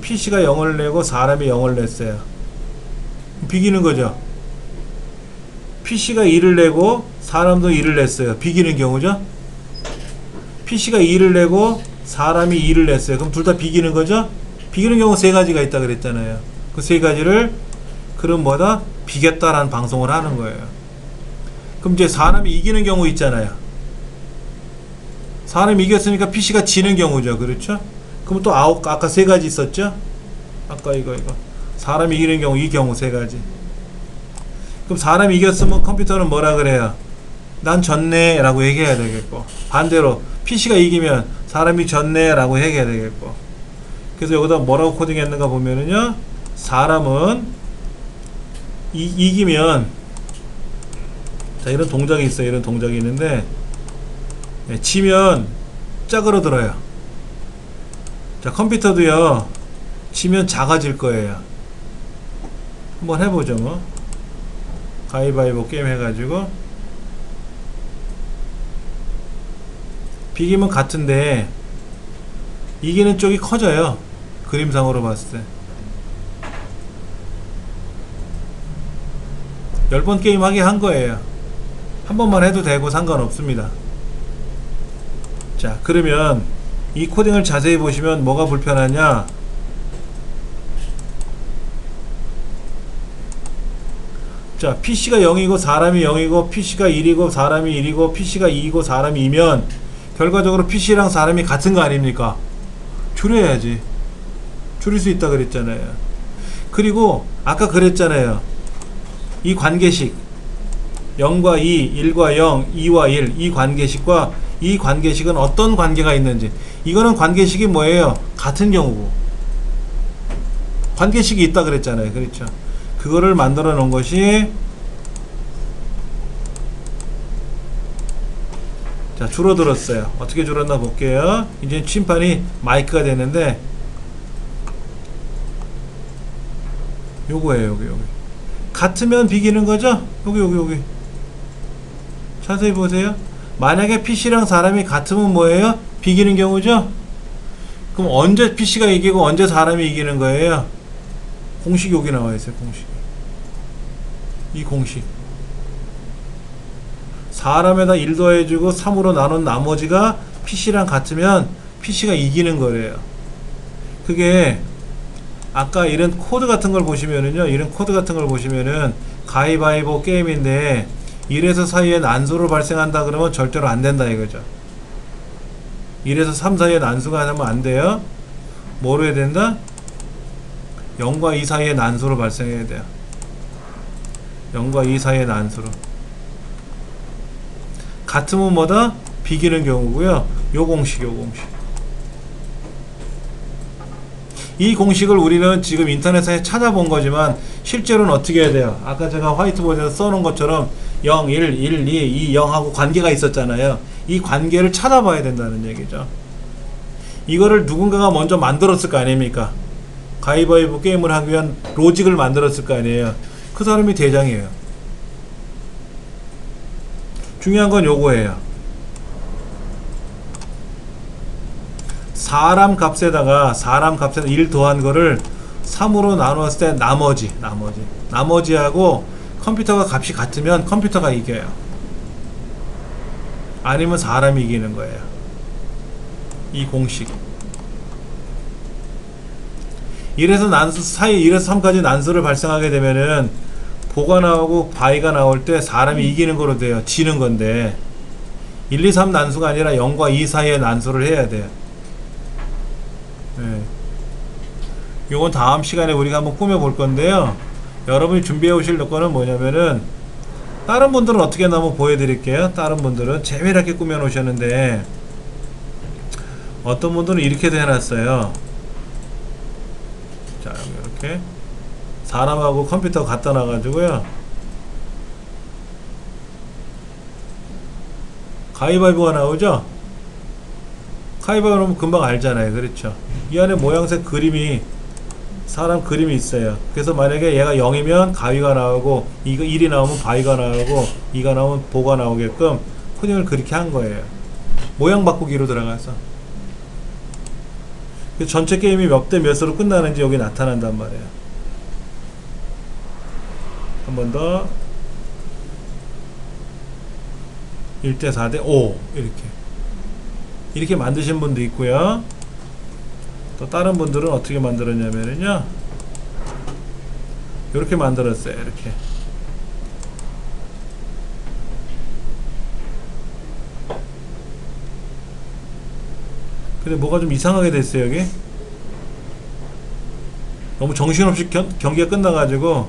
PC가 0을 내고 사람이 0을 냈어요. 비기는 거죠. PC가 2를 내고 사람도 2를 냈어요. 비기는 경우죠. PC가 2를 내고 사람이 2를 냈어요. 그럼 둘 다 비기는 거죠. 비기는 경우 세 가지가 있다 그랬잖아요. 그 세 가지를 그럼 뭐다? 비겼다라는 방송을 하는 거예요. 그럼 이제 사람이 이기는 경우 있잖아요. 사람이 이겼으니까 PC가 지는 경우죠. 그렇죠? 그럼 또 아까 세 가지 있었죠? 아까 이거 사람이 이기는 경우 이 경우 세 가지. 그럼 사람이 이겼으면 컴퓨터는 뭐라 그래요? 난 졌네 라고 얘기해야 되겠고, 반대로 PC가 이기면 사람이 졌네 라고 얘기해야 되겠고. 그래서 여기다 뭐라고 코딩했는가 보면은요, 사람은 이기면, 자, 이런 동작이 있어요. 이런 동작이 있는데, 지면 짝으로 들어요. 자, 컴퓨터도요, 지면 작아질 거예요. 한번 해보죠. 뭐 가위바위보 게임 해가지고 비기면 같은데 이기는 쪽이 커져요. 그림상으로 봤을 때 10번 게임 하게 한 거예요. 한 번만 해도 되고 상관없습니다. 자, 그러면 이 코딩을 자세히 보시면 뭐가 불편하냐? 자, PC가 0이고 사람이 0이고 PC가 1이고 사람이 1이고 PC가 2이고 사람이 2면 결과적으로 PC랑 사람이 같은 거 아닙니까? 줄여야지. 줄일 수 있다 그랬잖아요. 그리고 아까 그랬잖아요. 이 관계식 0과 2, 1과 0, 2와 1, 이 관계식과 이 관계식은 어떤 관계가 있는지. 이거는 관계식이 뭐예요? 같은 경우고 관계식이 있다 그랬잖아요. 그렇죠? 그거를 만들어 놓은 것이, 자, 줄어들었어요. 어떻게 줄었나 볼게요. 이제 심판이 마이크가 되는데, 요거예요. 여기 같으면 비기는 거죠. 여기 자세히 보세요. 만약에 PC랑 사람이 같으면 뭐예요? 비기는 경우죠? 그럼 언제 PC가 이기고 언제 사람이 이기는 거예요? 공식이 여기 나와 있어요. 공식. 이 공식. 사람에다 1 더해주고 3으로 나눈 나머지가 PC랑 같으면 PC가 이기는 거래요. 그게 아까 이런 코드 같은 걸 보시면은요, 이런 코드 같은 걸 보시면은 가위바위보 게임인데 1에서 4의 난수로 발생한다 그러면 절대로 안 된다 이거죠. 1에서 3 사이의 난수가 하면 안 돼요. 뭐로 해야 된다? 0과 2 사이의 난수로 발생해야 돼요. 0과 2 사이의 난수로. 같으면 뭐다? 비기는 경우고요. 요 공식. 이 공식을 우리는 지금 인터넷에 찾아본 거지만 실제로는 어떻게 해야 돼요? 아까 제가 화이트보드에서 써놓은 것처럼 0, 1, 1, 2, 2, 0하고 관계가 있었잖아요. 이 관계를 찾아봐야 된다는 얘기죠. 이거를 누군가가 먼저 만들었을 거 아닙니까? 가위바위보 게임을 하기 위한 로직을 만들었을 거 아니에요. 그 사람이 대장이에요. 중요한 건 요거예요. 사람 값에다가 1 더한 거를 3으로 나눴을 때 나머지하고 컴퓨터가 값이 같으면 컴퓨터가 이겨요. 아니면 사람이 이기는 거예요. 이 공식. 1에서 난수 사이 1에서 3까지 난수를 발생하게 되면은 보가 나오고 바이가 나올 때 사람이 이기는 거로 돼요. 지는 건데 1, 2, 3 난수가 아니라 0과 2 사이의 난수를 해야 돼요. 네. 요건 다음 시간에 우리가 한번 꾸며 볼 건데요. 여러분이 준비해 오실 거는 뭐냐면은 다른 분들은 어떻게 했나 한번 보여드릴게요. 다른 분들은 재미있게 꾸며 놓으셨는데 어떤 분들은 이렇게도 해놨어요. 자, 이렇게 사람하고 컴퓨터 갖다 놔가지고요. 가위바위보가 나오죠? 가위바위보 하면 금방 알잖아요. 그렇죠? 이 안에 모양새 그림이 사람 그림이 있어요. 그래서 만약에 얘가 0이면 가위가 나오고 1이 나오면 바위가 나오고 2가 나오면 보가 나오게끔 코딩을 그렇게 한 거예요. 모양 바꾸기로 들어가서. 그래서 전체 게임이 몇 대 몇으로 끝나는지 여기 나타난단 말이에요. 한 번 더. 1대 4대 5 이렇게 만드신 분도 있고요. 또 다른 분들은 어떻게 만들었냐면요, 이렇게 만들었어요. 이렇게. 근데 뭐가 좀 이상하게 됐어요. 여기 너무 정신없이 경기가 끝나가지고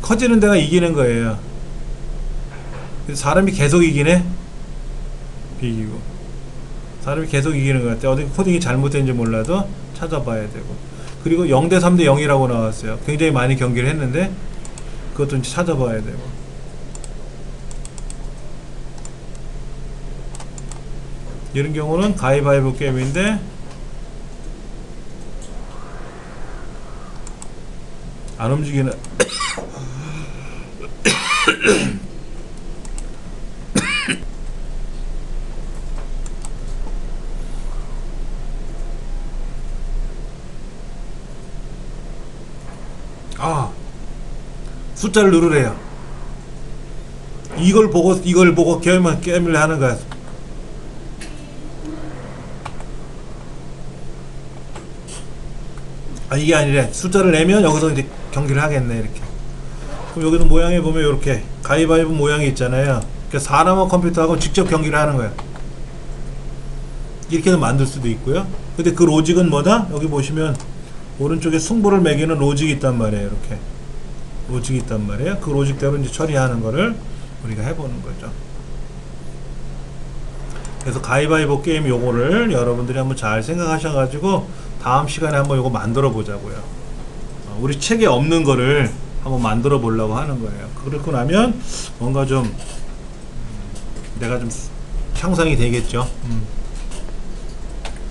커지는 데가 이기는 거예요. 사람이 계속 이기네. 비기고 사람이 계속 이기는 것 같아요. 어디 코딩이 잘못된지 몰라도 찾아봐야 되고. 그리고 0대 3대 0이라고 나왔어요. 굉장히 많이 경기를 했는데 그것도 찾아봐야 되고. 이런 경우는 가위바위보 게임인데 안 움직이는 숫자를 누르래요. 이걸 보고 게임을 하는 거야. 이게 아니래. 숫자를 내면 여기서 이제 경기를 하겠네. 이렇게. 그럼 여기는 모양에 보면 이렇게 가위바위보 모양이 있잖아요. 그러니까 사람하고 컴퓨터하고 직접 경기를 하는 거야. 이렇게도 만들 수도 있고요. 근데 그 로직은 뭐다? 여기 보시면 오른쪽에 승부를 매기는 로직이 있단 말이에요. 이렇게 로직이 있단 말이에요. 그 로직대로 이제 처리하는 거를 우리가 해보는 거죠. 그래서 가위바위보 게임 요거를 여러분들이 한번 잘 생각하셔가지고 다음 시간에 한번 요거 만들어 보자고요. 우리 책에 없는 거를 한번 만들어 보려고 하는 거예요. 그렇고 나면 뭔가 좀 내가 좀 향상이 되겠죠.